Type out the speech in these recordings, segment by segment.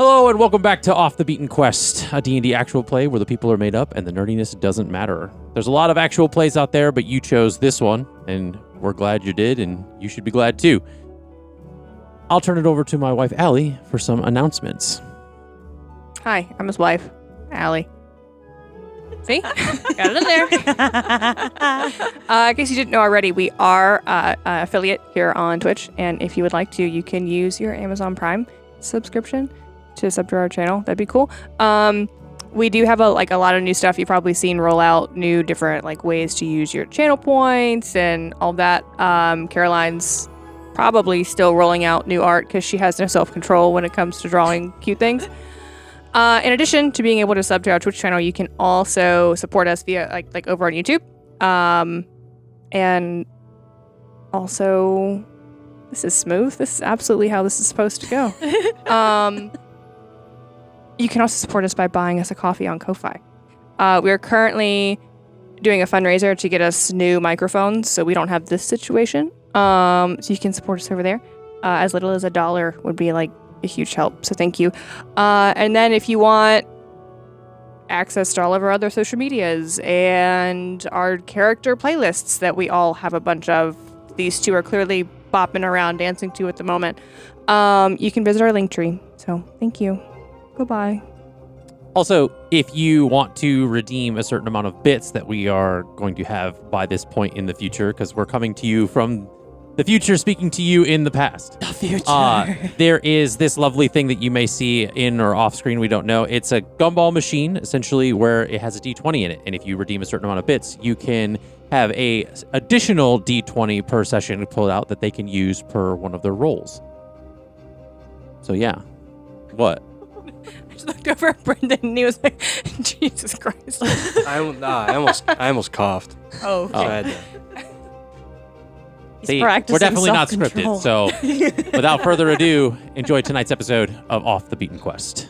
Hello and welcome back to Off the Beaten Quest, a D&D actual play where the people are made up and the nerdiness doesn't matter. There's a lot of actual plays out there, but you chose this one, and we're glad you did, and you should be glad too. I'll turn it over to my wife, Allie, for some announcements. Hi, I'm his wife, Allie. See? Got it in there. In case you didn't know already, we are an affiliate here on Twitch, and if you would like to, you can use your Amazon Prime subscription to sub to our channel. That'd be cool. We do have a lot of new stuff. You've probably seen roll out new different ways to use your channel points and all that. Caroline's probably still rolling out new art because she has no self-control when it comes to drawing cute things. In addition to being able to sub to our Twitch channel, you can also support us via like over on YouTube. And also, this is smooth. This is absolutely how this is supposed to go. You can also support us by buying us a coffee on Ko-Fi. We are currently doing a fundraiser to get us new microphones, so we don't have this situation. So you can support us over there. As little as $1 would be a huge help. So thank you. And then if you want access to all of our other social medias and our character playlists that we all have a bunch of, these two are clearly bopping around dancing to at the moment. You can visit our link tree. So thank you. Goodbye. Also, if you want to redeem a certain amount of bits that we are going to have by this point in the future, because we're coming to you from the future, speaking to you in the past. The future. There is this lovely thing that you may see in or off screen, we don't know. It's a gumball machine, essentially, where it has a D20 in it. And if you redeem a certain amount of bits, you can have a additional D20 per session pulled out that they can use per one of their rolls. So yeah. What? I just looked over at Brendan and he was like, Jesus Christ. I almost coughed. Oh, okay. So I had to- See, we're definitely not scripted, so without further ado, enjoy tonight's episode of Off the Beaten Quest.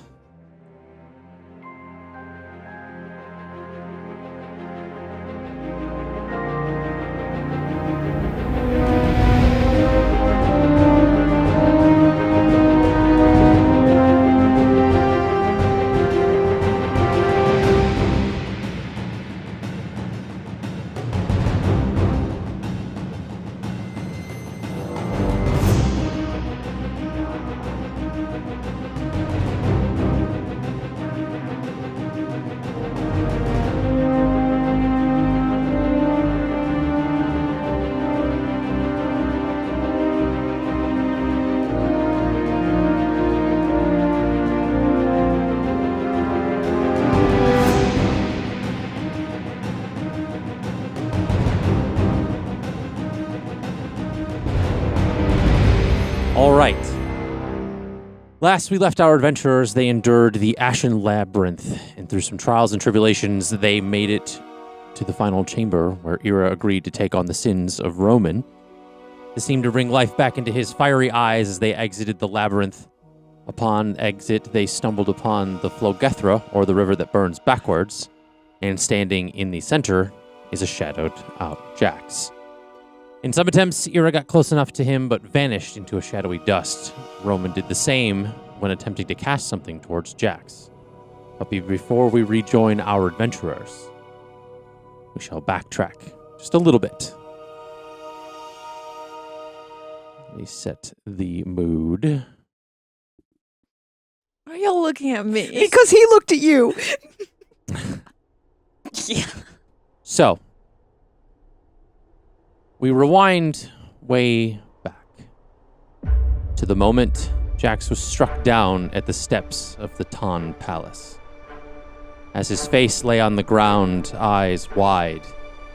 All right. Last we left our adventurers, they endured the Ashen Labyrinth, and through some trials and tribulations, they made it to the final chamber where Ira agreed to take on the sins of Roman. This seemed to bring life back into his fiery eyes as they exited the labyrinth. Upon exit, they stumbled upon the Flogethra, or the river that burns backwards, and standing in the center is a shadowed-out Jax. In some attempts, Ira got close enough to him, but vanished into a shadowy dust. Roman did the same when attempting to cast something towards Jax. But before we rejoin our adventurers, we shall backtrack just a little bit. Let me set the mood. Why are y'all looking at me? Because he looked at you. Yeah. So, we rewind way back to the moment Jax was struck down at the steps of the Ton Palace. As his face lay on the ground, eyes wide,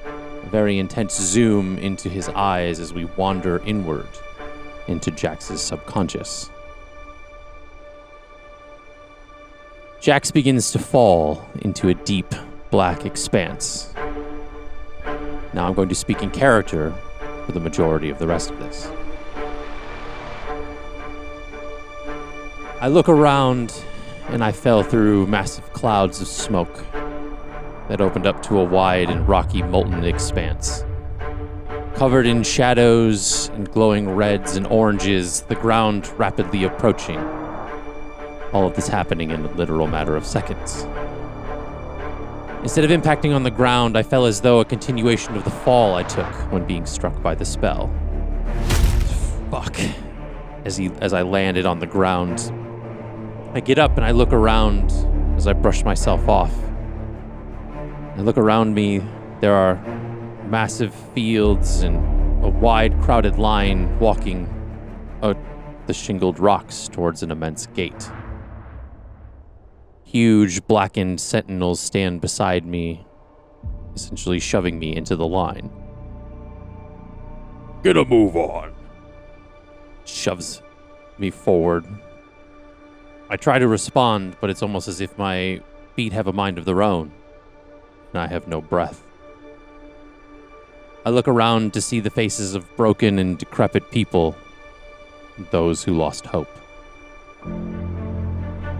a very intense zoom into his eyes as we wander inward into Jax's subconscious. Jax begins to fall into a deep, black expanse. Now I'm going to speak in character for the majority of the rest of this. I look around and I fell through massive clouds of smoke that opened up to a wide and rocky molten expanse. Covered in shadows and glowing reds and oranges, the ground rapidly approaching. All of this happening in a literal matter of seconds. Instead of impacting on the ground, I fell as though a continuation of the fall I took when being struck by the spell. Fuck. As I landed on the ground, I get up and I look around as I brush myself off. I look around me, there are massive fields and a wide, crowded line walking out the shingled rocks towards an immense gate. Huge, blackened sentinels stand beside me, essentially shoving me into the line. Get a move on. Shoves me forward. I try to respond, but it's almost as if my feet have a mind of their own, and I have no breath. I look around to see the faces of broken and decrepit people, those who lost hope.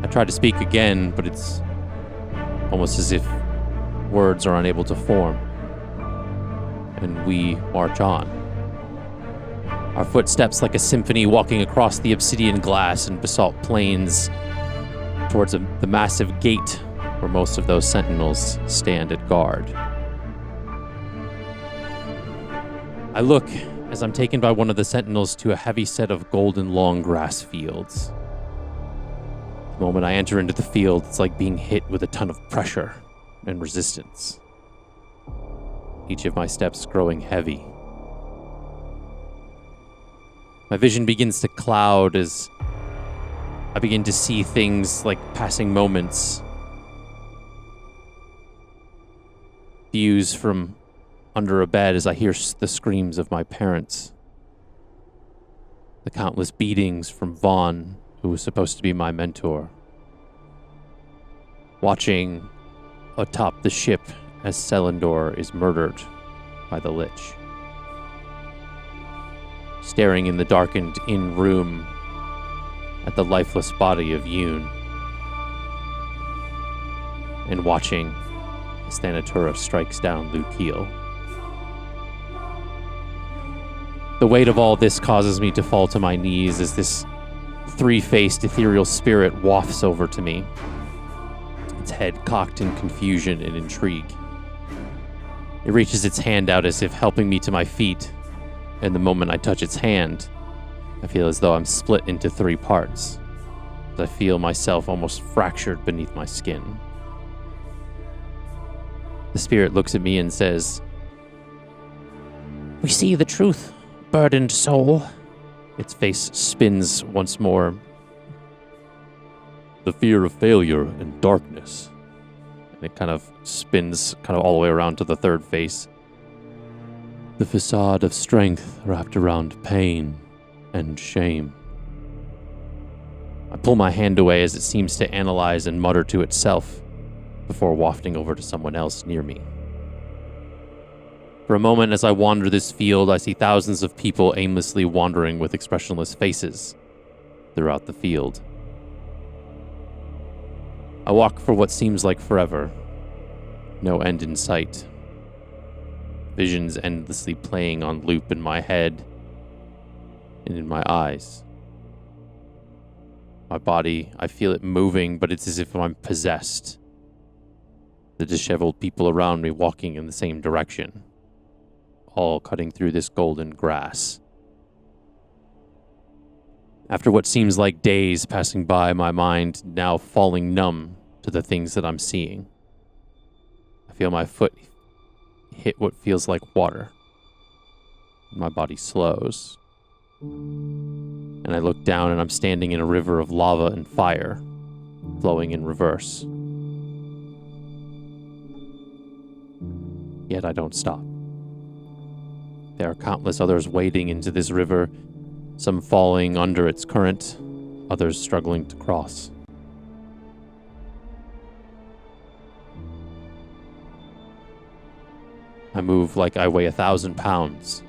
I try to speak again, but it's almost as if words are unable to form, and we march on. Our footsteps like a symphony walking across the obsidian glass and basalt plains towards the massive gate where most of those sentinels stand at guard. I look as I'm taken by one of the sentinels to a heavy set of golden long grass fields. The moment I enter into the field, it's like being hit with a ton of pressure and resistance. Each of my steps growing heavy. My vision begins to cloud as I begin to see things like passing moments. Views from under a bed as I hear the screams of my parents. The countless beatings from Vaughn, who was supposed to be my mentor. Watching atop the ship as Selendor is murdered by the Lich. Staring in the darkened inn room at the lifeless body of Yoon. And watching as Thanatura strikes down Lukiel. The weight of all this causes me to fall to my knees as this three-faced ethereal spirit wafts over to me, its head cocked in confusion and intrigue. It reaches its hand out as if helping me to my feet, and the moment I touch its hand, I feel as though I'm split into 3 parts, as I feel myself almost fractured beneath my skin. The spirit looks at me and says, "We see the truth, burdened soul." Its face spins once more. The fear of failure and darkness. And it kind of spins kind of all the way around to the third face. The facade of strength wrapped around pain and shame. I pull my hand away as it seems to analyze and mutter to itself before wafting over to someone else near me. For a moment, as I wander this field, I see thousands of people aimlessly wandering with expressionless faces throughout the field. I walk for what seems like forever. No end in sight. Visions endlessly playing on loop in my head and in my eyes. My body, I feel it moving, but it's as if I'm possessed. The disheveled people around me walking in the same direction, all cutting through this golden grass. After what seems like days passing by, my mind now falling numb to the things that I'm seeing. I feel my foot hit what feels like water. My body slows. And I look down and I'm standing in a river of lava and fire, flowing in reverse. Yet I don't stop. There are countless others wading into this river, some falling under its current, others struggling to cross. I move like I weigh 1,000 pounds.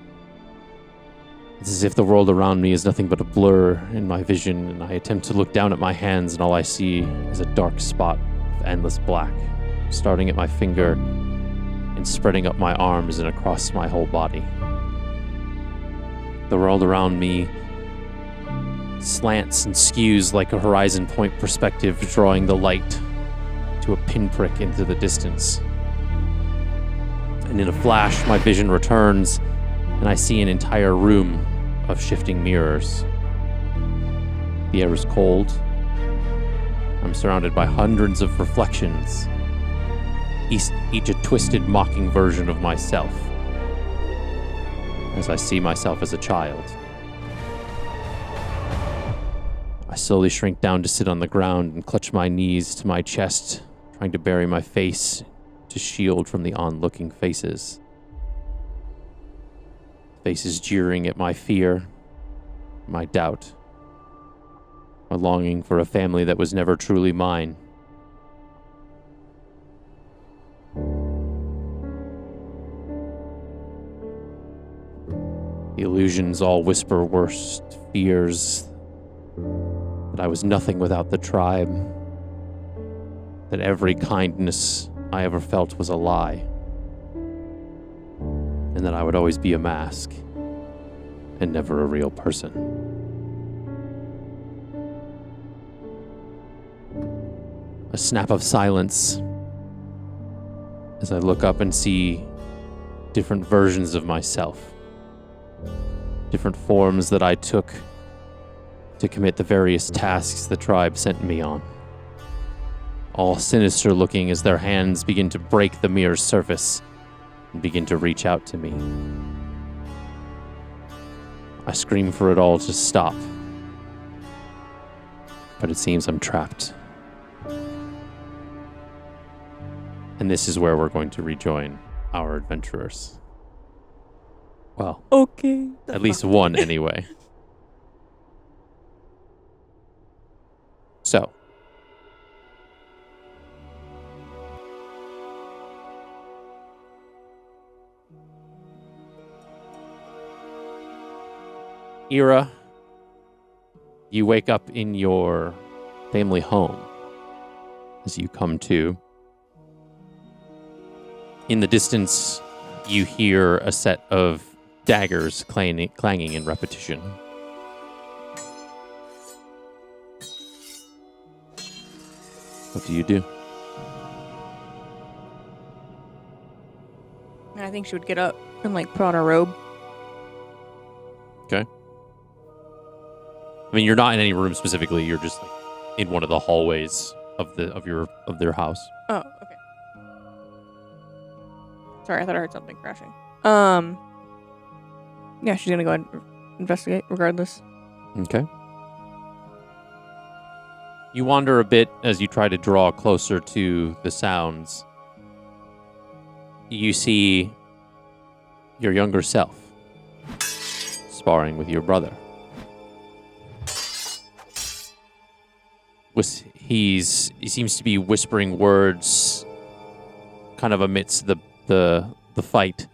It's as if the world around me is nothing but a blur in my vision, and I attempt to look down at my hands, and all I see is a dark spot of endless black, starting at my finger and spreading up my arms and across my whole body. The world around me slants and skews like a horizon point perspective, drawing the light to a pinprick into the distance. And in a flash, my vision returns, and I see an entire room of shifting mirrors. The air is cold. I'm surrounded by hundreds of reflections, each a twisted, mocking version of myself, as I see myself as a child. I slowly shrink down to sit on the ground and clutch my knees to my chest, trying to bury my face to shield from the onlooking faces. Faces jeering at my fear, my doubt, my longing for a family that was never truly mine. The illusions all whisper worst fears, that I was nothing without the tribe, that every kindness I ever felt was a lie, and that I would always be a mask and never a real person. A snap of silence as I look up and see different versions of myself, different forms that I took to commit the various tasks the tribe sent me on. All sinister looking as their hands begin to break the mirror's surface and begin to reach out to me. I scream for it all to stop, but it seems I'm trapped. And this is where we're going to rejoin our adventurers. Well, Okay. at least one anyway. So, Ira, you wake up in your family home as you come to. In the distance, you hear a set of daggers clanging in repetition. What do you do? I think she would get up and like put on her robe. Okay. I mean, you're not in any room specifically. You're just like in one of the hallways of their house. Oh, okay. Sorry, I thought I heard something crashing. Yeah, she's gonna go ahead and investigate regardless. Okay. You wander a bit as you try to draw closer to the sounds. You see your younger self sparring with your brother. He seems to be whispering words kind of amidst the fight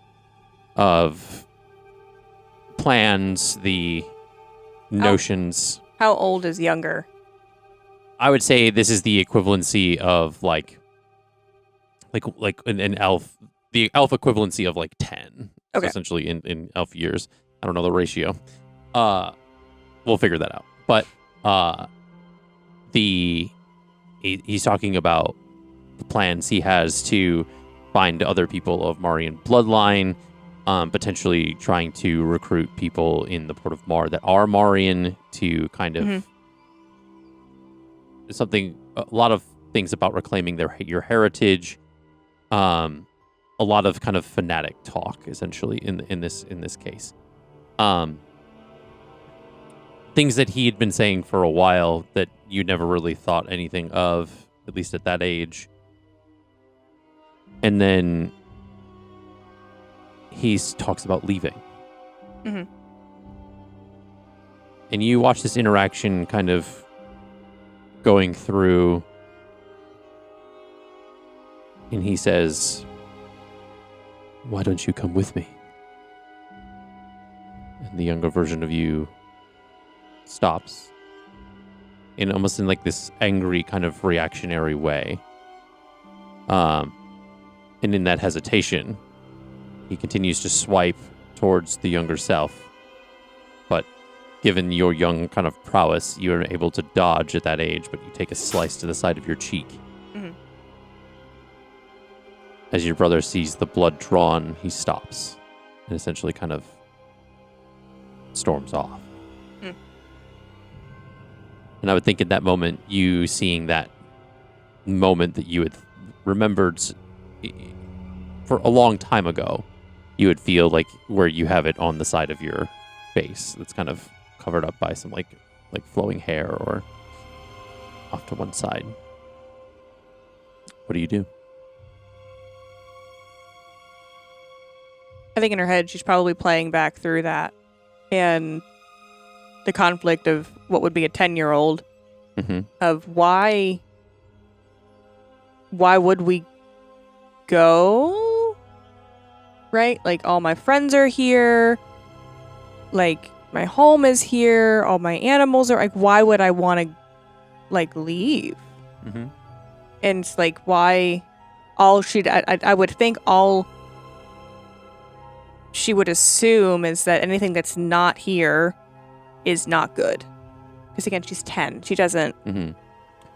of plans, the notions. How old is younger? I would say this is the equivalency of like an elf, the elf equivalency of like 10. Okay. So essentially in elf years. I don't know the ratio. We'll figure that out. But he's talking about the plans he has to find other people of Marian bloodline, potentially trying to recruit people in the Port of Mar that are Marian to kind of a lot of things about reclaiming your heritage. A lot of kind of fanatic talk, essentially, in this case. Things that he had been saying for a while that you never really thought anything of, at least at that age. And then he talks about leaving. Mm-hmm. And you watch this interaction kind of going through, and he says, "Why don't you come with me?" And the younger version of you stops in almost in like this angry kind of reactionary way. And in that hesitation, he continues to swipe towards the younger self, but given your young kind of prowess, you're able to dodge at that age, but you take a slice to the side of your cheek. Mhm. As your brother sees the blood drawn, he stops and essentially kind of storms off. Mm. And I would think in that moment, you seeing that moment that you had remembered for a long time ago, you would feel like where you have it on the side of your face that's kind of covered up by some like flowing hair or off to one side. What do you do? I think in her head, she's probably playing back through that and the conflict of what would be a 10-year-old Mm-hmm. of why would we go? Right? Like, all my friends are here. Like, my home is here. All my animals are, like, why would I want to, like, leave? Mm-hmm. And it's like, why all I would think all she would assume is that anything that's not here is not good. Because again, she's 10. She doesn't. Mm-hmm.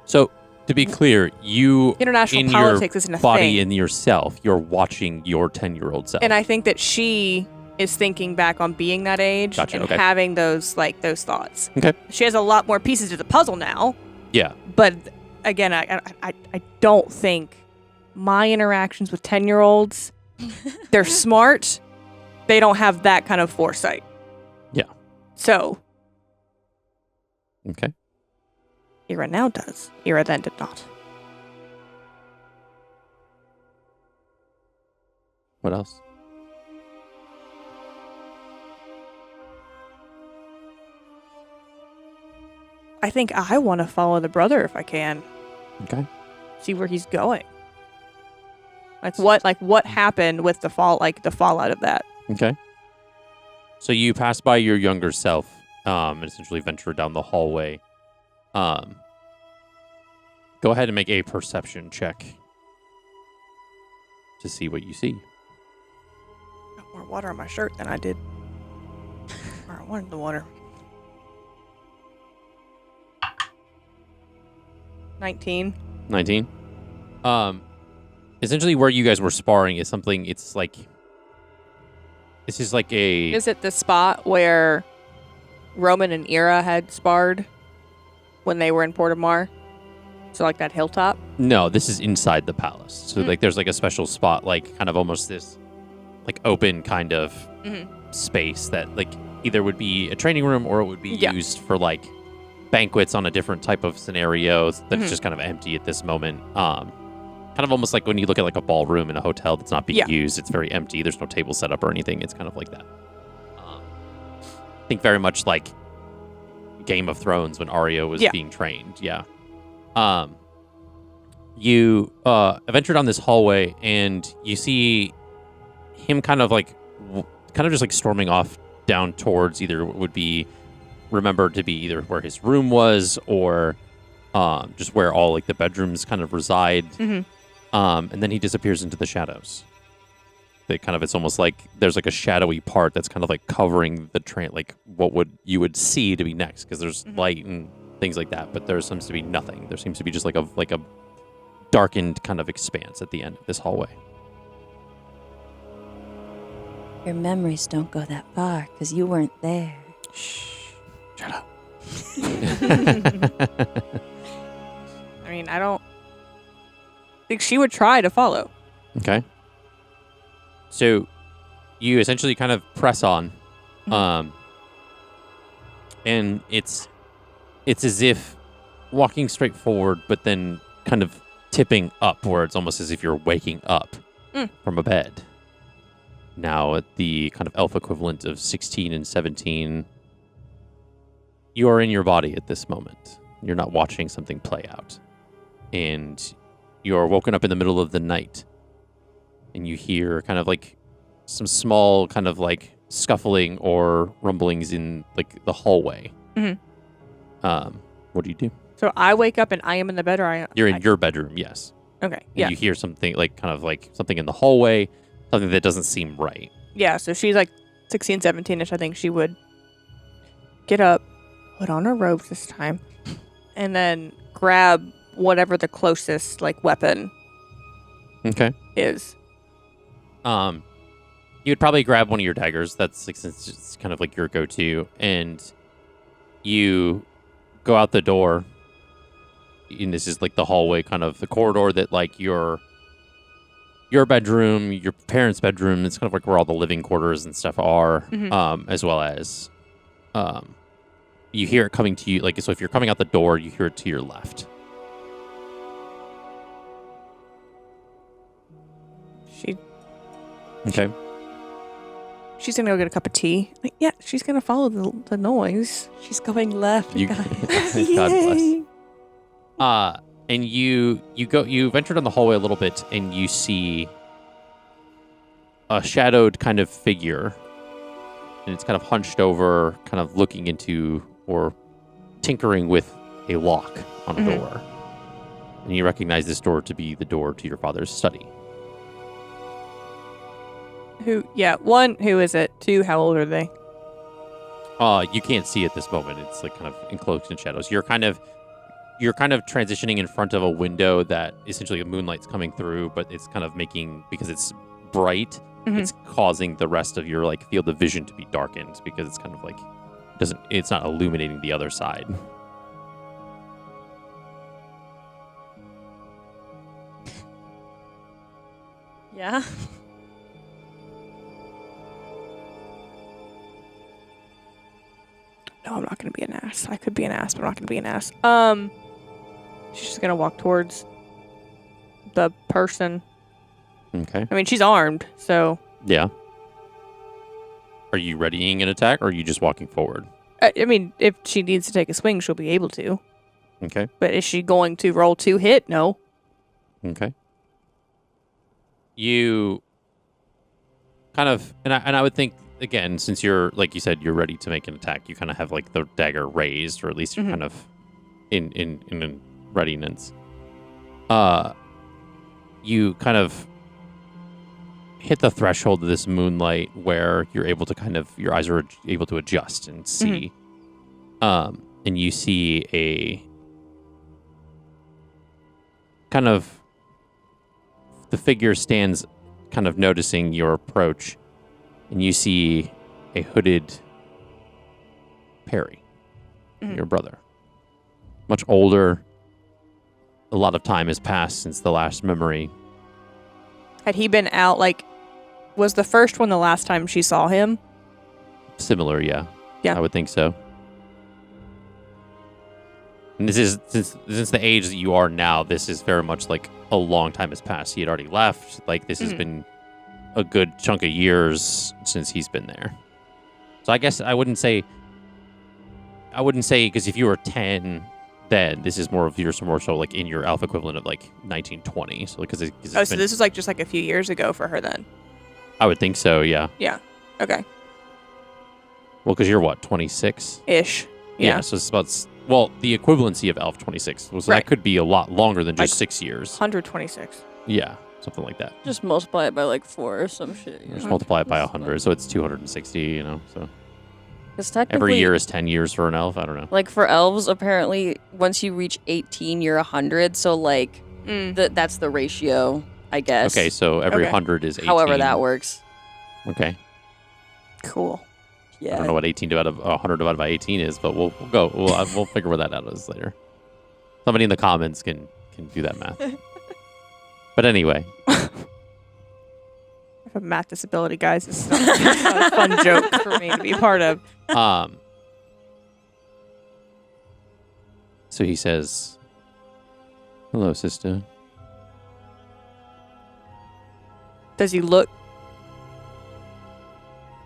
So, to be clear, you International in politics your isn't a body thing. in yourself, you're watching your 10-year-old self. And I think that she is thinking back on being that age Gotcha, and okay. having those thoughts. Okay. She has a lot more pieces to the puzzle now. Yeah. But again, I don't think my interactions with 10-year-olds, they're smart. They don't have that kind of foresight. Yeah. So, Okay. Ira now does. Ira then did not. What else? I think I want to follow the brother if I can. Okay. See where he's going. What happened with the fallout of that. Okay. So you pass by your younger self, and essentially venture down the hallway. Go ahead and make a perception check to see what you see. Got more water on my shirt than I did. Or I wanted the water. 19. 19. Essentially where you guys were sparring is something, it's just like a... Is it the spot where Roman and Ira had sparred when they were in Portimar? So like that hilltop? No, this is inside the palace. So like there's like a special spot, like kind of almost this like open kind of space that like either would be a training room or it would be used for like banquets on a different type of scenarios that's just kind of empty at this moment. Kind of almost like when you look at like a ballroom in a hotel that's not being used, it's very empty. There's no table set up or anything. It's kind of like that. I think very much like Game of Thrones when Arya was being trained. Yeah. You venture down this hallway and you see him kind of just like storming off down towards either what would be remembered to be either where his room was or just where all like the bedrooms kind of reside. And then he disappears into the shadows. It's almost like there's like a shadowy part that's kind of like covering the train, like what you would see to be next, because there's light and things like that, but there seems to be nothing. There seems to be just like a darkened kind of expanse at the end of this hallway. Your memories don't go that far because you weren't there. Shh. Shut up. I mean, I don't think she would try to follow. Okay. So you essentially kind of press on. And it's as if walking straight forward, but then kind of tipping up where it's almost as if you're waking up from a bed. Now at the kind of elf equivalent of 16 and 17, you are in your body at this moment. You're not watching something play out. And you're woken up in the middle of the night. And you hear kind of like some small kind of like scuffling or rumblings in like the hallway. What do you do? So I wake up and I am in the bed, or You're in your bedroom, yes. Okay. And Yeah. you hear something like kind of like something in the hallway, something that doesn't seem right. Yeah. So she's like 16, 17-ish. I think she would get up, put on her robes this time, and then grab whatever the closest weapon Okay. is. You would probably grab one of your daggers. That's since it's kind of like your go-to, and you go out the door. And this is like the hallway, kind of the corridor that like your bedroom, your parents' bedroom. It's kind of like where all the living quarters and stuff are, as well as you hear it coming to you. Like so, if you're coming out the door, you hear it to your left. Okay. She's gonna go get a cup of tea. Yeah, she's gonna follow the noise. She's going left. You, guys. God bless. Yay. And you venture down the hallway a little bit, and you see a shadowed kind of figure, and it's kind of hunched over, kind of looking into or tinkering with a lock on a door. And you recognize this door to be the door to your father's study. One, who is it? Two, how old are they? You can't see at this moment. It's like kind of enclosed in shadows. You're kind of transitioning in front of a window that essentially the moonlight's coming through, but it's kind of making, because it's bright, it's causing the rest of your field of vision to be darkened, because it's kind of like it's not illuminating the other side. Yeah. No, I'm not gonna be an ass. I could be an ass, but I'm not gonna be an ass. She's just gonna walk towards the person. Okay. I mean, she's armed, so. Yeah. Are you readying an attack, or are you just walking forward? I mean, if she needs to take a swing, she'll be able to. Okay. But is she going to roll 2 hit? No. Okay. You kind of, and I would think, again, since you're, like you said, you're ready to make an attack, you kind of have the dagger raised, or at least you're kind of in readiness. You kind of hit the threshold of this moonlight where you're able to your eyes are able to adjust and see. And you see a kind of, the figure stands kind of noticing your approach, and you see a hooded Perry, your brother. Much older. A lot of time has passed since the last memory. Had he been out, was the first one the last time she saw him? Similar, yeah. Yeah. I would think so. And this is, since the age that you are now, this is very much a long time has passed. He had already left. This has been a good chunk of years since he's been there. So I guess I wouldn't say, because if you were 10, then this is more so in your alpha equivalent of 1920. So because so this is just a few years ago for her then. I would think so, yeah. Yeah. Okay. Well, because you're what, 26? Ish. Yeah. So it's about, the equivalency of Elf 26. So that could be a lot longer than just 6 years. 126. Yeah, something like that. Just multiply it by 4 or some shit. Just multiply it by 100, so it's 260, so. Because technically, every year is 10 years for an elf? I don't know. For elves, apparently, once you reach 18, you're 100, so that's the ratio, I guess. Okay, so every 100 is 18. However that works. Okay. Cool. Yeah. I don't know what 100 divided by 18 is, but we'll go. We'll figure what that out is later. Somebody in the comments can do that math. But anyway. I have a math disability, guys. This is not a fun joke for me to be part of. So he says, "Hello, sister." Does he look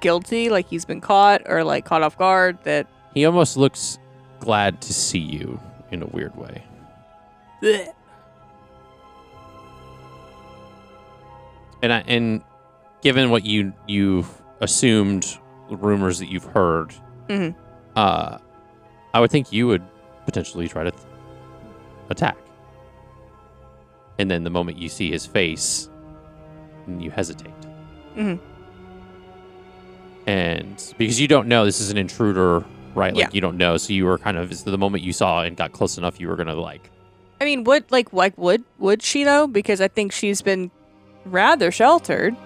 guilty, like he's been caught, or caught off guard? That he almost looks glad to see you in a weird way. Blech. And given what you've assumed, the rumors that you've heard, I would think you would potentially try to attack. And then the moment you see his face, you hesitate. And because you don't know, this is an intruder right? Like Yeah. you don't know. So you were kind of so the moment you saw and got close enough, you were gonna like. I mean, would she though? Because I think she's been rather sheltered.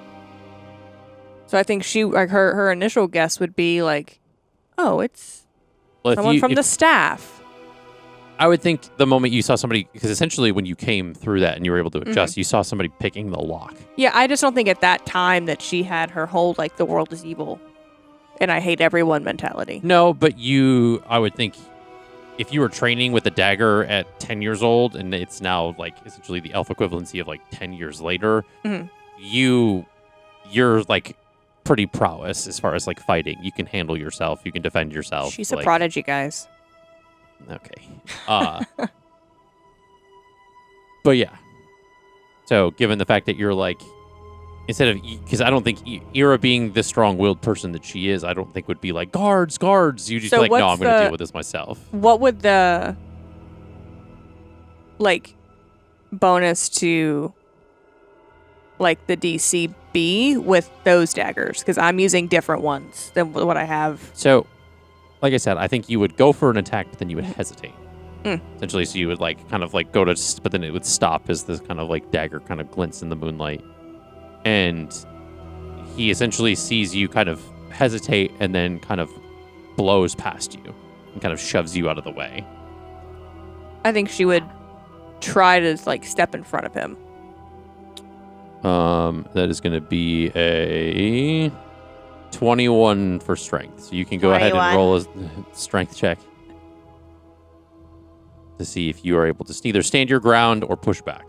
So I think she like her initial guess would be like, oh, it's Well, someone from the staff. I would think the moment you saw somebody, because essentially when you came through that and you were able to adjust, you saw somebody picking the lock. Yeah, I just don't think at that time that she had her whole like the world is evil and I hate everyone mentality. No, but I would think if you were training with a dagger at 10 years old and it's now like essentially the elf equivalency of like 10 years later, you're like pretty prowess as far as like fighting. You can handle yourself. You can defend yourself. She's a like, prodigy, guys. Okay. But yeah. So given the fact that you're like, instead of, because I don't think Ira being the strong-willed person that she is, I don't think would be like, guards. You just So be like, no, what's I'm going to the- deal with this myself. What would the like bonus to like the DC be with those daggers? Because I'm using different ones than what I have. So, like I said, I think you would go for an attack, but then you would hesitate. Essentially, so you would like kind of like go to, but then it would stop as this kind of like dagger kind of glints in the moonlight. And he essentially sees you kind of hesitate and then kind of blows past you and kind of shoves you out of the way. I think she would try to like step in front of him. That is going to be a 21 for strength. So you can go ahead and 21. roll a strength check to see if you are able to either stand your ground or push back.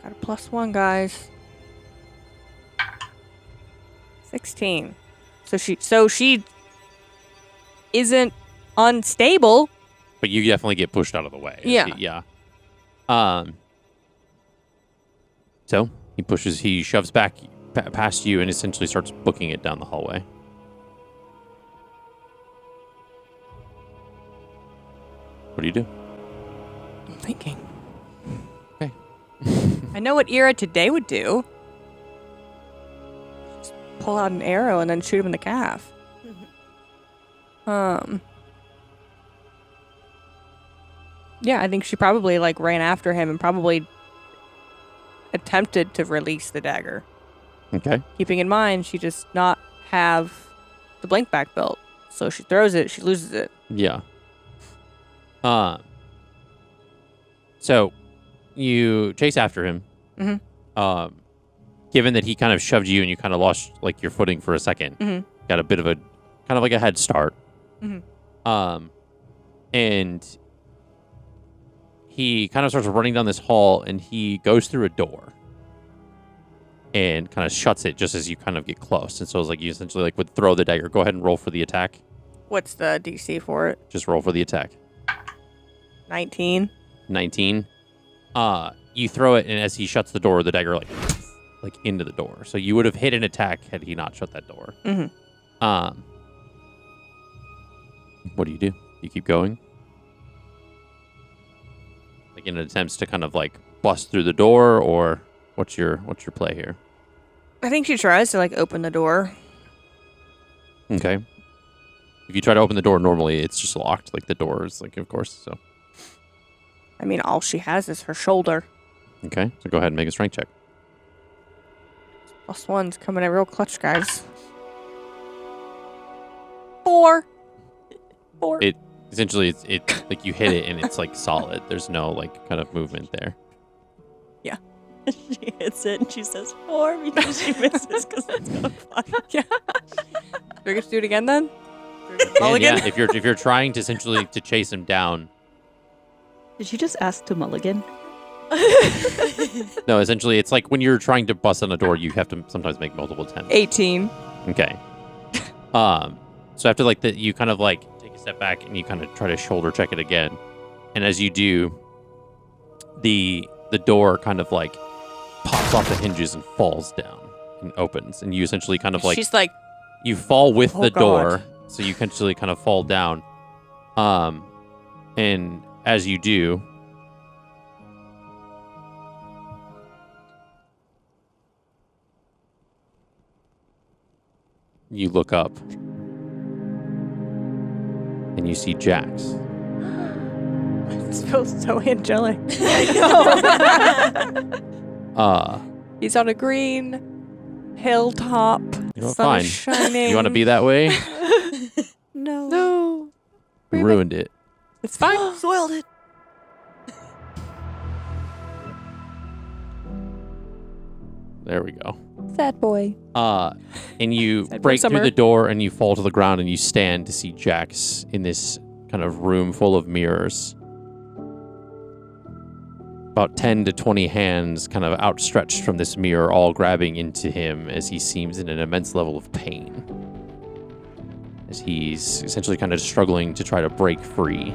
Got a +1, guys. 16. So she isn't unstable. But you definitely get pushed out of the way. Yeah. So he shoves back past you and essentially starts booking it down the hallway. What do you do? I'm thinking. Okay. I know what Ira today would do. Just pull out an arrow and then shoot him in the calf. Yeah, I think she probably like ran after him and probably attempted to release the dagger. Okay. Keeping in mind she does not have the blink back belt. So she throws it, she loses it. Yeah. So you chase after him. Given that he kind of shoved you and you kind of lost like your footing for a second, got a bit of a kind of like a head start. And he kind of starts running down this hall and he goes through a door and kind of shuts it just as you kind of get close. And so it's like you essentially like would throw the dagger. Go ahead and roll for the attack. What's the DC for it? Just roll for the attack. 19. 19. You throw it, and as he shuts the door, the dagger like into the door. So you would have hit an attack had he not shut that door. What do? You keep going? Like in attempts to kind of like bust through the door, or what's your play here? I think she tries to like open the door. Okay. If you try to open the door normally, it's just locked. Like the door is like, of course. So I mean, all she has is her shoulder. okay. So go ahead and make a strength check. +1's coming in real clutch, guys. 4. It essentially it like you hit it and it's like solid. There's no like kind of movement there. She hits it and she says 4 because she misses because it's going to fly. Yeah. Do we get to do it again then? And Mulligan? yeah, if you're trying to essentially to chase him down. Did you just ask to mulligan? No, essentially it's like when you're trying to bust on a door, you have to sometimes make multiple attempts. 18. Okay. So after like that, you kind of like take a step back and you kind of try to shoulder check it again, and as you do, the door kind of like pops off the hinges and falls down and opens, and you essentially kind of like She's like, you fall with Oh, the door, God. so you essentially kind of fall down. And as you do, you look up and you see Jax. This feels so angelic. He's on a green hilltop. You know, Sun fine. is shining. You want to be that way? No. No. You ruined it. It's fine. Soiled it. There we go. Sad boy. And you Sad boy break through summer. the door and you fall to the ground and you stand to see Jax in this kind of room full of mirrors. About 10 to 20 hands kind of outstretched from this mirror, all grabbing into him as he seems in an immense level of pain. As he's essentially kind of struggling to try to break free.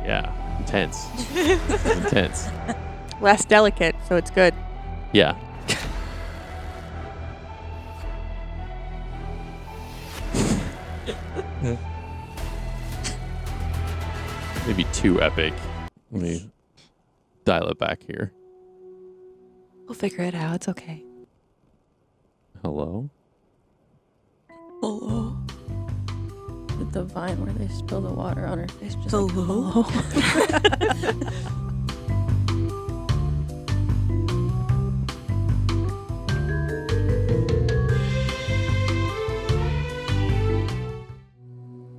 Yeah, intense. Intense. Less delicate, so it's good. Yeah. Maybe too epic. Let me dial it back here. We'll figure it out. It's okay. Hello? Hello. With the vine where they spill the water on her face. Just Hello.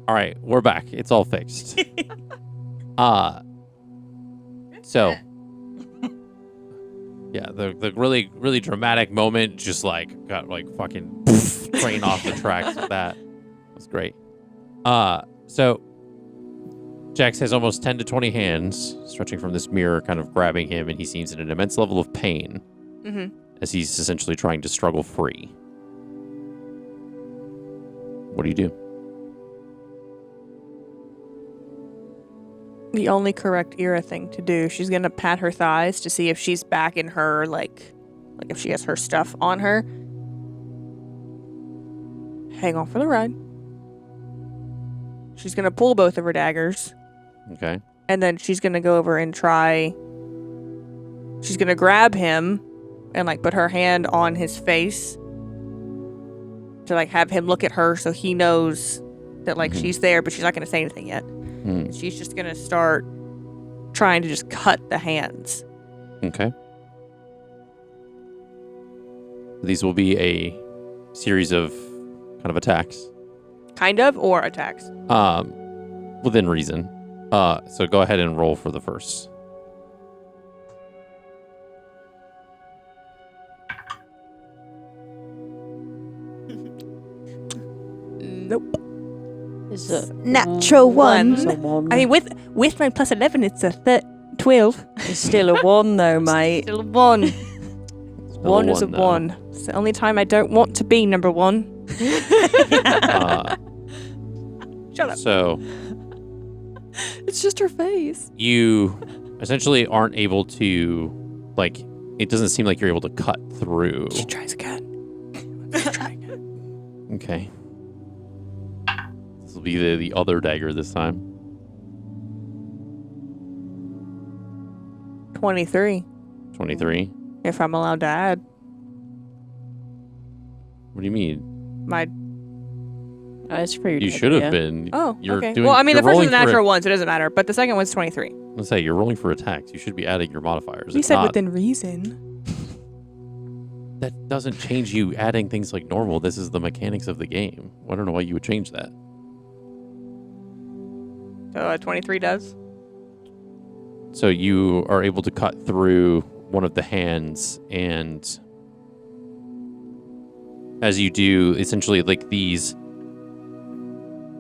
All right, we're back. It's all fixed. So yeah, the really, really dramatic moment just like got like fucking train off the tracks with that. That's great. So Jax has almost 10 to 20 hands stretching from this mirror, kind of grabbing him, and he seems in an immense level of pain as he's essentially trying to struggle free. What do you do? The only correct Era thing to do. She's gonna pat her thighs to see if she's back in her like if she has her stuff on her. Hang on for the ride. She's gonna pull both of her daggers, Okay. and then she's gonna go over and try. She's gonna grab him and like put her hand on his face to like have him look at her so he knows that like she's there, but she's not gonna say anything yet. She's just gonna start trying to just cut the hands. Okay. These will be a series of kind of attacks. Kind of, or attacks. Within reason. So go ahead and roll for the first. Nope. Is a Natural one. someone. I mean, with my plus 11, it's a 12. It's still a one though, mate. Still a 1. Still One is a though. 1. It's the only time I don't want to be number 1. Shut up. So It's just her face. you essentially aren't able to, like, it doesn't seem like you're able to cut through. She tries again. Let's try again. Okay. This will be the other dagger this time. 23, 23. if I'm allowed to add. What do you mean? My It's for your You dagger, should have yeah. been. Oh, You're okay. doing- Well, I mean, the you're first rolling one's a for natural 1, so it doesn't matter. But the second one's 23. Let's say you're rolling for attacks. You should be adding your modifiers. You If said not, within reason. that doesn't change you adding things like normal. This is the mechanics of the game. I don't know why you would change that. So 23 does. So you are able to cut through one of the hands, and as you do, essentially like these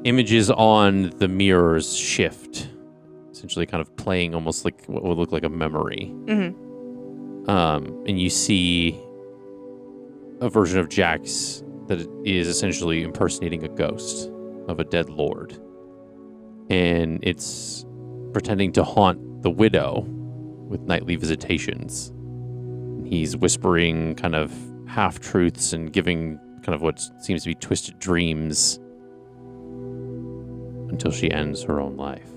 images on the mirrors shift, essentially kind of playing almost like what would look like a memory. Mm-hmm. And you see a version of Jax that is essentially impersonating a ghost of a dead lord. And it's pretending to haunt the widow with nightly visitations. He's whispering kind of half-truths and giving kind of what seems to be twisted dreams until she ends her own life.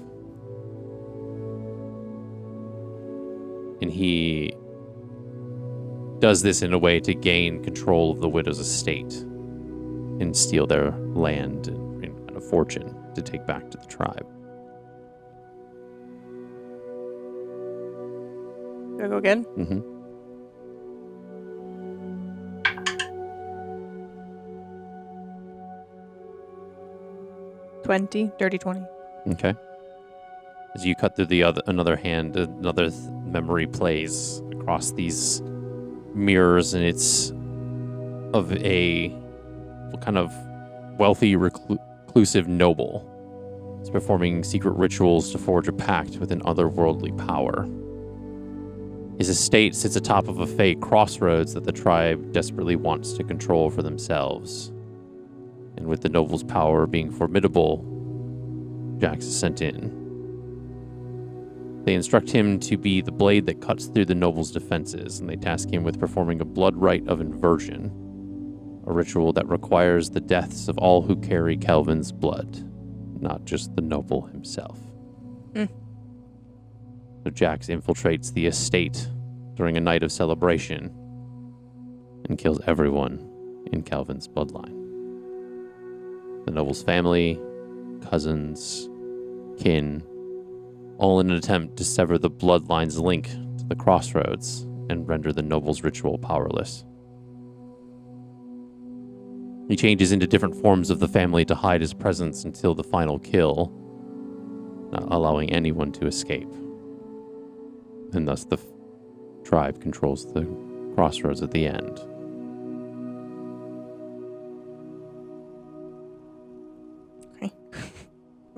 And he does this in a way to gain control of the widow's estate and steal their land and kind of fortune to take back to the tribe. Do I go again? Mm-hmm. 20, dirty 20. Okay. As you cut through another hand, another memory plays across these mirrors, and it's of a kind of wealthy, reclusive noble. He's performing secret rituals to forge a pact with an otherworldly power. His estate sits atop of a fake crossroads that the tribe desperately wants to control for themselves. And with the noble's power being formidable, Jax is sent in. They instruct him to be the blade that cuts through the noble's defenses, and they task him with performing a blood rite of inversion, a ritual that requires the deaths of all who carry Kelvin's blood, not just the noble himself. So Jax infiltrates the estate during a night of celebration and kills everyone in Kelvin's bloodline. The noble's family, cousins, kin, all in an attempt to sever the bloodline's link to the crossroads and render the noble's ritual powerless. He changes into different forms of the family to hide his presence until the final kill, not allowing anyone to escape. And thus the tribe controls the crossroads at the end.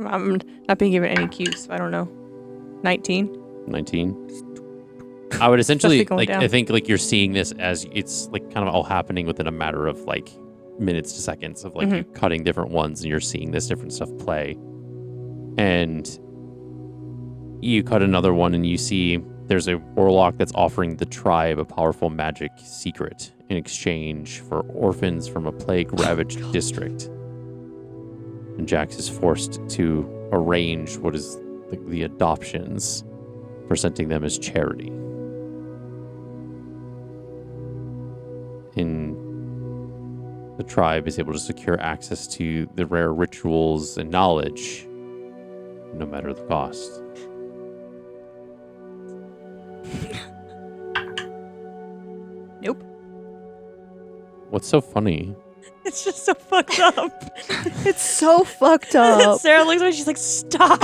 I'm not being given any cues, so I don't know. 19? 19. I would essentially, Especially going down. I think you're seeing this as it's kind of all happening within a matter of minutes to seconds of you cutting different ones, and you're seeing this different stuff play. And you cut another one and you see there's a warlock that's offering the tribe a powerful magic secret in exchange for orphans from a plague-ravaged district. And Jax is forced to arrange what is the adoptions, presenting them as charity. And the tribe is able to secure access to the rare rituals and knowledge, no matter the cost. Nope. What's so funny? It's just so fucked up. It's so fucked up. Sarah looks at me, she's like, stop.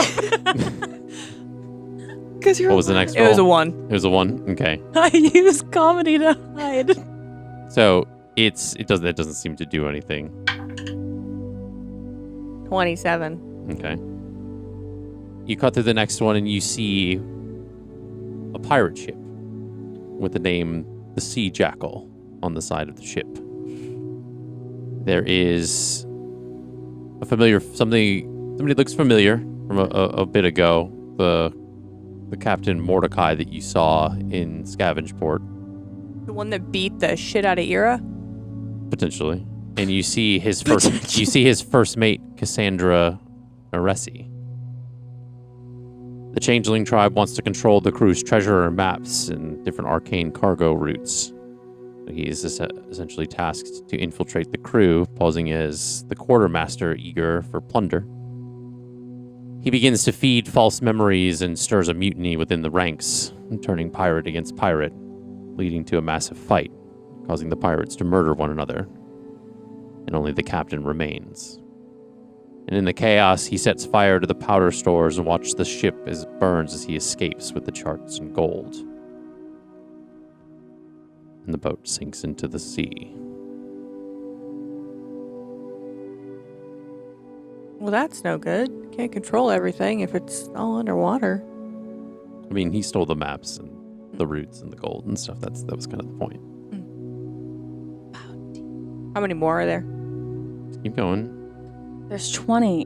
Because you're What was the next It roll? was a 1. It was a 1? Okay. I use comedy to hide. So it doesn't seem to do anything. 27. Okay. You cut through the next one and you see a pirate ship with the name the Sea Jackal on the side of the ship. There is a familiar somebody looks familiar from a bit ago. The Captain Mordecai that you saw in Scavengeport, The one that beat the shit out of Ira? potentially. And you see his first mate, Cassandra Aarencia. The Changeling tribe wants to control the crew's treasure and maps and different arcane cargo routes. He is essentially tasked to infiltrate the crew, posing as the quartermaster eager for plunder. He begins to feed false memories and stirs a mutiny within the ranks, turning pirate against pirate, leading to a massive fight, causing the pirates to murder one another. And only the captain remains. And in the chaos, he sets fire to the powder stores and watches the ship as it burns as he escapes with the charts and gold. And the boat sinks into the sea. Well, that's no good. Can't control everything if it's all underwater. I mean, he stole the maps and the routes and the gold and stuff. That was kind of the point. How many more are there? Just keep going. There's 20.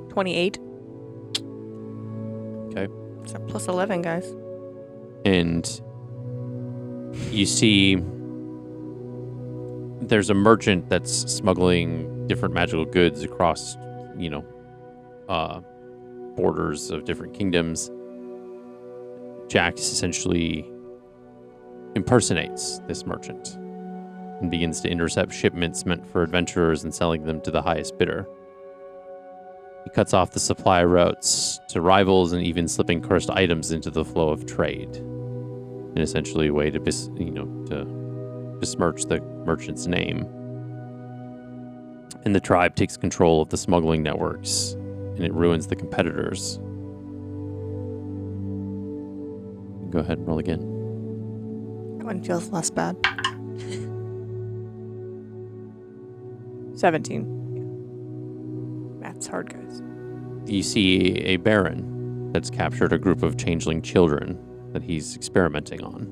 28. Okay. It's a plus 11, guys. And you see there's a merchant borders of different kingdoms. Jax essentially impersonates this merchant and begins to intercept shipments meant for adventurers and selling them to the highest bidder. He cuts off the supply routes to rivals and even slipping cursed items into the flow of trade, in essentially a way to besmirch the merchant's name. And the tribe takes control of the smuggling networks, and it ruins the competitors. Go ahead and roll again. That one feels less bad. 17. Math's hard, guys. You see a baron that's captured a group of changeling children that he's experimenting on.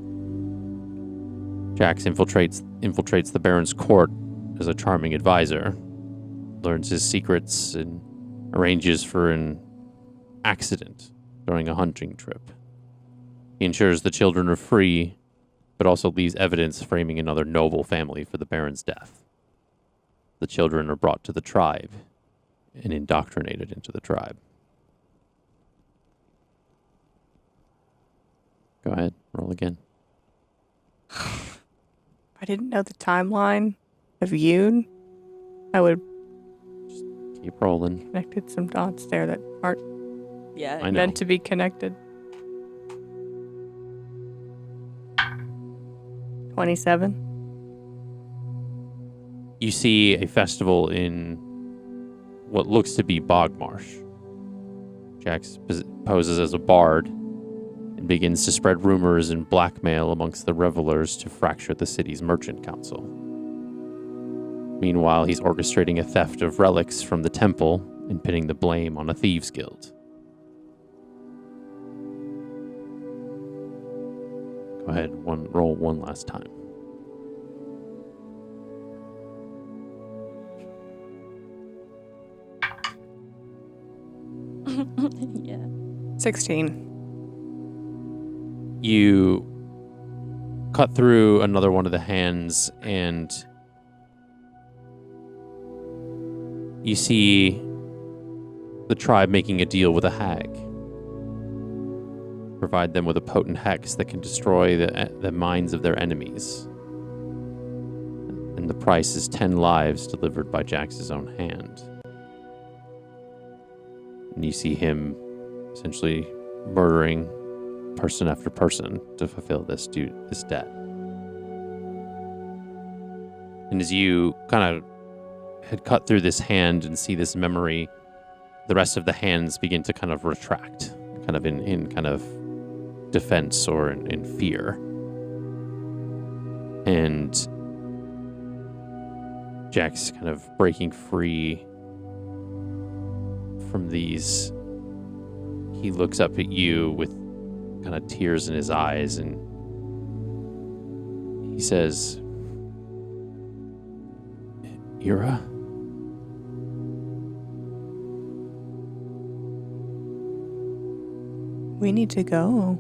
Jax infiltrates the baron's court as a charming advisor, learns his secrets, and arranges for an accident during a hunting trip. He ensures the children are free, but also leaves evidence framing another noble family for the baron's death. The children are brought to the tribe and indoctrinated into the tribe. Go ahead, roll again. If I didn't know the timeline of Yoon, I would have Keep rolling. connected some dots there that aren't Yeah. I know. meant to be connected. 27. You see a festival in what looks to be Bogmarsh. Jax poses as a bard and begins to spread rumors and blackmail amongst the revelers to fracture the city's merchant council. Meanwhile, he's orchestrating a theft of relics from the temple and pinning the blame on a thieves' guild. Go ahead, roll one last time. Yeah. 16. You cut through another one of the hands and you see the tribe making a deal with a hag. Provide them with a potent hex that can destroy the minds of their enemies. And the price is 10 lives delivered by Jax's own hand. And you see him essentially murdering person after person to fulfill this debt. And as you kind of had cut through this hand and see this memory, the rest of the hands begin to kind of retract, kind of in kind of defense or in fear. And Jack's kind of breaking free from these. He looks up at you with kind of tears in his eyes and he says, Ira? We need to go.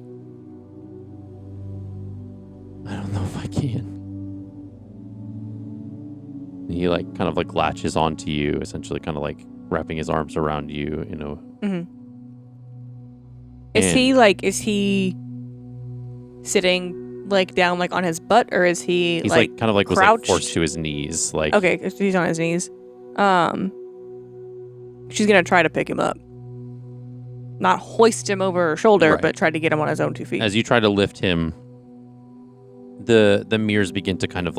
I don't know if I can. And he kind of latches onto you, essentially kind of wrapping his arms around you, you know. Mm-hmm. And Is he sitting down on his butt, or is he he's kind of was crouched? forced to his knees, Okay, if he's on his knees. She's gonna try to pick him up. Not hoist him over her shoulder, Right. but try to get him on his own 2 feet. As you try to lift him, the mirrors begin to kind of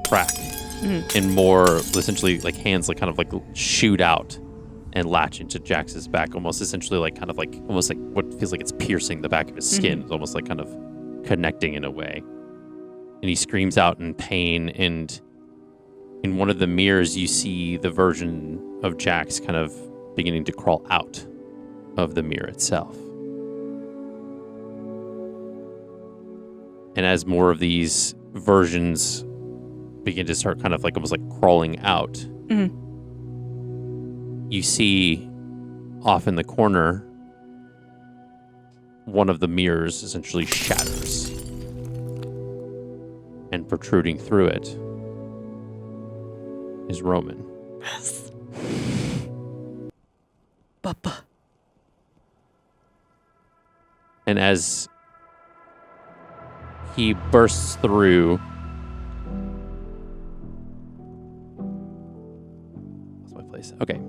crack, and more essentially hands shoot out and latch into Jax's back, almost essentially almost like what feels like it's piercing the back of his skin. It's almost kind of connecting in a way. And he screams out in pain, and in one of the mirrors you see the version of Jax kind of beginning to crawl out of the mirror itself. And as more of these versions begin to start kind of almost crawling out, you see off in the corner, one of the mirrors essentially shatters. And protruding through it is Roman. And as he bursts through, lost my place. Okay.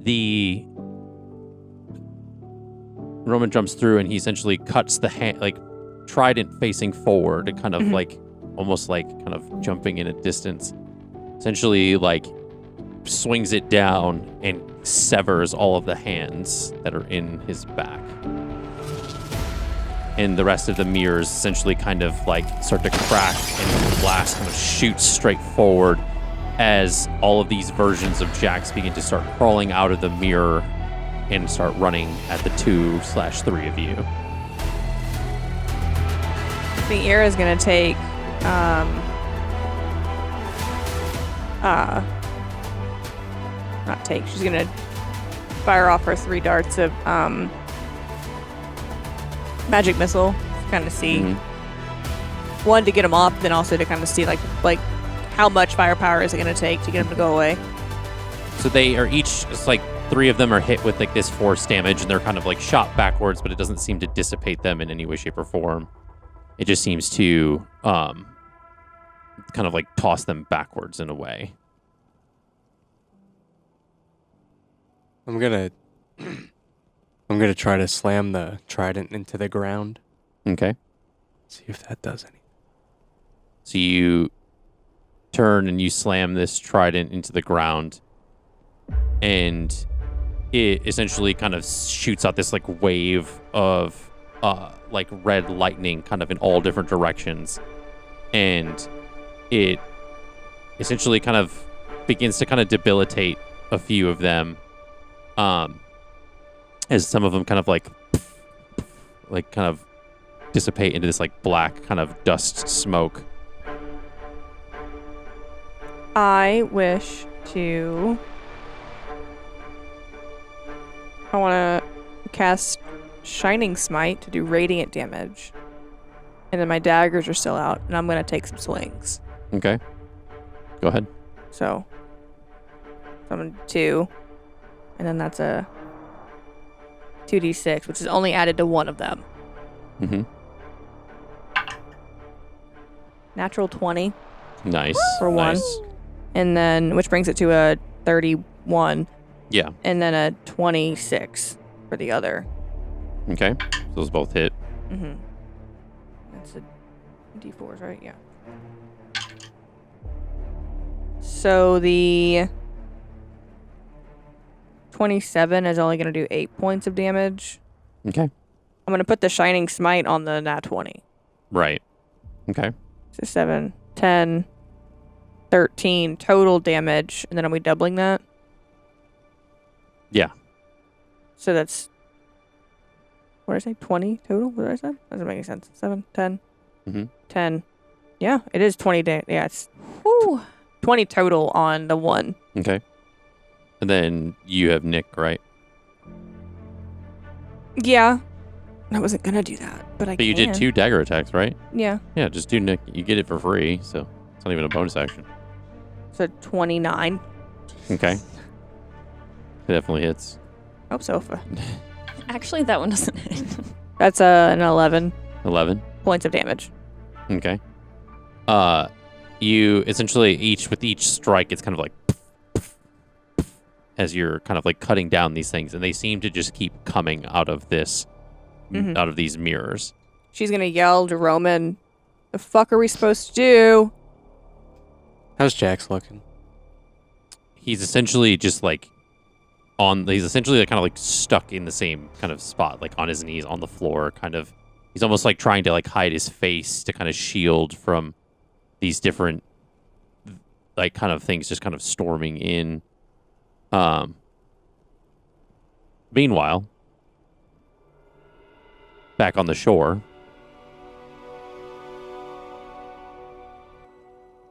The Roman jumps through and he essentially cuts the hand, like trident facing forward, and kind of like almost like kind of jumping in a distance. Essentially, like swings it down and severs all of the hands that are in his back. And the rest of the mirrors essentially kind of like start to crack, and the blast kind of shoots straight forward as all of these versions of Jax begin to start crawling out of the mirror and start running at the 2/3 of you. I think Ira's gonna take not take, she's gonna fire off her 3 darts of magic missile to kind of see one, to get them off, then also to kind of see like how much firepower is it gonna take to get them to go away. So they are each, it's like 3 of them are hit with like this force damage, and they're kind of like shot backwards, but it doesn't seem to dissipate them in any way, shape, or form. It just seems to kind of like toss them backwards in a way. I'm gonna try to slam the trident into the ground. Okay. See if that does anything. So you turn and you slam this trident into the ground, and it essentially kind of shoots out this like wave of like red lightning kind of in all different directions, and it essentially kind of begins to kind of debilitate a few of them, as some of them kind of like kind of dissipate into this like black kind of dust smoke. I wish to. I want to cast Shining Smite to do radiant damage. And then my daggers are still out, and I'm going to take some swings. Okay. Go ahead. So, I'm going to 2. And then that's a 2d6, which is only added to one of them. Mm-hmm. Natural 20 Nice. for one. Nice. And then, which brings it to a 31. Yeah. And then a 26 for the other. Okay. So those both hit. Mm-hmm. That's a D4s, right? Yeah. So the 27 is only going to do 8 points of damage. Okay. I'm going to put the Shining Smite on the nat 20. Right. Okay. So 7, 10, 13 total damage. And then are we doubling that? Yeah. So that's, what did I say? 20 total? What did I say? Doesn't make any sense. 7, 10, Mm-hmm. 10. Yeah, it is 20 damage. Yeah, it's 20 total on the one. Okay. And then you have Nick, right? Yeah. I wasn't going to do that, but I But you did 2 dagger attacks, right? Yeah. Yeah, just do Nick. You get it for free, so it's not even a bonus action. So 29. Okay. It definitely hits. Hope so. Actually, that one doesn't hit. That's an 11 11. points of damage. Okay. You essentially with each strike, it's kind of like as you're kind of like cutting down these things, and they seem to just keep coming out of this, out of these mirrors. She's going to yell to Roman, "The fuck are we supposed to do?" How's Jax looking? He's essentially just like he's essentially like kind of like stuck in the same kind of spot, like on his knees on the floor, kind of. He's almost like trying to like hide his face to kind of shield from these different like kind of things just kind of storming in. Meanwhile, back on the shore,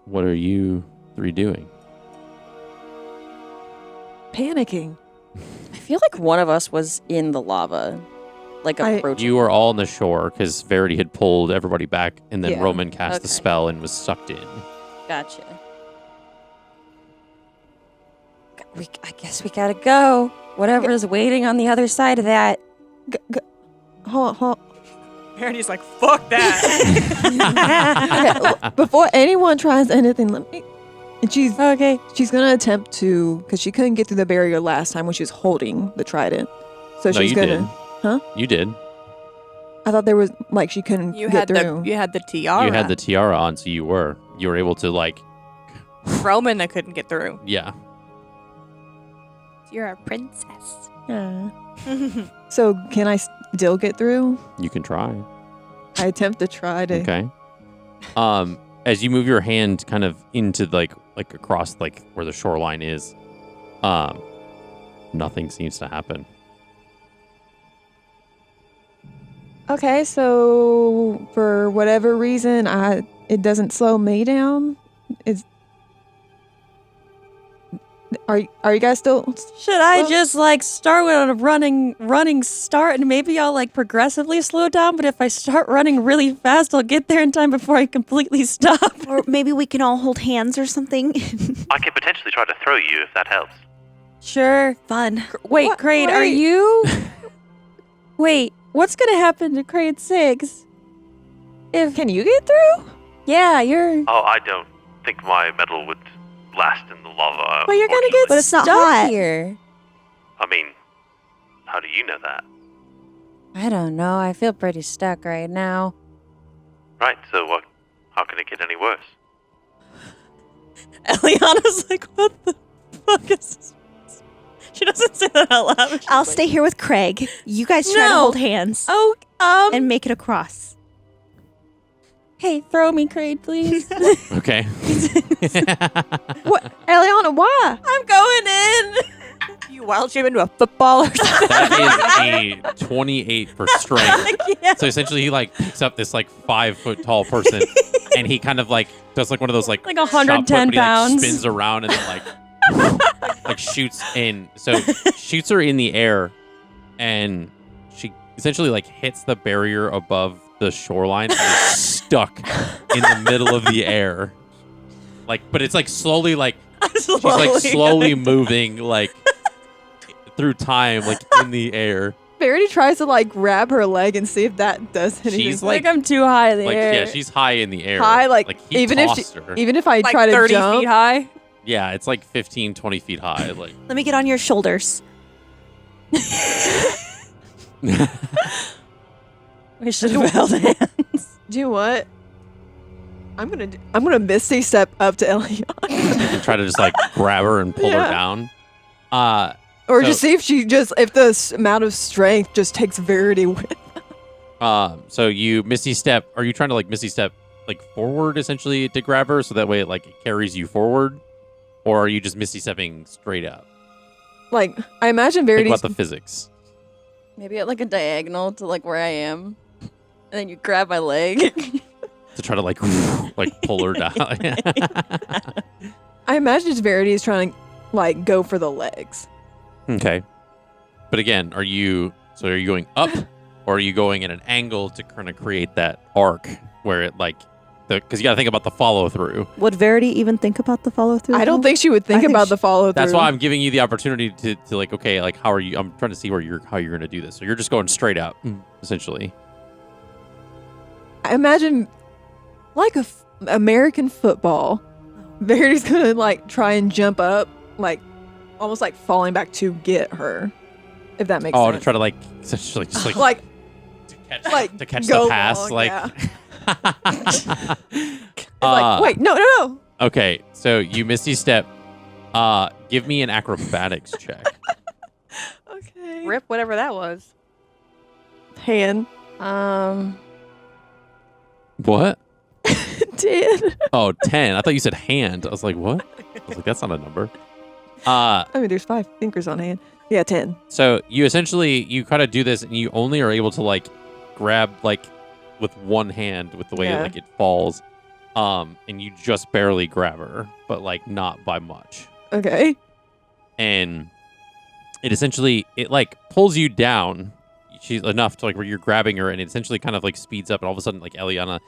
what are you 3 doing? Panicking. I feel like one of us was in the lava, like approaching. You were all on the shore because Verity had pulled everybody back, and then Yeah. Roman cast the Okay. spell and was sucked in. Gotcha. I guess we gotta go. Whatever's waiting on the other side of that. Hold on. Verity's like, fuck that. Okay, before anyone tries anything, let me. And she's Okay. she's gonna attempt to, because she couldn't get through the barrier last time when she was holding the trident. So No, she's you gonna. did. Huh? You did. I thought there was like she couldn't You get had through. the tiara. You had the tiara on, so you were able to like, Roman that couldn't get through. yeah. You're a princess. Yeah. So can I still get through? You can try. I attempt to try to. Okay. As you move your hand kind of into like across like where the shoreline is, nothing seems to happen. Okay, so for whatever reason, it doesn't slow me down. Are you guys still? Should I Well- just like start with a running start and maybe I'll like progressively slow down, but if I start running really fast, I'll get there in time before I completely stop. Or maybe we can all hold hands or something. I could potentially try to throw you if that helps. Sure. Fun. Wait, What? Crane, are Wait. you? Wait, what's gonna happen to Crane 6? Can you get through? Yeah, you're. Oh, I don't think my metal would last in the lava. But you're gonna get But it's not stuck hot. here. I mean, how do you know that? I don't know. I feel pretty stuck right now. Right, so what? How can it get any worse? Eliana's like, what the fuck is this? She doesn't say that out loud. She's I'll like, stay here with Craig. You guys try to No. hold hands Oh, and make it across. hey, throw me, Crane, please. Okay. What, Eliana? Why? I'm going in. You wild shape into a football or something. That is a 28 for strength. Yeah. So essentially, he like picks up this like 5 foot tall person, and he kind of like does like one of those like 110 shot put, but he, like, pounds. spins around and then like shoots in. So shoots her in the air, and she essentially like hits the barrier above the shoreline and is stuck in the middle of the air. Like, but it's like slowly like she's like slowly moving like through time, like in the air. Verity tries to like grab her leg and see if that does anything. She's Like like I'm too high in the like air. yeah, she's high in the air. high, like he even if tossed her. even if I Like try to 30 jump, feet high. Yeah, it's like 15, 20 feet high. Like Let me get on your shoulders. We should have held hands. do you know what? I'm gonna Misty step up to Eliana, and try to just like grab her and pull her Yeah. down. or So- just see if the amount of strength just takes Verity with. So you Misty step. Are you trying to like Misty step like forward essentially to grab her so that way it like carries you forward, or are you just Misty stepping straight up? Like I imagine Think Verity's about the physics. Maybe at like a diagonal to like where I am. And then you grab my leg. To try to like pull her down. I imagine it's Verity is trying to like go for the legs. Okay. But again, are you going up or are you going at an angle to kind of create that arc where it like because you got to think about the follow through. Would Verity even think about the follow through? I don't think she would think I think about she- the follow through. That's why I'm giving you the opportunity to like okay, like how are you I'm trying to see how you're going to do this. So you're just going straight up essentially. I imagine like American football. Verity's gonna like try and jump up, like almost like falling back to get her. If that makes Oh, sense. to try to like essentially just like like to catch go the pass long, like yeah. It's like wait, no. Okay, so you Misty step. Give me an acrobatics check. Okay. Rip whatever that was. Hand. What? 10. Oh, 10. I thought you said hand. I was like, what? I was like, that's not a number. I mean, there's 5 fingers on hand. Yeah, 10. So you essentially, you kind of do this and you only are able to like grab like with one hand with the way Yeah. like it falls. And you just barely grab her, but like not by much. Okay. And it essentially, it like pulls you down. She's enough to like where you're grabbing her and it essentially kind of like speeds up and all of a sudden like Eliana,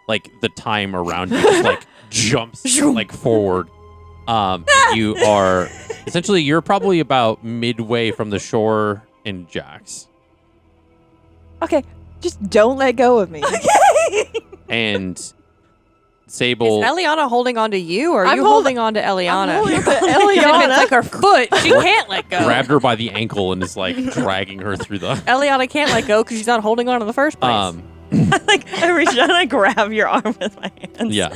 like the time around you just like jumps like forward. You are essentially you're probably about midway from the shore in Jax, Okay, just don't let go of me. and Sable. Is Eliana holding on to you, or are I'm you holding- holding on to Eliana? I'm holding on to If Eliana. it's like her foot, she can't let go. Grabbed her by the ankle and is like dragging her through the. Eliana can't let go because she's not holding on in the first place. I reach out and I grab your arm with my hands. Yeah.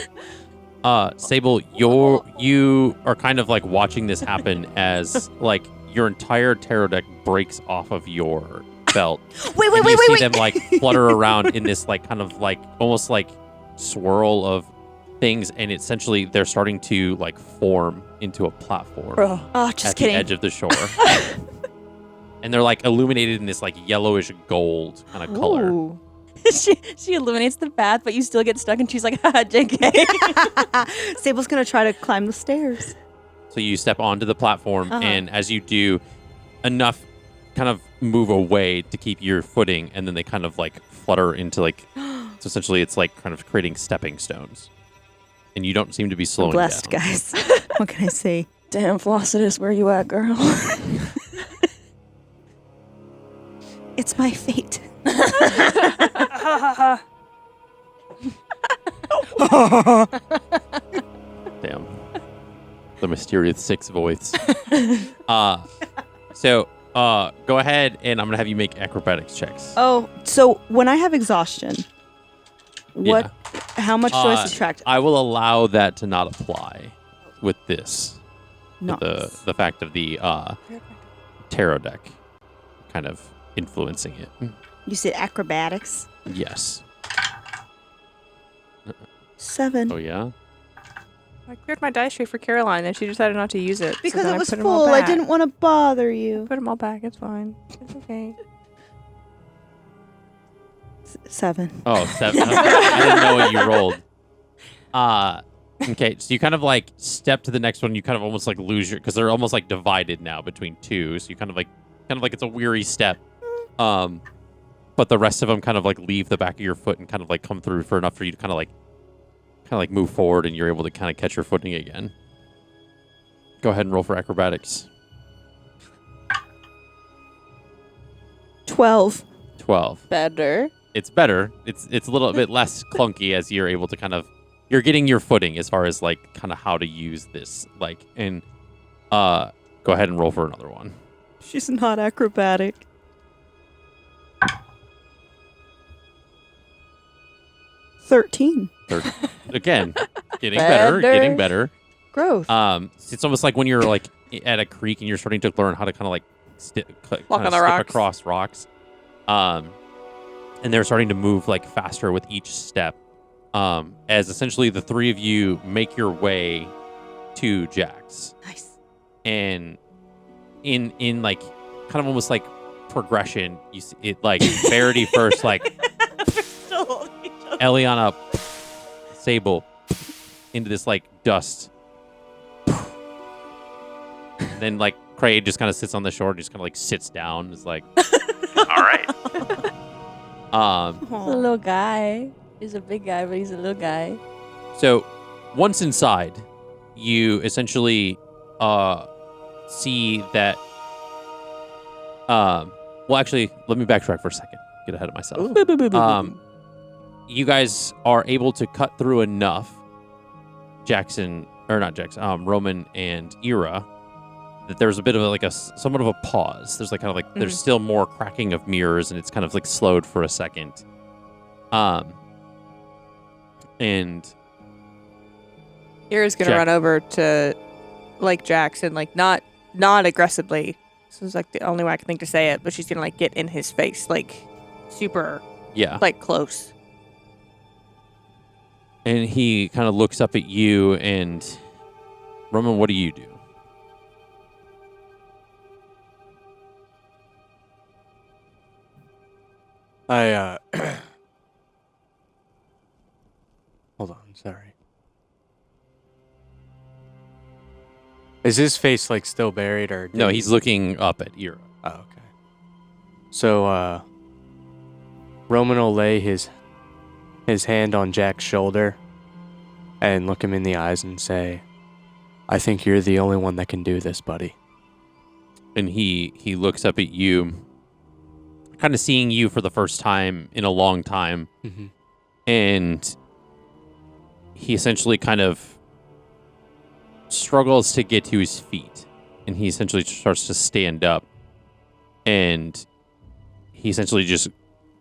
Sable, you are kind of like watching this happen as like your entire tarot deck breaks off of your belt. Wait, And you see them like flutter around in this like kind of like almost like swirl of things, and essentially they're starting to like form into a platform Oh, just at kidding. the edge of the shore. And they're like illuminated in this like yellowish gold kind of color. Ooh. she illuminates the path, but you still get stuck, and she's like, haha, JK. Sable's gonna try to climb the stairs. So you step onto the platform, Uh-huh. and as you do, enough kind of move away to keep your footing, and then they kind of like flutter into like, so essentially it's like kind of creating stepping stones. And you don't seem to be I'm slowing blessed, down. guys. What can I say? Damn, Flossidus, where you at, girl? It's my fate. Damn. The mysterious six voice. So go ahead, and I'm gonna have you make acrobatics checks. Oh, so when I have exhaustion, what? How much do I Uh, subtract? I will allow that to not apply with this. No. With the fact of the tarot deck kind of influencing it. You said acrobatics. Yes. 7. Oh yeah. I cleared my dice tray for Caroline, and she decided not to use it. Because so then it I was put 'em all full. I back. didn't want to bother you. Put them all back. It's fine. It's okay. 7. Oh, 7. I didn't know what you rolled. Okay, so you kind of like step to the next one. You kind of almost like lose your, because they're almost like divided now between two. So you kind of like it's a weary step. But the rest of them kind of like leave the back of your foot and kind of like come through for enough for you to kind of like move forward, and you're able to kind of catch your footing again. Go ahead and roll for acrobatics. 12. 12. Better. It's better. It's a little bit less clunky as you're able to kind of, you're getting your footing as far as like kind of how to use this, like, and go ahead and roll for another one. She's not acrobatic. 13. Again, getting better, getting better. Growth. It's almost like when you're like at a creek and you're starting to learn how to kind of like Walk on the rocks. across rocks. And they're starting to move like faster with each step. As essentially the three of you make your way to Jax. Nice. And in like kind of almost like progression, you see it like Verity first, like Eliana, Sable into this like dust. Then like Craig just kind of sits on the shore and just kind of like sits down. Is like, All right. He's a little guy. He's a big guy, but he's a little guy. So once inside, you essentially see that. Well, actually, let me backtrack for a second. Get ahead of myself. You guys are able to cut through enough, Roman and Ira, that there's a bit of like somewhat of a pause. There's like kind of like there's still more cracking of mirrors, and it's kind of like slowed for a second. And Ira's gonna Jack. run over to like Jackson, like not aggressively. This is like the only way I can think to say it, but she's gonna like get in his face, like super yeah, like close. and he kind of looks up at you, and Roman, what do you do? I hold on, sorry. Is his face like still buried or No, did he's he- looking up at Ira. Oh, okay. So Roman will lay his hand on Jack's shoulder and look him in the eyes and say, I think you're the only one that can do this, buddy. And he looks up at you, kind of seeing you for the first time in a long time. Mm-hmm. And he essentially kind of struggles to get to his feet. And he essentially starts to stand up. And he essentially just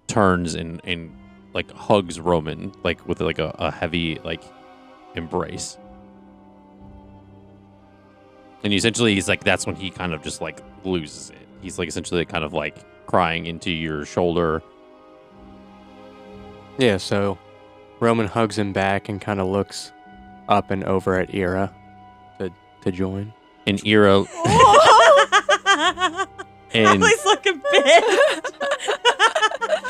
turns and like hugs Roman, like with like a heavy like embrace. And essentially he's like, that's when he kind of just like loses it. He's like essentially kind of like crying into your shoulder. Yeah, so Roman hugs him back and kind of looks up and over at Ira to join. And Ira and He's looking pissed.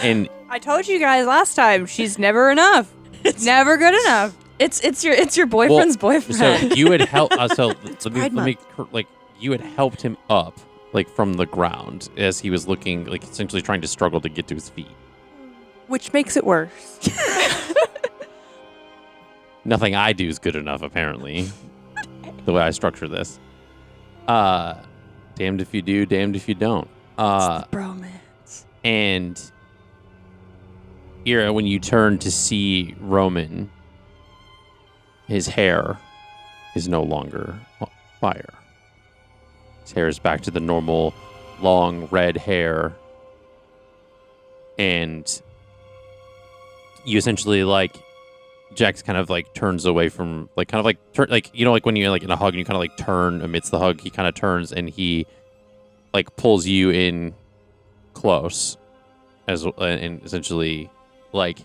and I told you guys last time, she's never enough. It's never good enough. It's your boyfriend's boyfriend. so you had helped. So let Pride me like you had helped him up like from the ground as he was looking like essentially trying to struggle to get to his feet. Which makes it worse. Nothing I do is good enough, apparently. The way I structure this. Damned if you do, damned if you don't. It's the bromance. And Ira, when you turn to see Roman, his hair is no longer fire. His hair is back to the normal long red hair. And you essentially like Jax kind of like turns away from like kind of like turn like you know like when you're like in a hug and you kind of like turn amidst the hug, he kind of turns and he like pulls you in close as and essentially like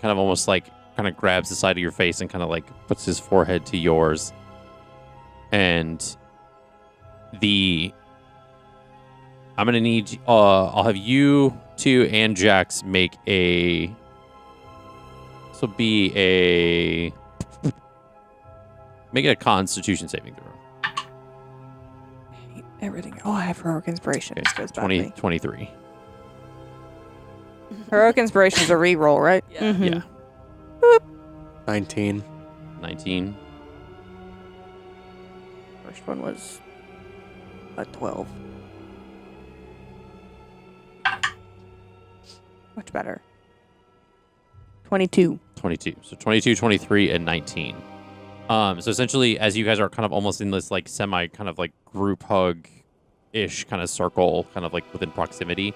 kind of almost like kind of grabs the side of your face and kind of like puts his forehead to yours. And I'm gonna need I'll have you two and Jax make a make it a Constitution saving throw. Everything. Oh, I have heroic inspiration. Okay, This goes badly. 23. Heroic inspiration is a reroll, right? Yeah. 19. 19. First one was a 12. Much better. 22. 22. So 22, 23, and 19. So essentially, as you guys are kind of almost in this like semi kind of like group hug-ish kind of circle, kind of like within proximity,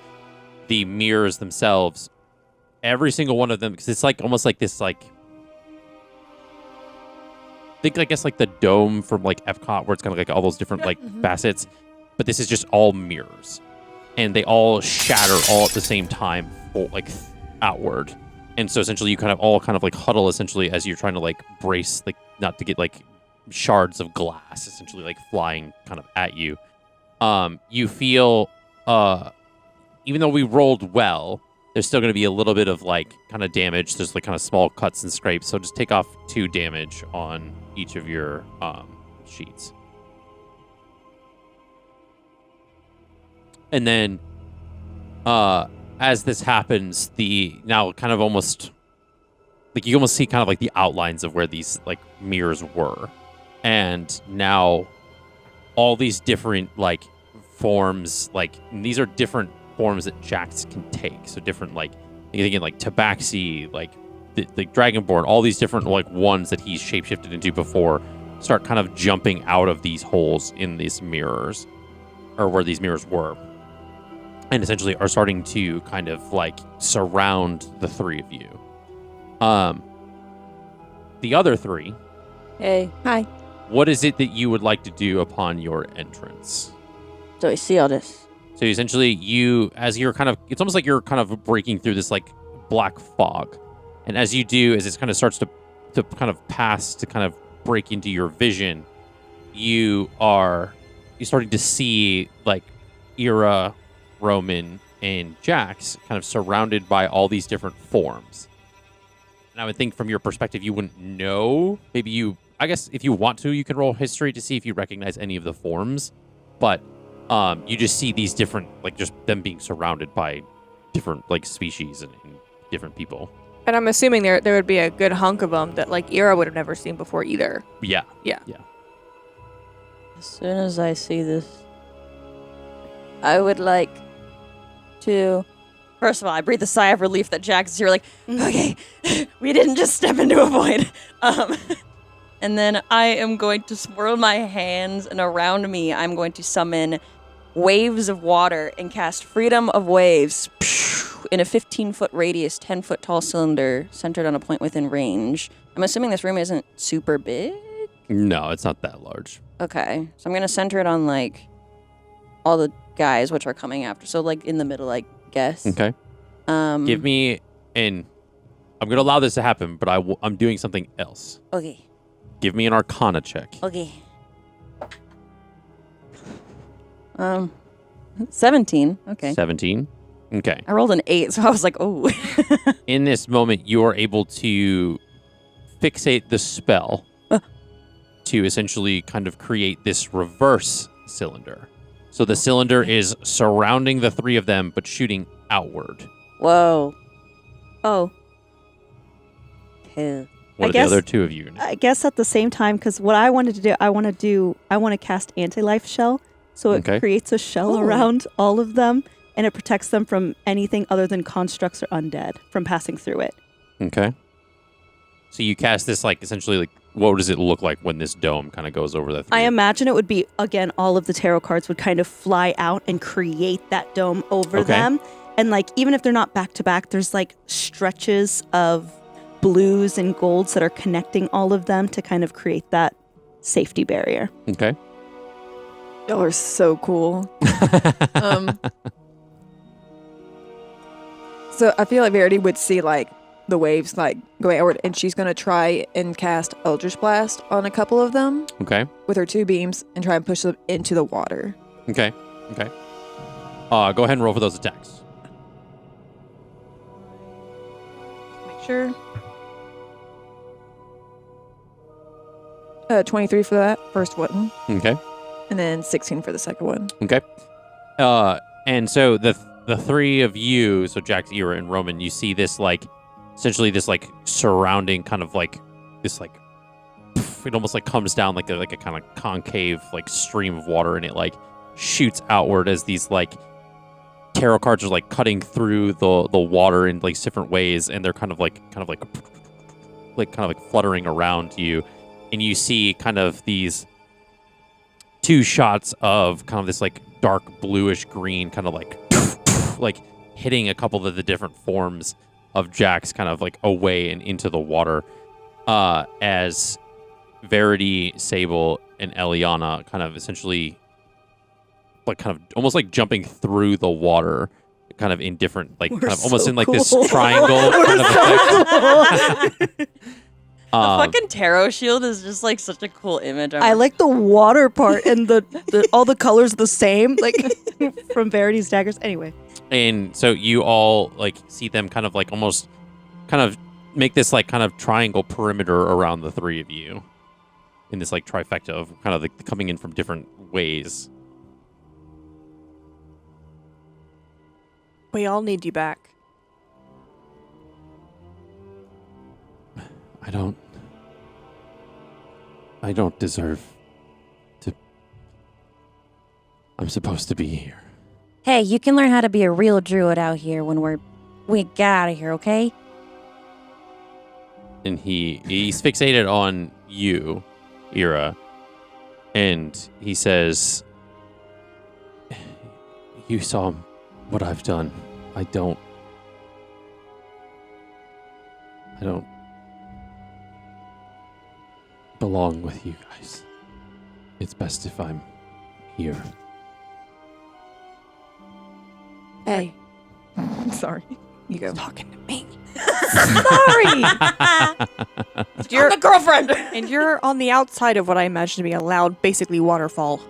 the mirrors themselves, every single one of them, because it's like almost like this like, think I guess like the dome from like Epcot where it's kind of like all those different like facets, but this is just all mirrors. And they all shatter all at the same time, like outward. And so essentially you kind of like huddle essentially as you're trying to like brace, like not to get like shards of glass essentially like flying kind of at you. You feel, even though we rolled well, there's still going to be a little bit of like kind of damage. There's like kind of small cuts and scrapes. So just take off 2 damage on each of your sheets. And then, as this happens, now kind of almost like you almost see kind of like the outlines of where these like mirrors were, and now all these different like forms, like these are different forms that Jax can take. So different like you're thinking like Tabaxi, like the Dragonborn, all these different like ones that he's shapeshifted into before start kind of jumping out of these holes in these mirrors, or where these mirrors were. And essentially are starting to kind of like surround the 3 of you. The other 3. Hey. Hi. What is it that you would like to do upon your entrance? Do I see all this? So essentially as you're kind of, it's almost like you're kind of breaking through this like black fog. And as you do, as it kind of starts to kind of pass, to kind of break into your vision, you're starting to see like Ira, Roman, and Jax kind of surrounded by all these different forms. And I would think from your perspective, you wouldn't know. Maybe I guess if you want to, you can roll history to see if you recognize any of the forms. But you just see these different, like just them being surrounded by different like species and different people. And I'm assuming there would be a good hunk of them that like Ira would have never seen before either. Yeah. Yeah. As soon as I see this, I would like to. First of all, I breathe a sigh of relief that Jax is here. Like, okay, we didn't just step into a void. And then I am going to swirl my hands, and around me, I'm going to summon waves of water and cast Freedom of Waves in a 15-foot radius, 10-foot tall cylinder centered on a point within range. I'm assuming this room isn't super big? No, it's not that large. Okay, so I'm going to center it on, like, all the guys which are coming after. So, like, in the middle, I guess. Okay. Give me an... I'm going to allow this to happen, but I'm doing something else. Okay. Give me an Arcana check. Okay. 17. Okay. 17. Okay. I rolled an 8, so I was like, oh. In this moment, you are able to fixate the spell to essentially kind of create this reverse cylinder. So the cylinder is surrounding the three of them, but shooting outward. Whoa. Oh. What are the other two of you? I guess at the same time, because what I wanted to do, I want to cast anti-life shell, so it creates a shell around all of them, and it protects them from anything other than constructs or undead from passing through it. Okay. So you cast this, like, essentially, like, what does it look like when this dome kind of goes over the three? I imagine it would be, again, all of the tarot cards would kind of fly out and create that dome over them. And, like, even if they're not back to back, there's, like, stretches of blues and golds that are connecting all of them to kind of create that safety barrier. Okay. Y'all are so cool. So I feel like Verity would see like the waves like going outward, and she's gonna try and cast Eldritch Blast on a couple of them. Okay. With her 2 beams and try and push them into the water. Okay. Okay. Go ahead and roll for those attacks. Make sure. 23 for that first one. Okay. And then 16 for the second one. Okay. And so the three of you, so Jax, Ira, and Roman, you see this like, essentially this like surrounding kind of like this like, it almost like comes down like a kind of concave like stream of water, and it like shoots outward as these like tarot cards are like cutting through the water in like different ways, and they're kind of like fluttering around you, and you see kind of these 2 shots of kind of this like dark bluish green kind of like hitting a couple of the different forms of Jax kind of like away and into the water, as Verity, Sable, and Eliana kind of essentially like kind of almost like jumping through the water kind of in different like kind of almost in like this triangle kind of effect. The fucking tarot shield is just like such a cool image. I like the water part and the all the colors the same, like from Verity's daggers. Anyway. And so you all like see them kind of like almost kind of make this like kind of triangle perimeter around the three of you in this like trifecta of kind of like coming in from different ways. We all need you back. I don't deserve to. I'm supposed to be here. Hey, you can learn how to be a real druid out here when we get out of here, okay? And he's fixated on you, Ira, and he says, "You saw what I've done. I don't belong with you guys. It's best if I'm here." Hey. Sorry. You go. Talking to me. Sorry. You're the girlfriend. And you're on the outside of what I imagine to be a loud, basically waterfall.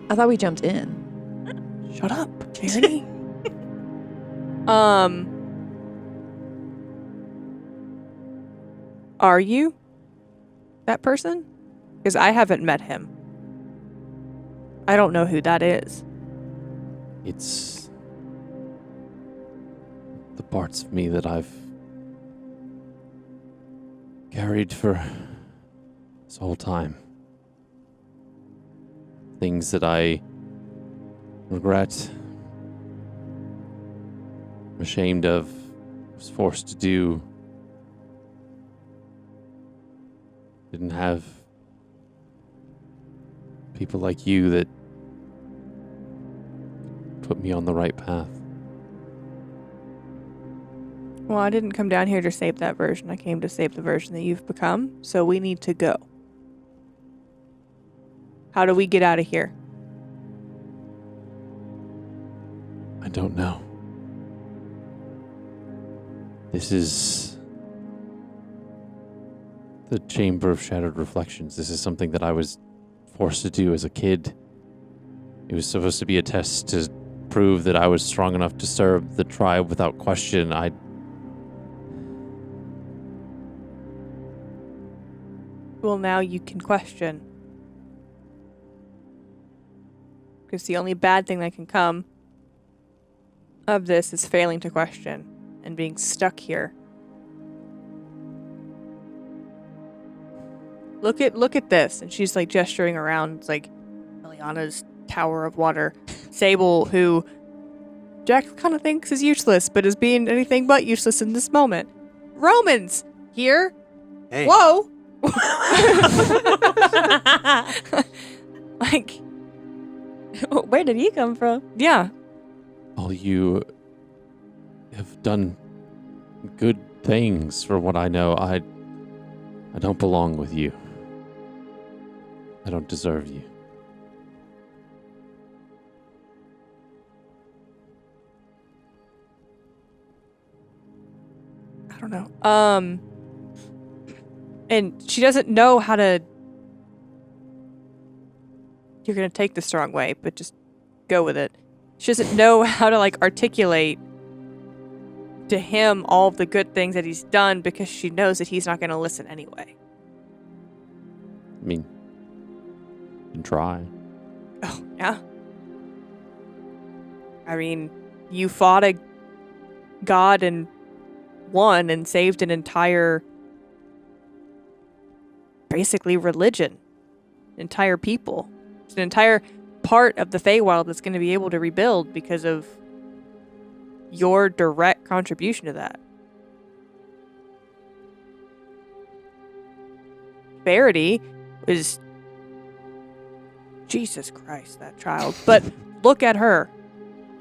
I thought we jumped in. Shut up, Verity. Are you that person? Because I haven't met him. I don't know who that is. It's the parts of me that I've carried for this whole time. things that I regret, I'm ashamed of, was forced to do. Didn't have people like you that put me on the right path. Well, I didn't come down here to save that version. I came to save the version that you've become, so we need to go. How do we get out of here? I don't know. This is the Chamber of Shattered Reflections. This is something that I was forced to do as a kid. It was supposed to be a test to prove that I was strong enough to serve the tribe without question. Well, now you can question. Because the only bad thing that can come of this is failing to question and being stuck here. Look at this. And she's like gesturing around. It's like Eliana's tower of water. Sable, who Jack kind of thinks is useless, but is being anything but useless in this moment. Romans here. Hey. Whoa. Like, Where did he come from? yeah. all you have done good things for what I know. I don't belong with you. I don't deserve you. I don't know. And she doesn't know how to. You're gonna take this the wrong way, but just go with it. She doesn't know how to like articulate to him all of the good things that he's done because she knows that he's not gonna listen anyway. I mean, you can try. Oh yeah. I mean, you fought a god and won and saved an entire, basically, religion, entire people. It's an entire part of the Feywild that's going to be able to rebuild because of your direct contribution to that. Verity is, Jesus Christ, that child. But look at her.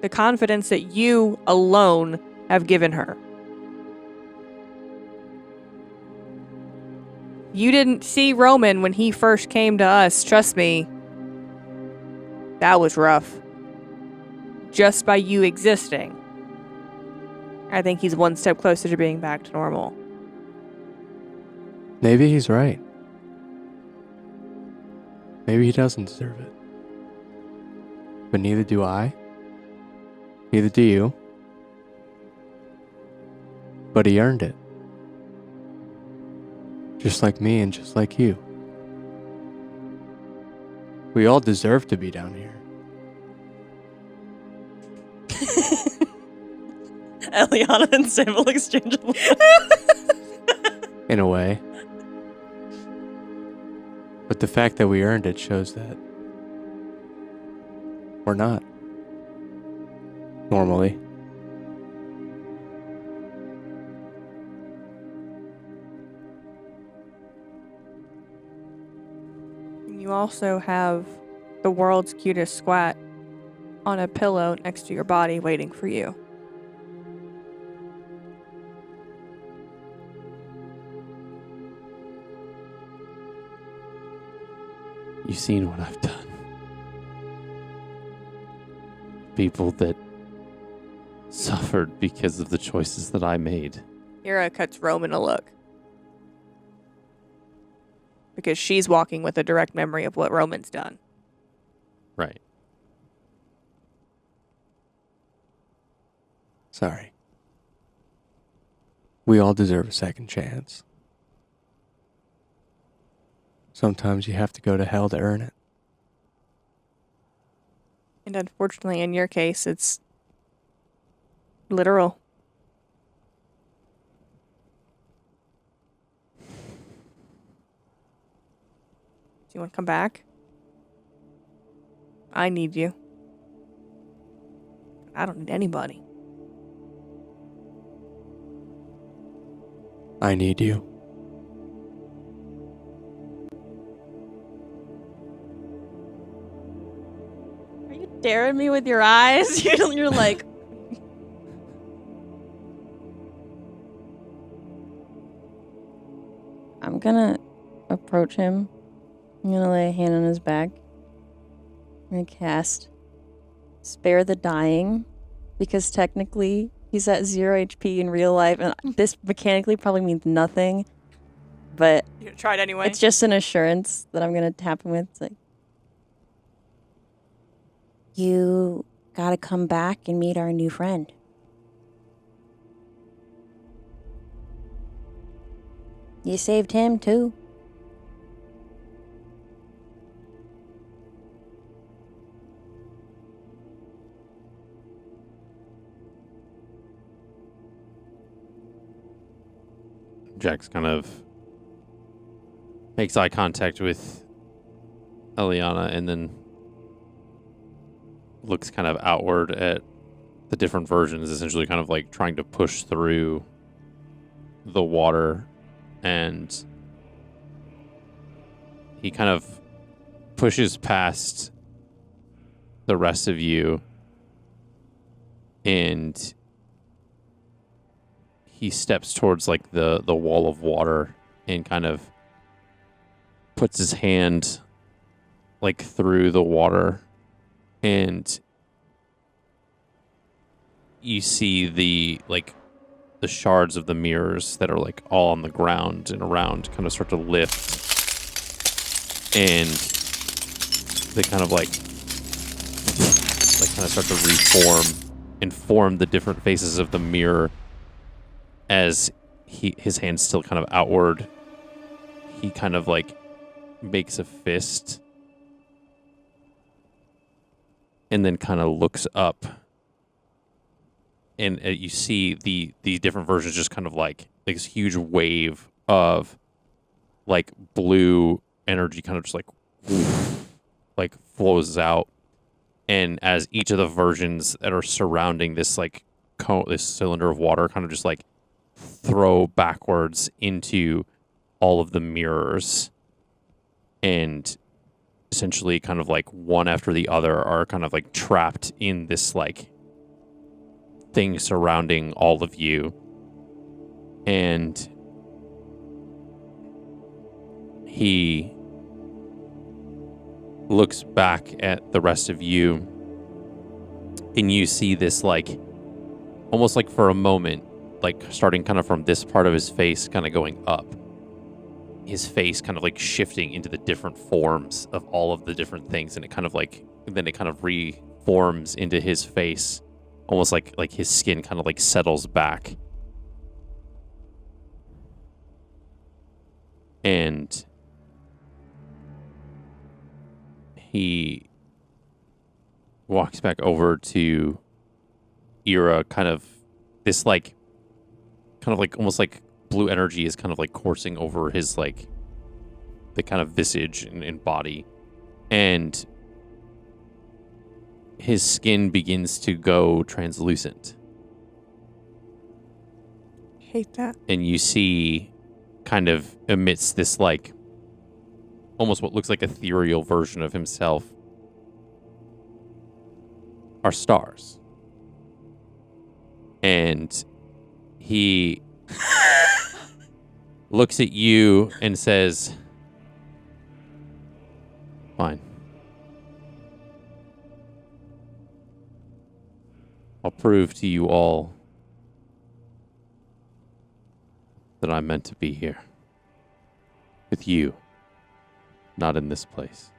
The confidence that you alone have given her. You didn't see Roman when he first came to us. Trust me. That was rough. Just by you existing, I think he's one step closer to being back to normal. Maybe he's right. Maybe he doesn't deserve it. But neither do I. Neither do you. But he earned it. Just like me and just like you. We all deserve to be down here. Eliana and Sable exchange a look. In a way. But the fact that we earned it shows that we're not. Normally. You also have the world's cutest squat on a pillow next to your body waiting for you. You've seen what I've done. People that suffered because of the choices that I made. Ira cuts Roman a look. Because she's walking with a direct memory of what Roman's done. Right. Sorry. We all deserve a second chance. Sometimes you have to go to hell to earn it. And unfortunately, in your case, it's literal. Do you want to come back? I need you. I don't need anybody. I need you. Are you staring me with your eyes? You're like, I'm gonna approach him. I'm gonna lay a hand on his back. I'm gonna cast Spare the Dying, because technically he's at 0 HP in real life, and this mechanically probably means nothing, but You gonna try it anyway? it's just an assurance that I'm gonna tap him with. It's like, you gotta come back and meet our new friend. You saved him too. Jax kind of makes eye contact with Eliana and then looks kind of outward at the different versions, essentially kind of like trying to push through the water, and he kind of pushes past the rest of you, and he steps towards like the wall of water and kind of puts his hand like through the water, and you see the shards of the mirrors that are like all on the ground and around kind of start to lift, and they kind of like kind of start to reform and form the different faces of the mirror. As his hand's still kind of outward, he kind of like makes a fist and then kind of looks up, and you see the different versions just kind of like this huge wave of like blue energy kind of just like flows out, and as each of the versions that are surrounding this like this cylinder of water kind of just like throw backwards into all of the mirrors, and essentially kind of like one after the other are kind of like trapped in this like thing surrounding all of you. And he looks back at the rest of you, and you see this like almost like for a moment, like starting kind of from this part of his face kind of going up, his face kind of like shifting into the different forms of all of the different things, and it kind of like then it kind of reforms into his face, almost like his skin kind of like settles back, and he walks back over to Ira, kind of this like kind of like almost like blue energy is kind of like coursing over his like the kind of visage and body, and his skin begins to go translucent, Hate that. and you see kind of amidst this like almost what looks like ethereal version of himself are stars, and he looks at you and says, "Fine. I'll prove to you all that I'm meant to be here. With you, not in this place."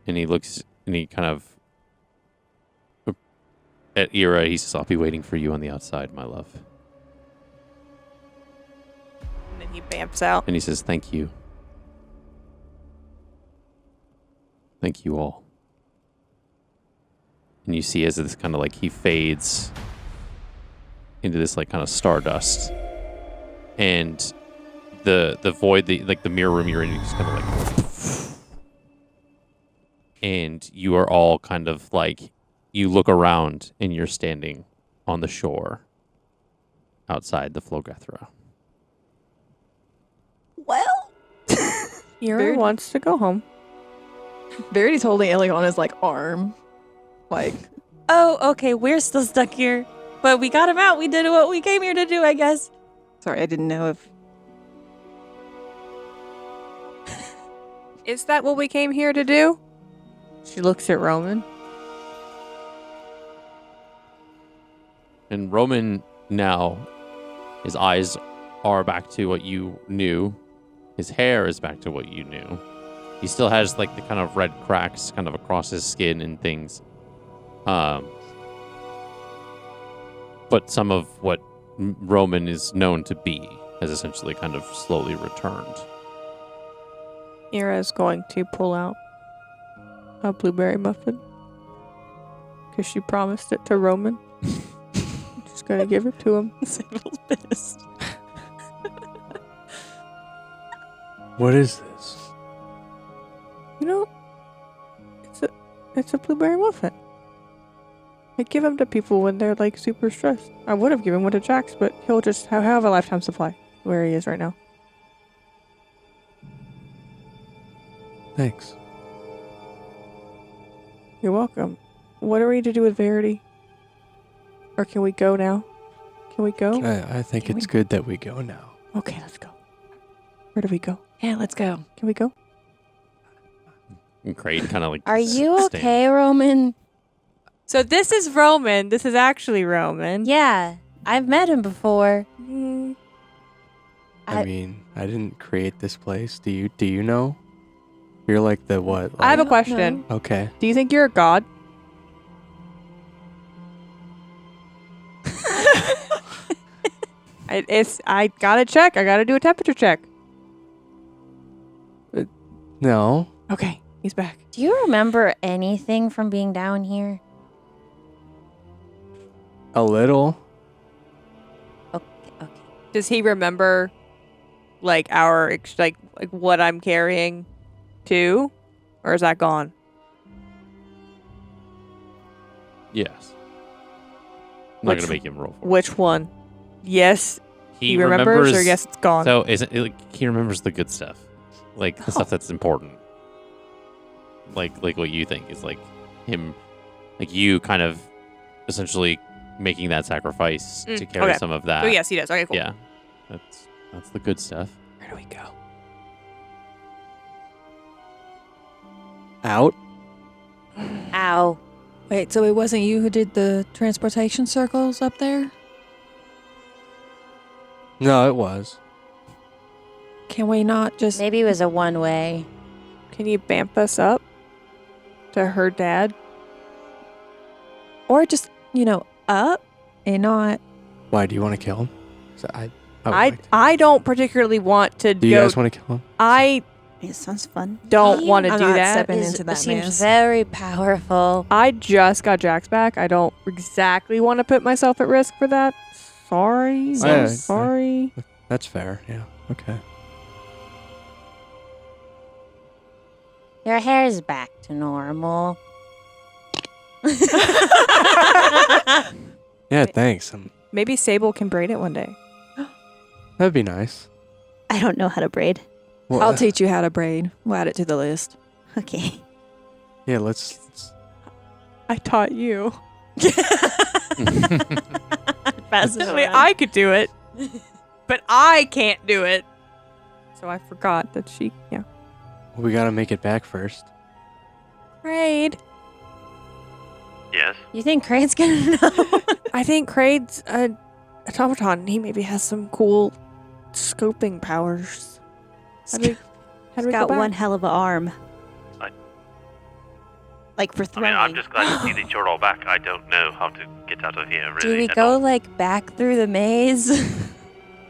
And he looks and he kind of at Ira, he says, "I'll be waiting for you on the outside, my love." And then he bamps out. And he says, "Thank you. Thank you all." And you see as this kind of like he fades into this like kind of stardust, and the void, like the mirror room you're in, just kind of like and you are all kind of like, you look around and you're standing on the shore outside the Flogethra. Well, Ira wants to go home. Verity's holding Eliana's like arm. Like, oh, okay, we're still stuck here. But we got him out. We did what we came here to do, I guess. sorry, I didn't know if Is that what we came here to do? She looks at Roman. And Roman now, his eyes are back to what you knew. His hair is back to what you knew. He still has like the kind of red cracks kind of across his skin and things. But some of what Roman is known to be has essentially kind of slowly returned. Ira is going to pull out a blueberry muffin because she promised it to Roman. She's going to give it to him. Sable's pissed. What is this? You know, it's a blueberry muffin. I give them to people when they're like super stressed. I would have given one to Jax, but he'll just have a lifetime supply where he is right now. Thanks. You're welcome. What are we to do with Verity? Or can we go now? Can we go? I think it's good that we go now. Okay, let's go. Where do we go? Yeah, let's go. Can we go? And Crane kind of like. Are you stand- okay, Roman? So this is Roman. This is actually Roman. Yeah, I've met him before. Mm, I mean, I didn't create this place. Do you know? You're like the what? I have a don't question. Okay. Do you think you're a god? I gotta check. I gotta do a temperature check. No. Okay, he's back. Do you remember anything from being down here? A little. Okay. Does he remember, like our like what I'm carrying, too, or is that gone? Yes. I'm not Which- going to make him roll for it. Which one? Yes, He he remembers, or yes, it's gone. So isn't it, like, he remembers the good stuff, like the stuff that's important, like what you think is like him, like you kind of essentially making that sacrifice to carry okay. some of that. Oh yes, he does. Okay, cool. Yeah, that's the good stuff. Where do we go? Out. Ow. Wait, so it wasn't you who did the transportation circles up there? No, it was. Can we not just Maybe it was a one-way. Can you bamp us up to her dad? or just, up and not Why do you want to kill him? 'Cause I would I like to. I don't particularly want to Do you go. guys want to kill him? I It sounds fun. don't want to I'm do not that. stepping Is- into that seems mess. very powerful. I just got Jax back. I don't exactly want to put myself at risk for that. Sorry. Yeah, Sorry. That's fair. Yeah. Okay. Your hair's back to normal. Yeah. Thanks. Maybe Sable can braid it one day. That'd be nice. I don't know how to braid. Well, I'll teach you how to braid. We'll add it to the list. Okay. Yeah. Let's. I taught you. Pass it I mean, around. I could do it, but I can't do it. So I forgot that she. Yeah. We gotta make it back first. Braid. Yes. You think Crane's gonna know? I think Kraid's a automaton. He maybe has some cool scoping powers. How do He's we got go back? one hell of a arm. I- Like for I throwing. mean, I'm just glad to see that you're all back. I don't know how to get out of here, really. Do we at go all. like back through the maze?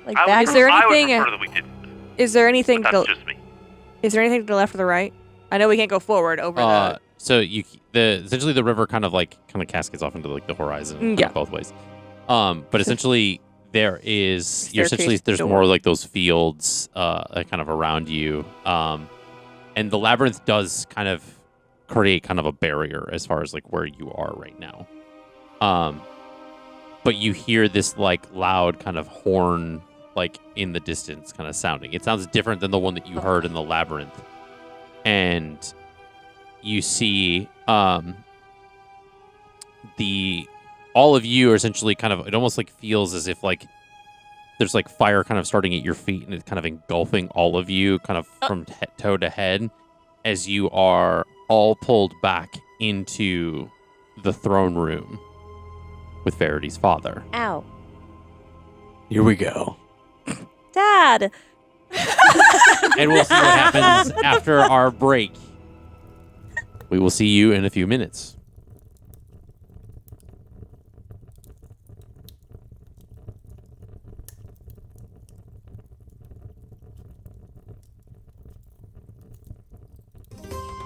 Like I back? would, Is there I would anything- prefer that we didn't. Is there anything But to that's just me. Is there anything to the left or the right? I know we can't go forward over the. So essentially the river kind of cascades off into like the horizon kind of Yeah. both ways. But essentially there is Staircase there's door. more like those fields kind of around you. And the labyrinth does kind of create kind of a barrier as far as like where you are right now. But you hear this like loud kind of horn like in the distance kind of sounding. It sounds different than the one that you heard in the labyrinth. And you see all of you are essentially kind of, it almost like feels as if like there's like fire kind of starting at your feet and it's kind of engulfing all of you kind of from toe to head as you are all pulled back into the throne room with Verity's father. Ow. Here we go. Dad! And we'll see what happens after our break. We will see you in a few minutes.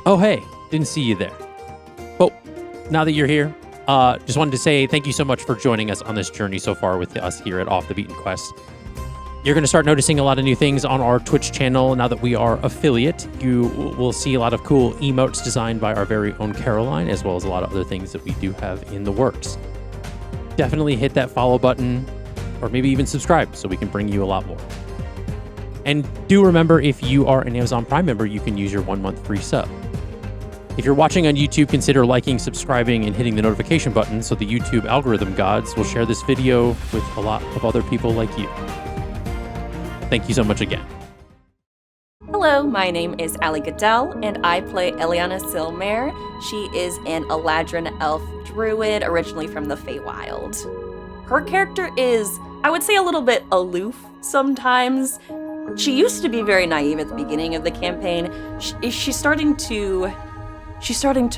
Oh, hey, didn't see you there. Well, now that you're here, just wanted to say thank you so much for joining us on this journey so far with us here at Off the Beaten Quest. You're going to start noticing a lot of new things on our Twitch channel now that we are affiliate. You will see a lot of cool emotes designed by our very own Caroline, as well as a lot of other things that we do have in the works. Definitely hit that follow button, or maybe even subscribe so we can bring you a lot more. And do remember, if you are an Amazon Prime member, you can use your 1 month free sub. If you're watching on YouTube, consider liking, subscribing, and hitting the notification button so the YouTube algorithm gods will share this video with a lot of other people like you. Thank you so much again. Hello, my name is Ali Goodell, and I play Eliana Silmare. She is an Eladrin elf druid, originally from the Feywild. Her character is, I would say, a little bit aloof sometimes. She used to be very naive at the beginning of the campaign. She's starting to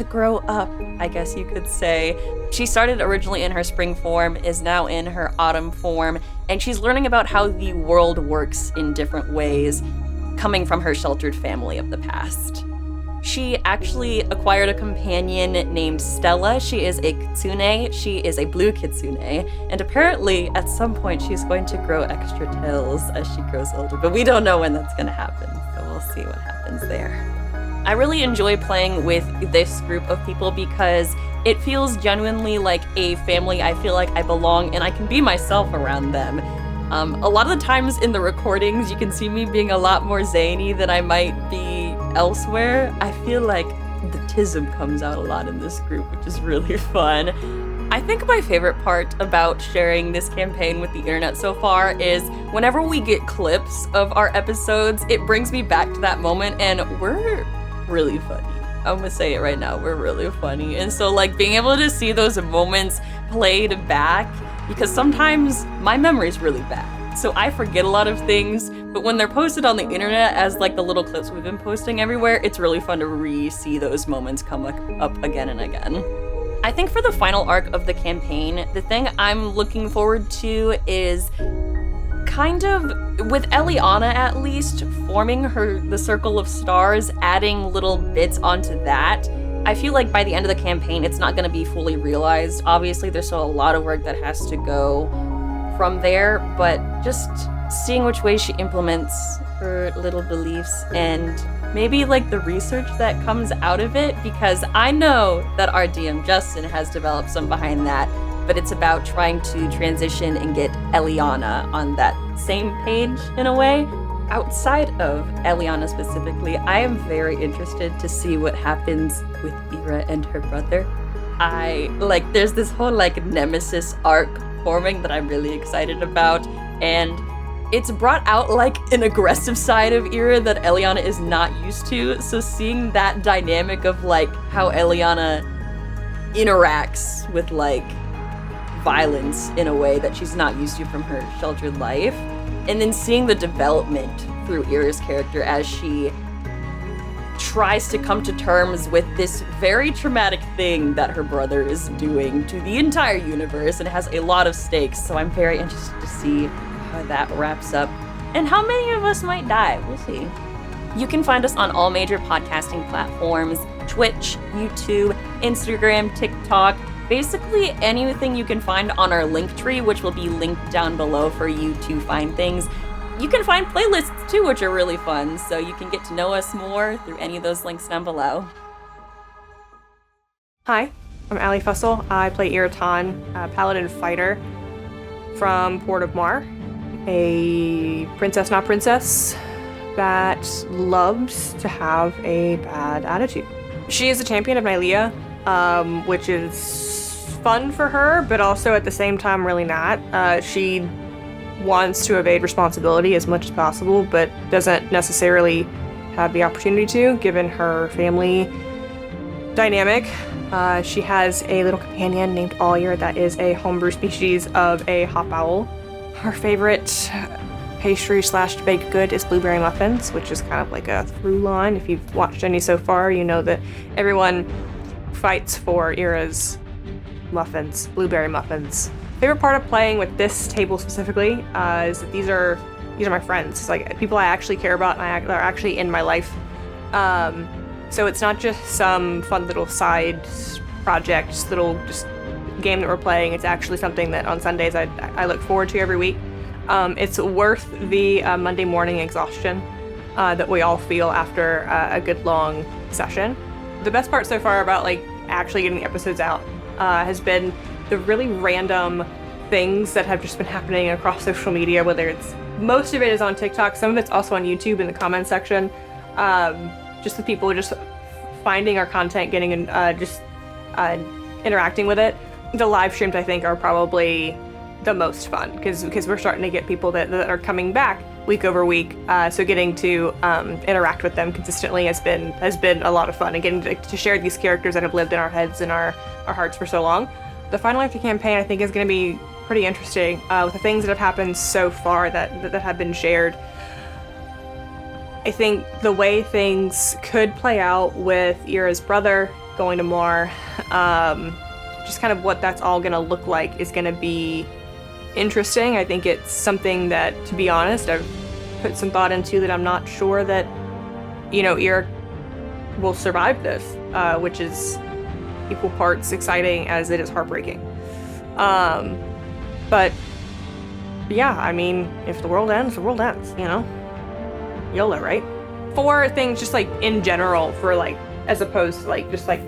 grow up, I guess you could say. She started originally in her spring form, is now in her autumn form, and she's learning about how the world works in different ways, coming from her sheltered family of the past. She actually acquired a companion named Stella. She is a kitsune. She is a blue kitsune, and apparently at some point she's going to grow extra tails as she grows older, but we don't know when that's going to happen, so we'll see what happens there. I really enjoy playing with this group of people because it feels genuinely like a family. I feel like I belong and I can be myself around them. A lot of the times in the recordings, you can see me being a lot more zany than I might be elsewhere. I feel like the tism comes out a lot in this group, which is really fun. I think my favorite part about sharing this campaign with the internet so far is whenever we get clips of our episodes, it brings me back to that moment, and we're really funny. I'm gonna say it right now, we're really funny. And so like being able to see those moments played back, because sometimes my memory's really bad. So I forget a lot of things, but when they're posted on the internet as like the little clips we've been posting everywhere, it's really fun to re-see those moments come up again and again. I think for the final arc of the campaign, the thing I'm looking forward to is kind of, with Eliana at least, forming the Circle of Stars, adding little bits onto that. I feel like by the end of the campaign, it's not going to be fully realized. Obviously, there's still a lot of work that has to go from there, but just seeing which way she implements her little beliefs and maybe like the research that comes out of it, because I know that our DM Justin has developed some behind that, but it's about trying to transition and get Eliana on that same page in a way. Outside of Eliana specifically, I am very interested to see what happens with Ira and her brother. There's this whole nemesis arc forming that I'm really excited about, and it's brought out an aggressive side of Ira that Eliana is not used to. So seeing that dynamic of how Eliana interacts with violence in a way that she's not used to from her sheltered life, and then seeing the development through Ira's character as she tries to come to terms with this very traumatic thing that her brother is doing to the entire universe, and has a lot of stakes. So I'm very interested to see how that wraps up and how many of us might die. We'll see. You can find us on all major podcasting platforms: Twitch, YouTube, Instagram, TikTok, basically anything you can find on our link tree, which will be linked down below for you to find things. You can find playlists too, which are really fun, so you can get to know us more through any of those links down below. Hi, I'm Allie Fussell. I play Iraton, a paladin fighter from Port of Mar, a princess not princess that loves to have a bad attitude. She is a champion of Nylea, which is fun for her, but also at the same time really not. She wants to evade responsibility as much as possible, but doesn't necessarily have the opportunity to, given her family dynamic. She has a little companion named Olyr that is a homebrew species of a hop owl. Her favorite pastry / baked good is blueberry muffins, which is kind of like a through line. If you've watched any so far, you know that everyone fights for Ira's muffins, blueberry muffins. Favorite part of playing with this table specifically is that these are my friends. It's like people I actually care about and are actually in my life. So it's not just some fun little side project, little just game that we're playing. It's actually something that on Sundays I look forward to every week. It's worth the Monday morning exhaustion that we all feel after a good long session. The best part so far about like actually getting the episodes out has been the really random things that have just been happening across social media, whether it's most of it is on TikTok, some of it's also on YouTube in the comment section. Just the people just finding our content, getting interacting with it. The live streams I think are probably the most fun because we're starting to get people that are coming back week over week. So getting to interact with them consistently has been a lot of fun, and getting to share these characters that have lived in our heads and our hearts for so long. The Final After campaign I think is going to be pretty interesting with the things that have happened so far that have been shared. I think the way things could play out with Ira's brother going to Mar, just kind of what that's all going to look like is going to be interesting. I think it's something that, to be honest, I've put some thought into that I'm not sure that, Ira will survive this, which is equal parts exciting as it is heartbreaking. But yeah, I mean, if the world ends, the world ends, YOLO, right? For things just like in general, for like, as opposed to like just like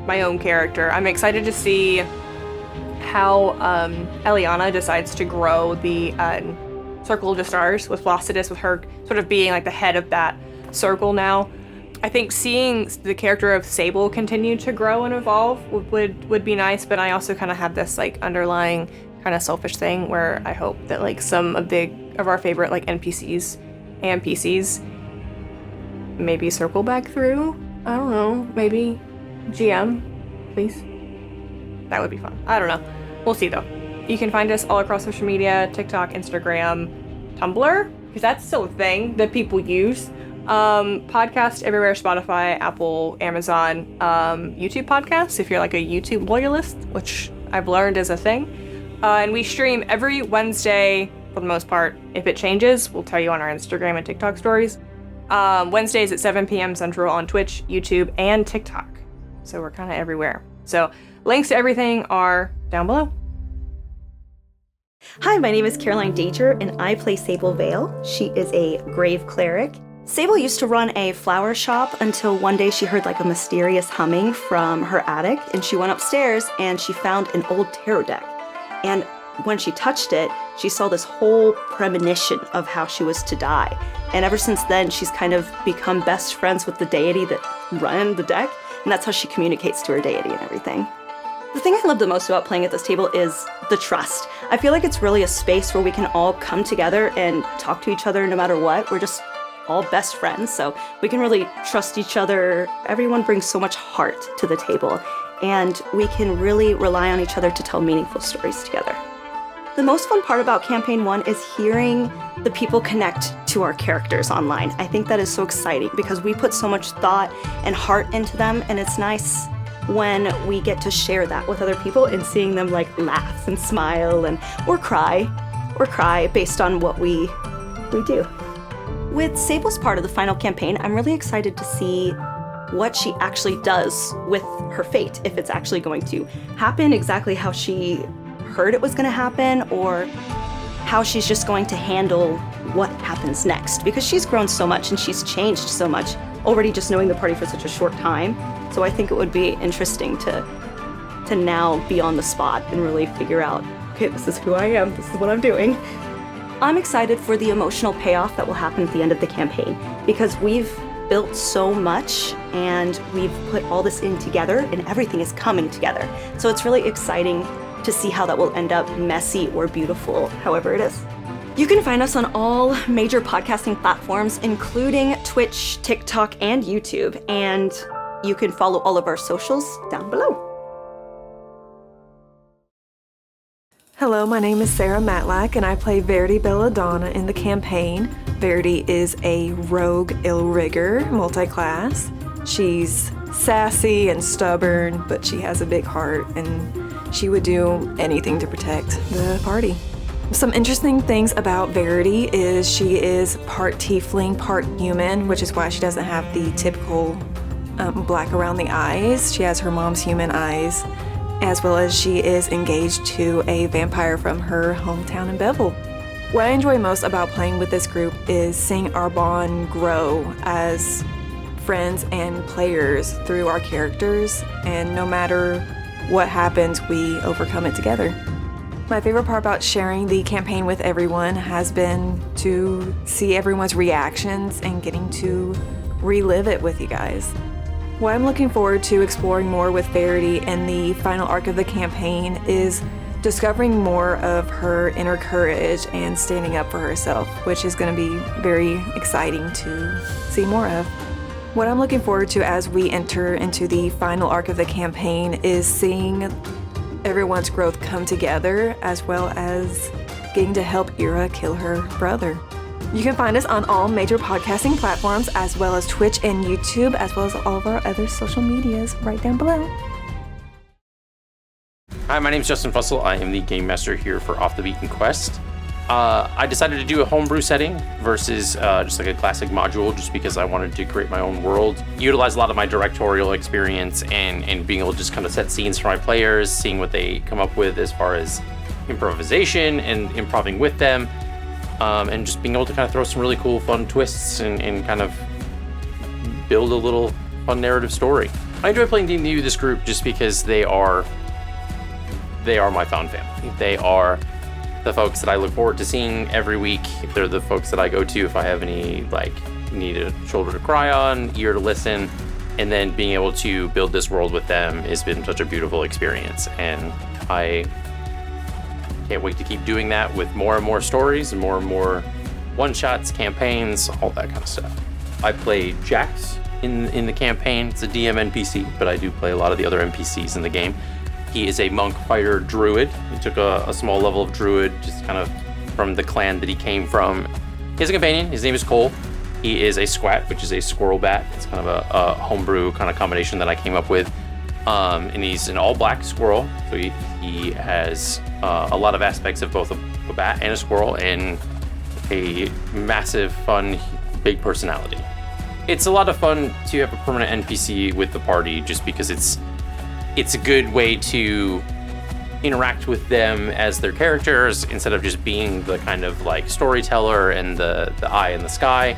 my own character, I'm excited to see how Eliana decides to grow the Circle of the Stars with Flossidus, with her sort of being like the head of that circle now. I think seeing the character of Sable continue to grow and evolve would be nice, but I also kind of have this like underlying kind of selfish thing where I hope that like some of our favorite like NPCs and PCs maybe circle back through. I don't know, maybe GM, please. That would be fun. I don't know. We'll see though. You can find us all across social media, TikTok, Instagram, Tumblr, because that's still a thing that people use. Podcast everywhere, Spotify, Apple, Amazon, YouTube podcasts if you're like a YouTube loyalist, which I've learned is a thing. And we stream every Wednesday for the most part. If it changes, we'll tell you on our Instagram and TikTok stories. Wednesdays at 7 p.m. Central on Twitch, YouTube, and TikTok. So we're kind of everywhere. So links to everything are down below. Hi, my name is Caroline Dager, and I play Sable Vale. She is a grave cleric. Sable used to run a flower shop until one day she heard like a mysterious humming from her attic, and she went upstairs and she found an old tarot deck. And when she touched it, she saw this whole premonition of how she was to die. And ever since then, she's kind of become best friends with the deity that ran the deck, and that's how she communicates to her deity and everything. The thing I love the most about playing at this table is the trust. I feel like it's really a space where we can all come together and talk to each other no matter what. We're just all best friends, so we can really trust each other. Everyone brings so much heart to the table, and we can really rely on each other to tell meaningful stories together. The most fun part about Campaign 1 is hearing the people connect to our characters online. I think that is so exciting because we put so much thought and heart into them, and it's nice when we get to share that with other people and seeing them like laugh and smile and or cry based on what we do. With Sable's part of the final campaign, I'm really excited to see what she actually does with her fate, if it's actually going to happen exactly how she heard it was going to happen, or how she's just going to handle what happens next, because she's grown so much and she's changed so much already just knowing the party for such a short time. So So I think it would be interesting to now be on the spot and really figure out, okay, this is who I am, this is what I'm doing. I'm excited for the emotional payoff that will happen at the end of the campaign, because we've built so much and we've put all this in together and everything is coming together. So it's really exciting to see how that will end up, messy or beautiful, however it is. You can find us on all major podcasting platforms, including Twitch, TikTok, and YouTube. And you can follow all of our socials down below. Hello, my name is Sarah Matlack, and I play Verity Belladonna in the campaign. Verity is a rogue ill-rigger multi-class. She's sassy and stubborn, but she has a big heart, and she would do anything to protect the party. Some interesting things about Verity is she is part tiefling, part human, which is why she doesn't have the typical black around the eyes. She has her mom's human eyes, as well as she is engaged to a vampire from her hometown in Bevel. What I enjoy most about playing with this group is seeing our bond grow as friends and players through our characters, and no matter what happens, we overcome it together. My favorite part about sharing the campaign with everyone has been to see everyone's reactions and getting to relive it with you guys. What I'm looking forward to exploring more with Verity in the final arc of the campaign is discovering more of her inner courage and standing up for herself, which is going to be very exciting to see more of. What I'm looking forward to as we enter into the final arc of the campaign is seeing everyone's growth come together, as well as getting to help Ira kill her brother. You can find us on all major podcasting platforms, as well as Twitch and YouTube, as well as all of our other social medias right down below. Hi, my name is Justin Fussell. I am the Game Master here for Off the Beaten Quest. I decided to do a homebrew setting versus just like a classic module, just because I wanted to create my own world. Utilize a lot of my directorial experience and being able to just kind of set scenes for my players, seeing what they come up with as far as improvisation and improving with them, and just being able to kind of throw some really cool, fun twists and kind of build a little fun narrative story. I enjoy playing D&D with this group just because they are my found family. They are the folks that I look forward to seeing every week. They're the folks that I go to if I have any, need a shoulder to cry on, ear to listen, and then being able to build this world with them has been such a beautiful experience. And I can't wait to keep doing that with more and more stories and more one-shots, campaigns, all that kind of stuff. I play Jax in the campaign. It's a DM NPC, but I do play a lot of the other NPCs in the game. He is a monk fighter druid. He took a small level of druid just kind of from the clan that he came from. He has a companion. His name is Cole. He is a squat, which is a squirrel bat. It's kind of a homebrew kind of combination that I came up with. And he's an all-black squirrel. So he has a lot of aspects of both a bat and a squirrel, and a massive, fun, big personality. It's a lot of fun to have a permanent NPC with the party just because it's a good way to interact with them as their characters instead of just being the kind of storyteller and the eye in the sky.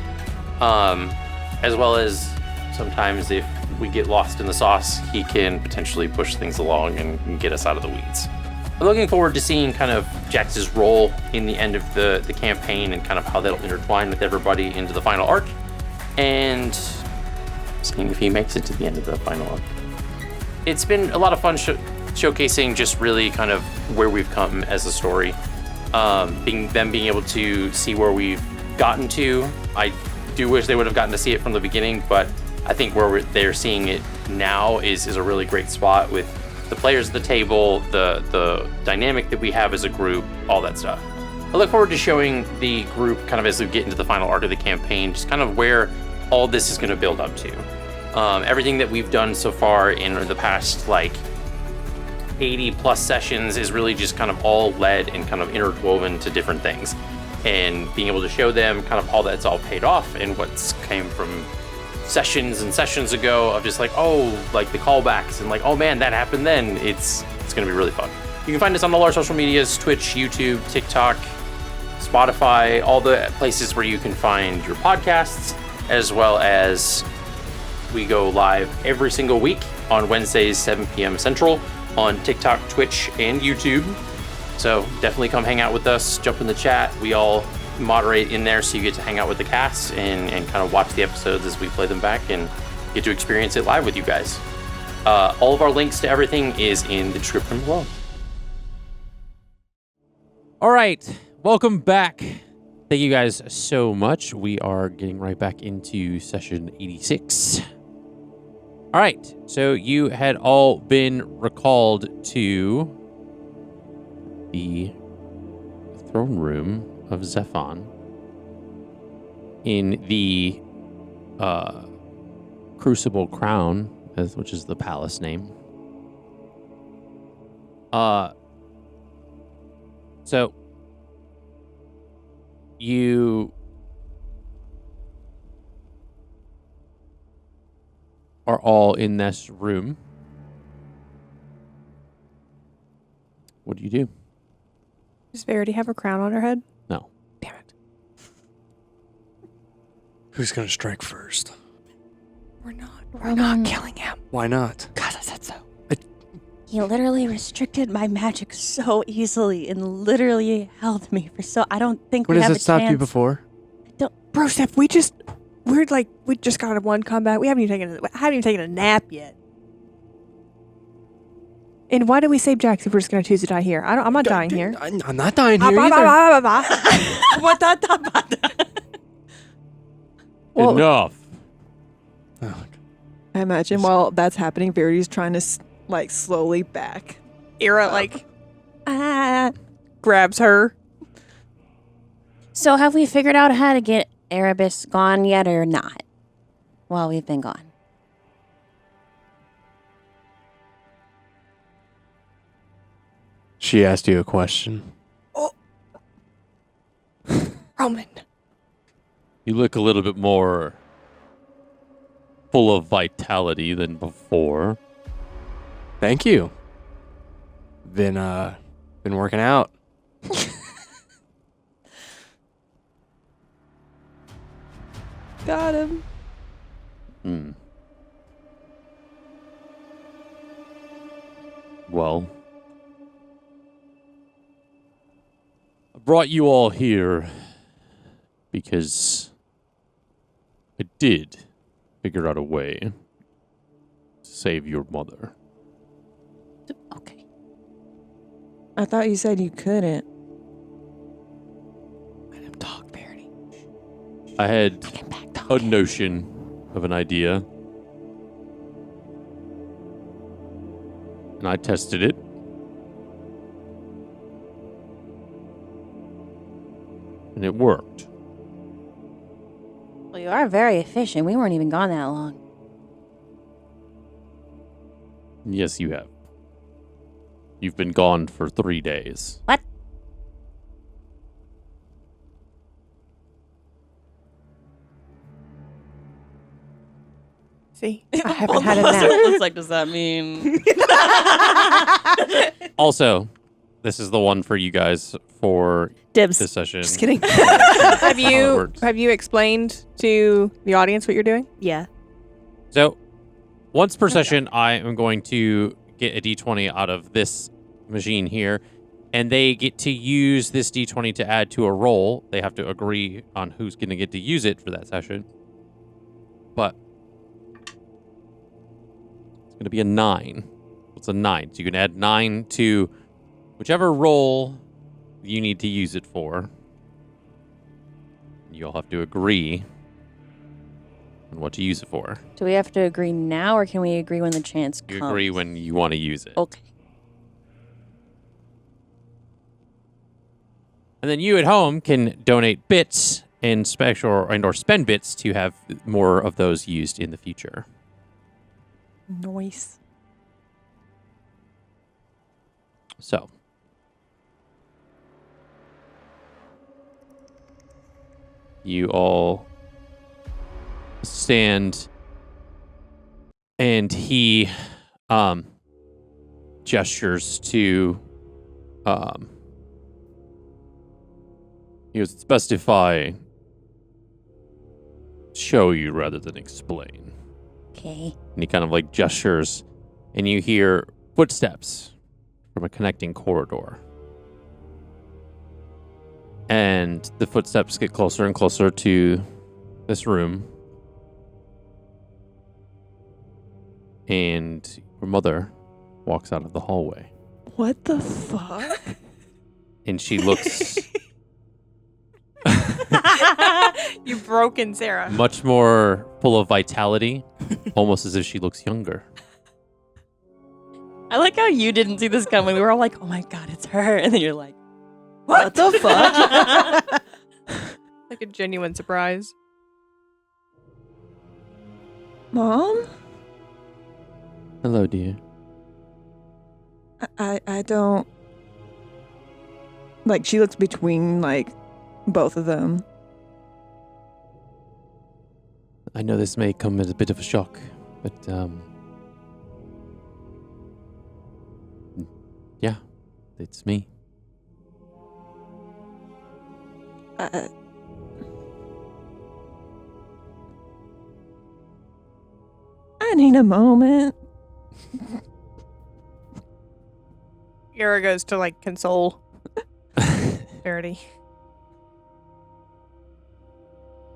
As well as sometimes if we get lost in the sauce, he can potentially push things along and get us out of the weeds. I'm looking forward to seeing kind of Jax's role in the end of the campaign and kind of how that'll intertwine with everybody into the final arc, and seeing if he makes it to the end of the final arc. It's been a lot of fun showcasing just really kind of where we've come as a story. Being able to see where we've gotten to. I do wish they would have gotten to see it from the beginning, but I think where they're seeing it now is a really great spot with the players at the table, the dynamic that we have as a group, all that stuff. I look forward to showing the group kind of as we get into the final arc of the campaign, just kind of where all this is going to build up to. Everything that we've done so far in the past 80 plus sessions is really just kind of all led and kind of interwoven to different things, and being able to show them kind of how that's all paid off and what's came from sessions and sessions ago of just the callbacks and oh man, that happened then. It's going to be really fun. You can find us on all our social medias: Twitch, YouTube, TikTok, Spotify, all the places where you can find your podcasts, as well as we go live every single week on Wednesdays, 7 p.m. Central, on TikTok, Twitch, and YouTube. So definitely come hang out with us, jump in the chat. We all moderate in there, so you get to hang out with the cast and kind of watch the episodes as we play them back and get to experience it live with you guys. All of our links to everything is in the description below. All right, welcome back. Thank you guys so much. We are getting right back into session 86. All right, so you had all been recalled to the throne room of Zephon in the Crucible Crown, which is the palace name. So you are all in this room. What do you do? Does Verity have a crown on her head? No. Damn it. Who's gonna strike first? We're not killing him. Why not? God, I said so. He literally restricted my magic so easily and literally held me for so. I don't think When we has have it a stopped you chance. before? Bro, Steph, we just got out of one combat. We haven't even taken a nap yet. And why did we save Jax if we're just gonna choose to die here? I'm not dying here. I'm not dying here either. Well- Enough. Oh, I imagine while that's happening, Verity's trying to slowly back. Ira grabs her. So have we figured out how to get Erebus gone yet or not? While we've been gone. She asked you a question. Roman. You look a little bit more full of vitality than before. Thank you. Been working out. Got him. Well, I brought you all here because I did figure out a way to save your mother. Okay. I thought you said you couldn't. Let him talk, Verity. I had a notion of an idea, and I tested it. And it worked. Well, you are very efficient. We weren't even gone that long. Yes, you have. You've been gone for 3 days. What? See, I haven't had a nap. It's like, does that mean? Also, this is the one for you guys for Dibs. this session. Just kidding. Have you works. have you explained to the audience what you're doing? Yeah. So, once per session, I am going to get a d20 out of this machine here, and they get to use this d20 to add to a roll. They have to agree on who's going to get to use it for that session. But it's going to be a 9. It's a 9. So you can add 9 to whichever roll you need to use it for. You'll have to agree on what to use it for. Do we have to agree now, or can we agree when the chance You comes? agree when you want to use it. Okay. And then you at home can donate bits and or spend bits to have more of those used in the future. Noise. So, you all stand, and he gestures to he goes, "It's best if I show you rather than explain." Okay. And he kind of like gestures and you hear footsteps from a connecting corridor. And the footsteps get closer and closer to this room. And your mother walks out of the hallway. What the fuck? And she looks You've broken Sarah. much more full of vitality, almost as if she looks younger. I like how you didn't see this coming. We were all like, oh my God, it's her. And then you're like, What the fuck? Like a genuine surprise. Mom? Hello, dear. I don't... Like, she looks between, like, both of them. I know this may come as a bit of a shock, but, yeah, it's me. I need a moment. Ira goes to like console Verity.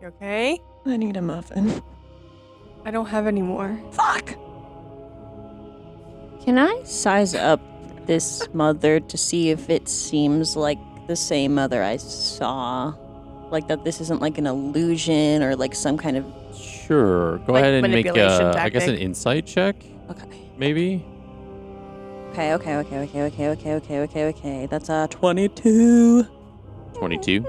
You okay? I need a muffin. I don't have any more. Fuck! can I size up this mother to see if it seems like the same mother I saw? Like that this isn't like an illusion or like some kind of... Sure. Go Like ahead and make, manipulation I guess, an tactic. insight check, Okay. maybe? Okay. That's 22. 22.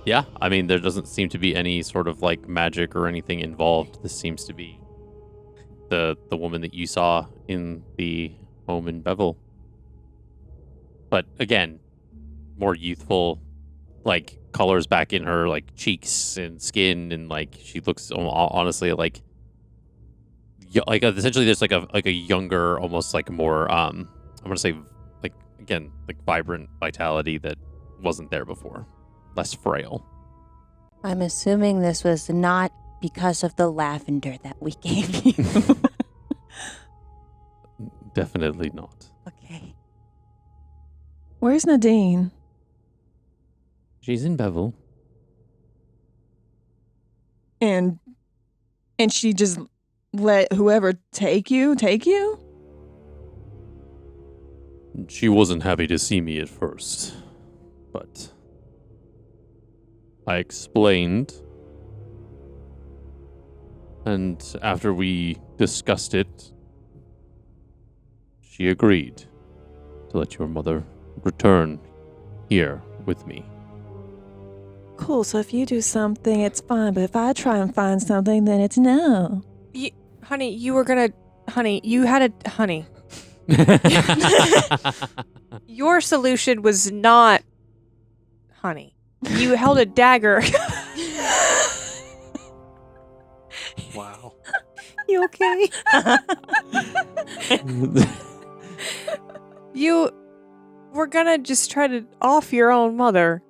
Yeah, I mean, there doesn't seem to be any sort of like magic or anything involved. This seems to be the woman that you saw in the home in Bevel. But again, more youthful, like colors back in her like cheeks and skin, and like she looks honestly like essentially there's like a younger, almost like more I'm gonna say like again like vibrant vitality that wasn't there before, less frail. I'm assuming this was not because of the lavender that we gave you. Definitely not. Okay. Where's Nadine? She's in Bevel. And she just let whoever take you? She wasn't happy to see me at first, but I explained, and after we discussed it, she agreed to let your mother return here with me. Cool, so if you do something, it's fine, but if I try and find something, then it's no. Honey, you had a... Honey. Your solution was not... Honey. You held a dagger. Wow. You okay? You were gonna just try to off your own mother.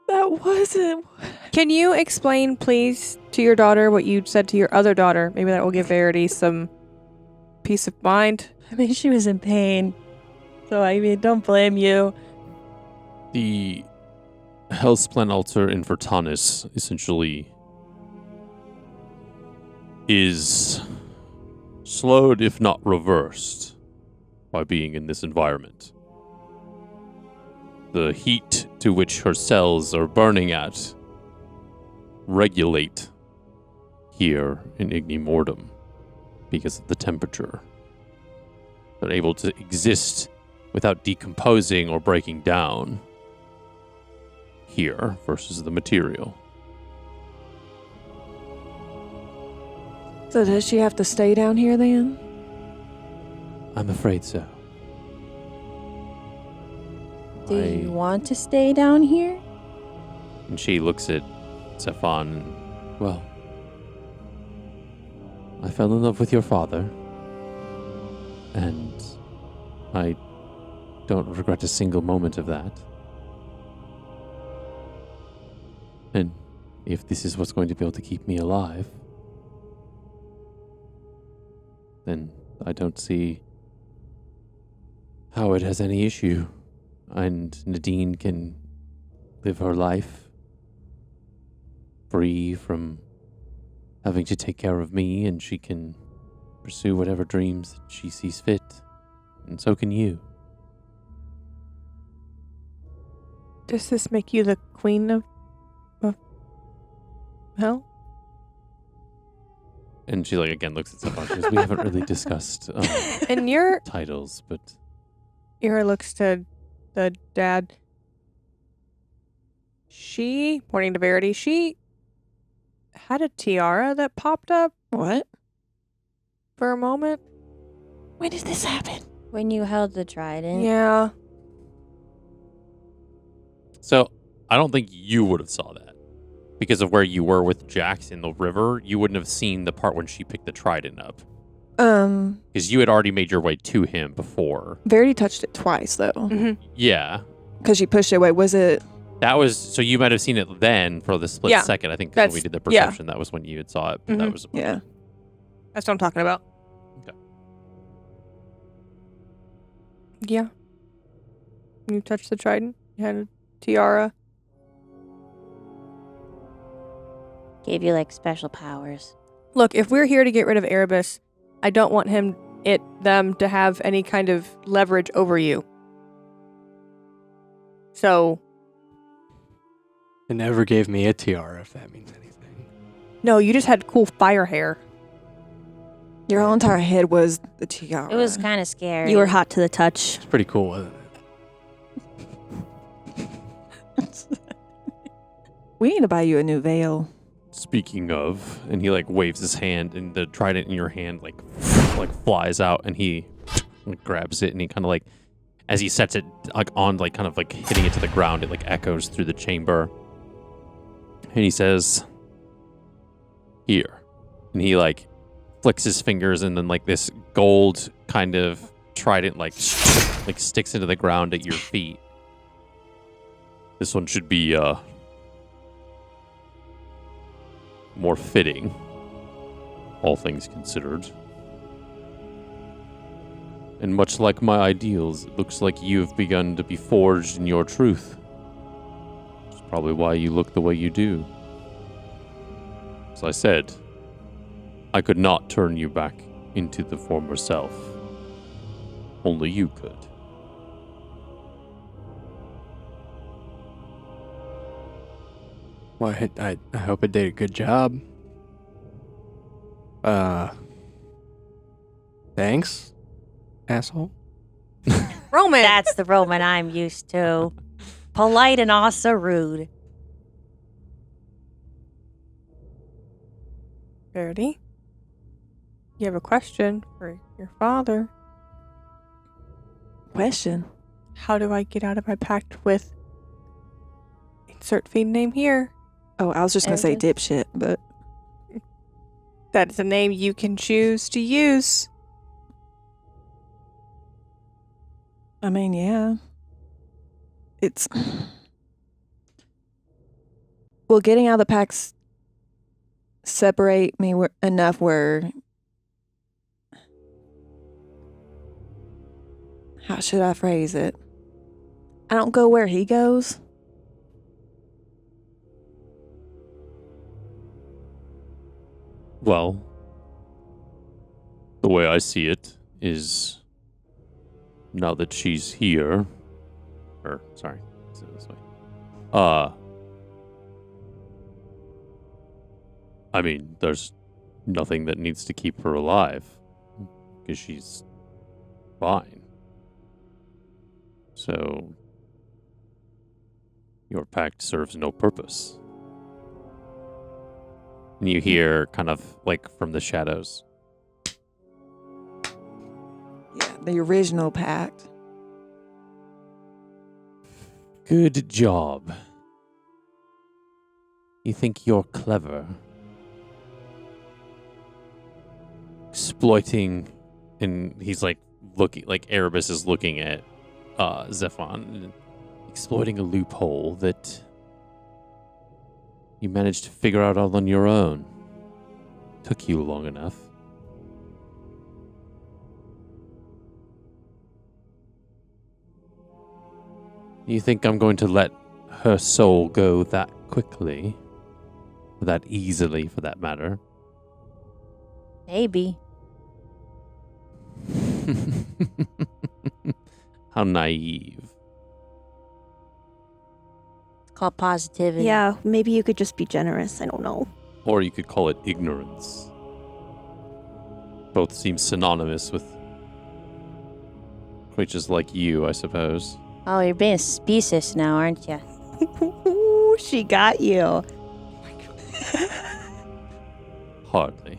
That wasn't... Can you explain, please, to your daughter what you said to your other daughter? Maybe that will give Verity some peace of mind. I mean, she was in pain. So, I mean, don't blame you. The Hellsplan altar in Vertanis essentially is slowed, if not reversed, by being in this environment. The heat to which her cells are burning at regulate here in Ignimortum because of the temperature. They're able to exist without decomposing or breaking down here versus the material. So does she have to stay down here then? I'm afraid so. Do you want to stay down here? And she looks at Stefan and, well, I fell in love with your father, and I don't regret a single moment of that. And if this is what's going to be able to keep me alive, then I don't see how it has any issue. And Nadine can live her life free from having to take care of me, and she can pursue whatever dreams she sees fit. And so can you. Does this make you the queen of hell? And she, again looks at Stefan. She goes, we haven't really discussed And your titles, but... Ira looks to the dad. She, pointing to Verity, she had a tiara that popped up What? for a moment. When did this happen? When you held the trident. Yeah. So, I don't think you would have saw that. Because of where you were with Jax in the river, you wouldn't have seen the part when she picked the trident up. Because you had already made your way to him before. Verity touched it twice, though. Mm-hmm. Yeah. Because she pushed it away. Was it... That was... So you might have seen it then for the split Yeah. second. I think when That's- we did the yeah. perception, that was when you had saw it. But Mhm. that was... Yeah. That's what I'm talking about. Okay. Yeah. You touched the trident. You had a tiara. Gave you like special powers. Look, if we're here to get rid of Erebus, I don't want them to have any kind of leverage over you. So, It never gave me a tiara, if that means anything. no, you just had cool fire hair. Your whole entire head was the tiara. It was kind of scary. You were hot to the touch. It's pretty cool, wasn't it? We need to buy you a new veil. Speaking of, and he waves his hand, and the trident in your hand flies out, and he grabs it, and he kind of as he sets it on hitting it to the ground, it echoes through the chamber, and he says, "Here," and he flicks his fingers, and then this gold kind of trident sticks into the ground at your feet. This one should be more fitting, all things considered. And much like my ideals, it looks like you've begun to be forged in your truth. It's probably why you look the way you do. As I said, I could not turn you back into the former self. Only you could. Well, I hope it did a good job. Thanks, asshole. Roman! That's the Roman I'm used to. Polite and also rude. Verity? You have a question for your father. Question. How do I get out of my pact with... Insert fiend name here. Oh, I was just going to say Erebus? dipshit, but... That is a name you can choose to use. I mean, yeah. It's... Will getting out of the packs separate me enough where... How should I phrase it? I don't go where he goes. Well, the way I see it is, now that she's here, let's say it this way. I mean, there's nothing that needs to keep her alive, because she's fine. So, your pact serves no purpose. And you hear kind of from the shadows. Yeah, the original pact. Good job. You think you're clever. Exploiting, and he's looking, Erebus is looking at Zephon, exploiting a loophole that you managed to figure out all on your own. Took you long enough. You think I'm going to let her soul go that quickly? Or that easily, for that matter? Maybe. How naive. It's called positivity. Yeah, maybe you could just be generous. I don't know. Or you could call it ignorance. Both seem synonymous with creatures like you, I suppose. Oh, you're being specious now, aren't you? She got you. Hardly.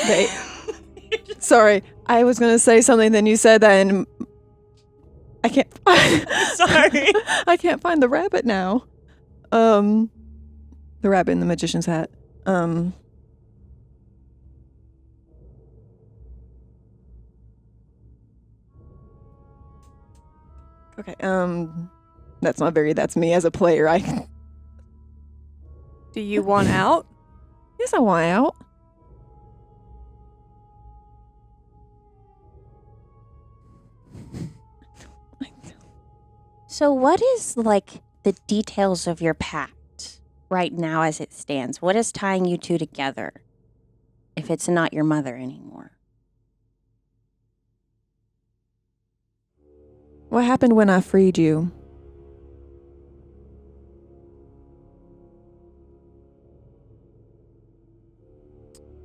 Wait. Sorry, I was gonna say something, then you said that, and I can't. Sorry. I can't find the rabbit now. The rabbit in the magician's hat. Okay. That's not very. That's me as a player. Do you want out? Yes, I want out. So what is, like, the details of your pact right now as it stands? What is tying you two together if it's not your mother anymore? What happened when I freed you?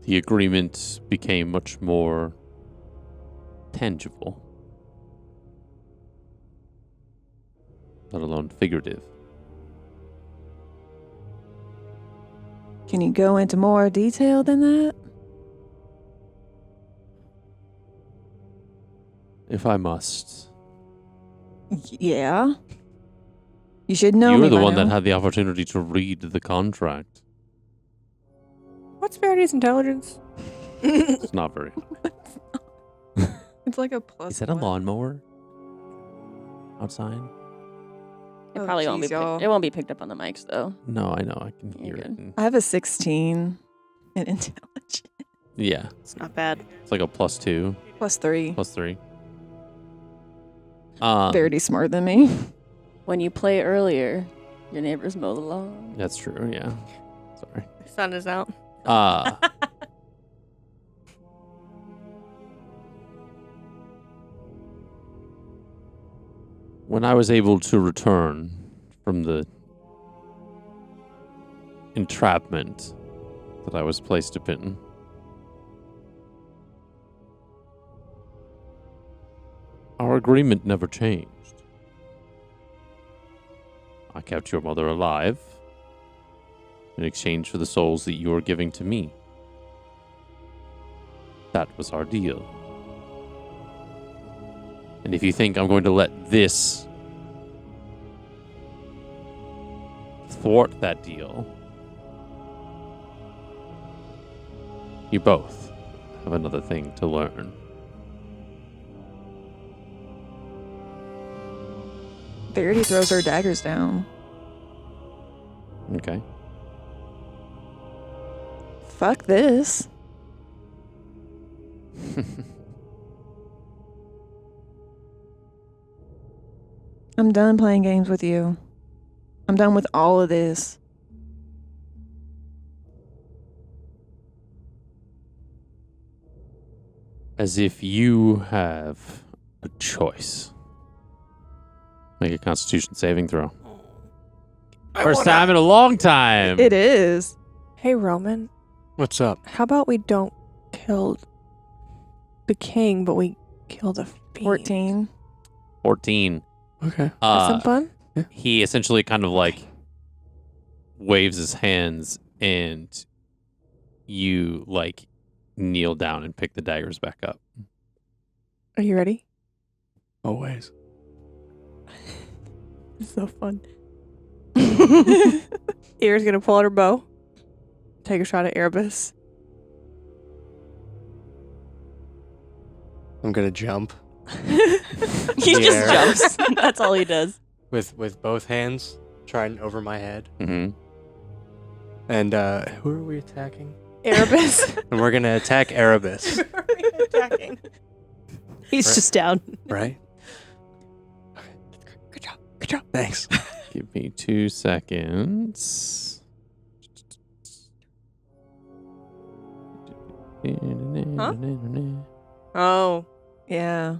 The agreement became much more tangible. Let alone figurative. Can you go into more detail than that? If I must. Yeah. You should know You me were the by one that now. had the opportunity to read the contract. What's Verity's intelligence? It's not very. It's like a plus. Is that a one. lawnmower outside? It Oh, probably won't be jeez, y'all. it won't be picked up on the mics though. No, I know. I can You're hear it. good. I have a 16 in intelligence. Yeah, It's not bad. it's like a +2, +3. +3. Verity's smarter than me. When you play earlier, your neighbors mow the lawn. That's true. Yeah. Sorry. The sun is out. When I was able to return from the entrapment that I was placed upon, our agreement never changed. I kept your mother alive in exchange for the souls that you were giving to me. That was our deal. And if you think I'm going to let this thwart that deal, you both have another thing to learn. Verity throws her daggers down. Okay. Fuck this. I'm done playing games with you. I'm done with all of this. As if you have a choice. Make a Constitution saving throw. First time in a long time. It is. Hey, Roman, What's up? how about we don't kill the king, but we kill the fiend? 14. 14. Okay. That's some fun? He essentially kind of like waves his hands and you like kneel down and pick the daggers back up. Are you ready? Always. It's so fun. Ear's gonna pull out her bow, take a shot at Erebus. I'm gonna jump He Yeah. just jumps. That's all he does. with both hands, trying over my head. Mm-hmm. And who are we attacking? Erebus. And we're gonna attack Erebus, Attacking. He's Right. just down. right? Good job. Good job. Thanks. Give me 2 seconds. Oh. Yeah.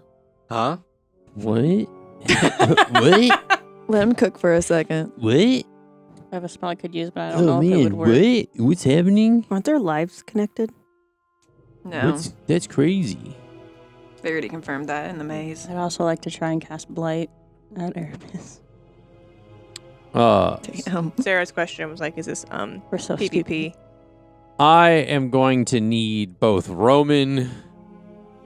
Huh? What? What? Let him cook for a second. What? I have a spell I could use, but I don't Oh know if it would man, work. what? What's happening? Aren't their lives connected? No. That's crazy. Verity confirmed that in the maze. I'd also like to try and cast Blight at Erebus. Damn. Sarah's question was like, is this We're so PvP? I am going to need both Roman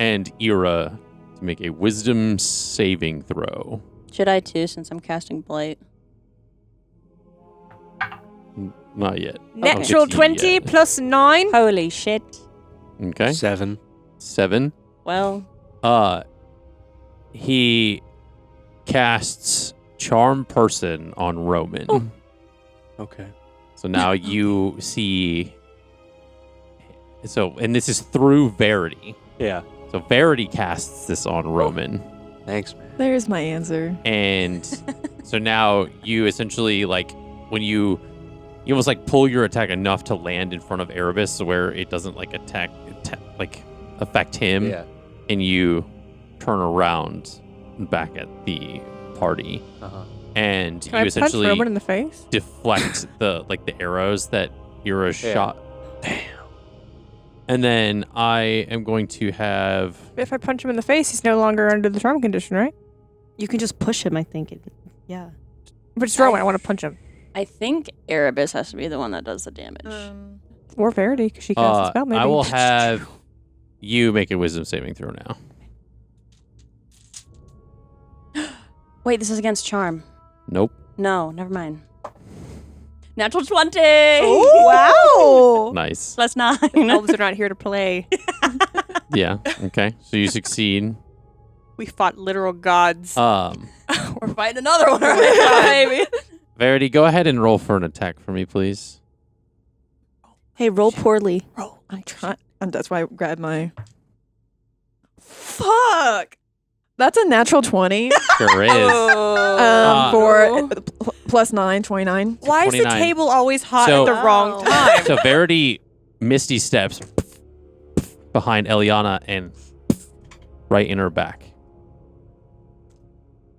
and Ira to make a wisdom saving throw. Should I too, since I'm casting Blight? Not yet. Natural I'll get to you 20 yet. plus 9. Holy shit. Okay. 7. 7. Well, He casts Charm Person on Roman. Oh. Okay. So now you see. So, and this is through Verity. Yeah. So Verity casts this on Roman. Thanks, man. There's my answer. And so now you essentially, like, when you almost like pull your attack enough to land in front of Erebus where it doesn't like affect him. Yeah. And you turn around back at the party. Uh-huh. And Can you I punch essentially Roman in the face? deflect the arrows that Ira Yeah. shot. Damn. And then I am going to have If I punch him in the face, he's no longer under the charm condition, right? You can just push him, I think. Yeah. But it's Roman. I want to punch him. I think Erebus has to be the one that does the damage. Or Verity, because she casts the spell, maybe. I will have you make a wisdom saving throw now. Wait, this is against charm. Nope. No, never mind. Natural 20! Wow! Nice. Plus 9. Elves are not here to play. Yeah. Okay. So you succeed. We fought literal gods. We're fighting another one right now, baby. Verity, go ahead and roll for an attack for me, please. Hey, roll poorly. Roll. I'm trying. That's why I grabbed my. Fuck! That's a natural 20. Sure is. For plus 9, 29. Why is the 29. table always hot So- at the wrong time? So Verity misty steps behind Eliana and right in her back.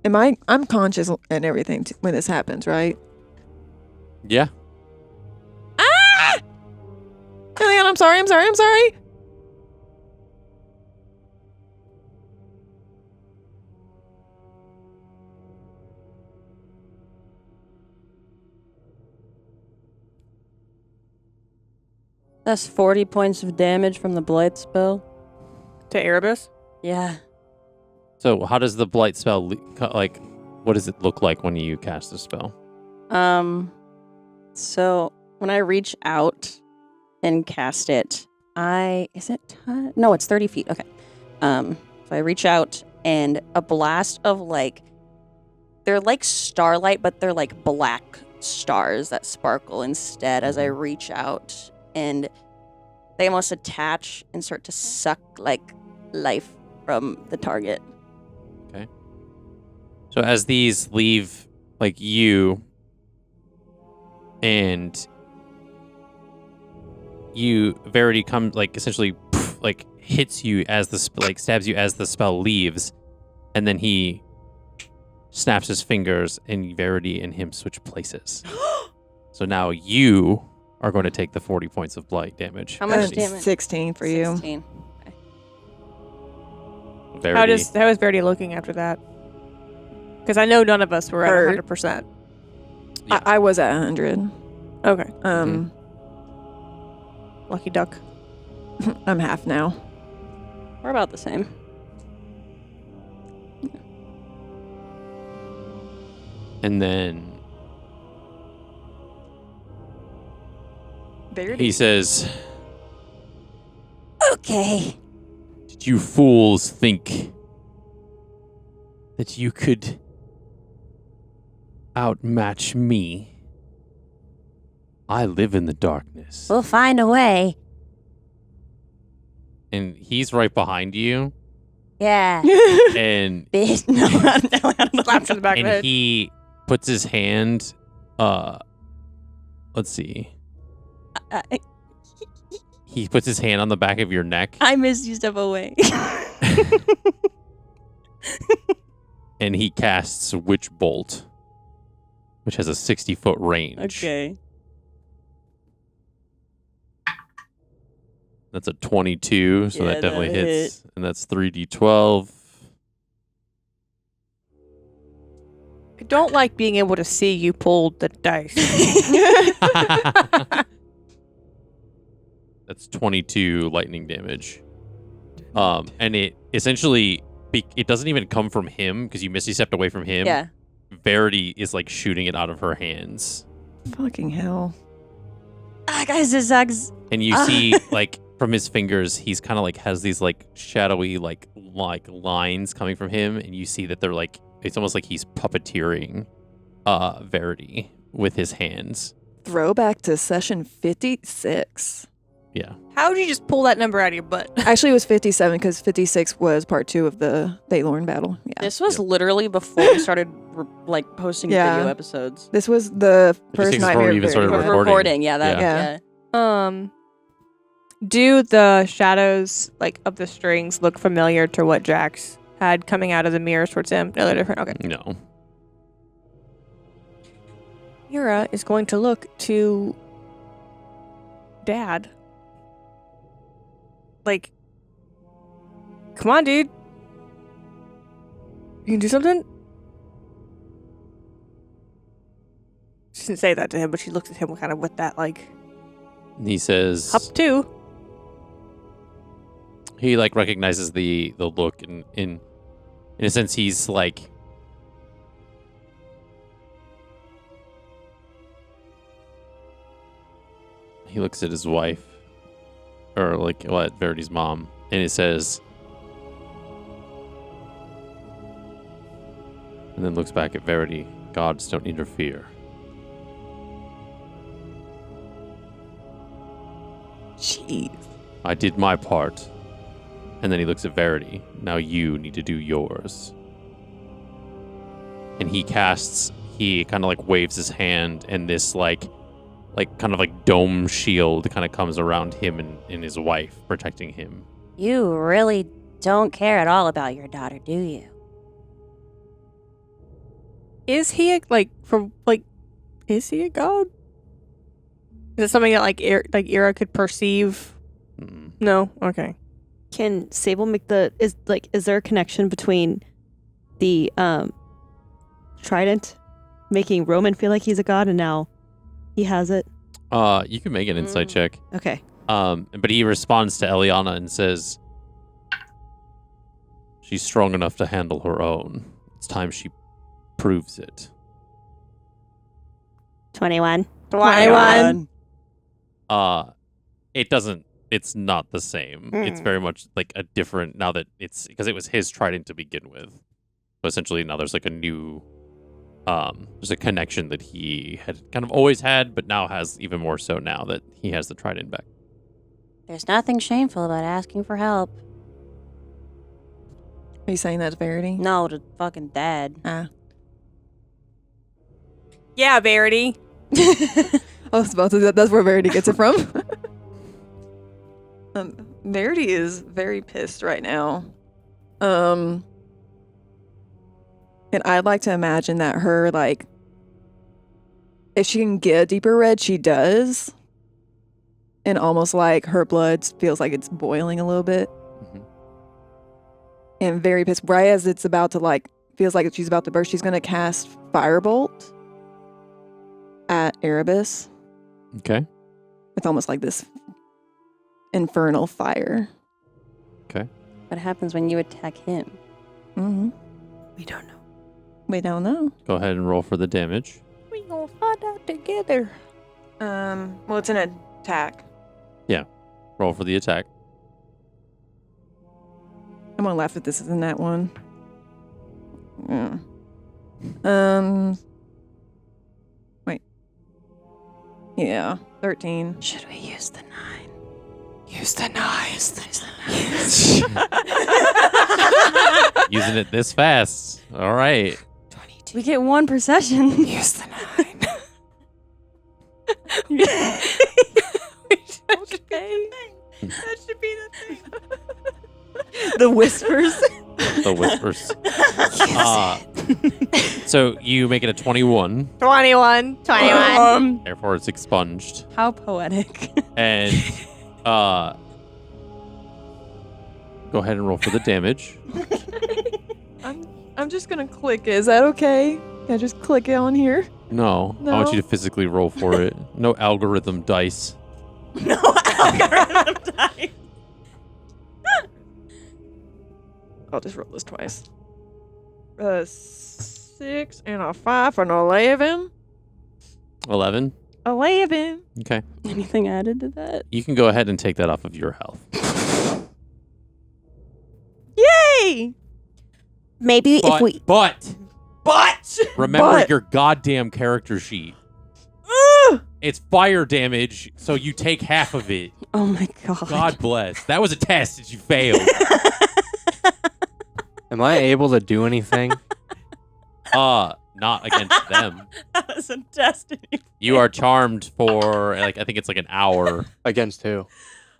I'm conscious and everything when this happens, right? Yeah. Eliana, I'm sorry. That's 40 points of damage from the Blight spell. To Erebus? Yeah. So how does the blight spell what does it look like when you cast a spell? So when I reach out and cast it, is it no, it's 30 feet. Okay. So I reach out and a blast of they're like starlight, but they're like black stars that sparkle instead as I reach out, and they almost attach and start to suck life from the target. So as these leave you and Verity comes essentially hits you as the stabs you as the spell leaves, and then he snaps his fingers and Verity and him switch places. So now you are going to take the 40 points of blight damage. How much That's damage? 16 for you. 16. Verity. How is Verity looking after that? Because I know none of us were Hurt. at 100%. Yeah. I was at 100. Okay. Lucky duck. I'm half now. We're about the same. And then Verity. he says, Okay. "Did you fools think that you could outmatch me? I live in the darkness. We'll find a way. And he's right behind you. Yeah. And Bitch. No, Slaps in the back of the and head. he puts his hand, let's see. He puts his hand on the back of your neck. I missed you step away. And he casts Witch Bolt, which has a 60-foot range. Okay. That's a 22, so Yeah, that definitely that hits. And that's 3d12. I don't like being able to see you pull the dice. That's 22 lightning damage. And it essentially, it doesn't even come from him because you misty stepped away from him. Yeah. Verity is like shooting it out of her hands. Fucking hell. Guys, this sucks. And you see, like, from his fingers, he's kind of like has these like shadowy like lines coming from him, and you see that they're like, it's almost like he's puppeteering Verity with his hands. Throwback to session 56. Yeah. How would you just pull that number out of your butt? Actually, it was 57 because 56 was part 2 of the Thaylorn battle. Yeah. This was literally before we started posting Yeah. video episodes. This was the 56 first is before nightmare. we even started Verity. recording. Yeah, that. Yeah. Yeah. Do the shadows like of the strings look familiar to what Jax had coming out of the mirrors towards him? No, they're different. Okay. No. Ira is going to look to Dad. Like, come on, dude. You can do something? She didn't say that to him, but she looks at him kind of with that, like, And he says, up to. he like recognizes the look, and in a sense, he's like, he looks at his wife, or like at Verity's mom, and it says, and then looks back at Verity. Gods don't interfere. Jeez. I did my part. And then he looks at Verity. Now you need to do yours. And he kind of like waves his hand, and this like kind of like dome shield kind of comes around him and his wife, protecting him. You really don't care at all about your daughter, do you? Is he is he a god? Is it something that like Ira could perceive? Mm. No? Okay. Can Sable make is there a connection between the trident making Roman feel like he's a god and now he has it? You can make an insight check. Okay. But he responds to Eliana and says, she's strong enough to handle her own. It's time she proves it. 21. 21. It's not the same. It's very much like a different, now that it's, because it was his trident to begin with. So essentially now there's like a new, there's a connection that he had kind of always had, but now has even more so now that he has the trident back. There's nothing shameful about asking for help. Are you saying that to Verity? No, to fucking Dad. Yeah, Verity. I was about to. That's where Verity gets it from. Verity is very pissed right now. And I'd like to imagine that her, like, if she can get a deeper red, she does. And almost like her blood feels like it's boiling a little bit. Mhm. And very pissed. Right as it's about to, like, feels like she's about to burst, she's going to cast Firebolt at Erebus. Okay. With almost like this infernal fire. What happens when you attack him? Mm-hmm. We don't know. We don't know. Go ahead and roll for the damage. We gonna find out together. Well, it's an attack. Roll for the attack. I'm gonna laugh if this isn't that one. Wait. Yeah, 13. Should we use the 9? Use the 9. Using it this fast. All right. We get 1 per session. Use the 9. That should be the thing. The whispers. The whispers. So you make it a 21. 21. Therefore, it's expunged. How poetic. And go ahead and roll for the damage. I'm just gonna click it. Is that okay? Can I just click it on here? No, I want you to physically roll for it. No algorithm dice. No algorithm dice. I'll just roll this twice. 6 and a 5 for an 11. 11. 11. Okay. Anything added to that? You can go ahead and take that off of your health. Yay! Maybe if we. But remember But. your goddamn character sheet. It's fire damage, so you take half of it. Oh my god. God bless. That was a test that you failed. Am I able to do anything? Not against them. That was a destiny. You are charmed for I think it's like an hour. Against who?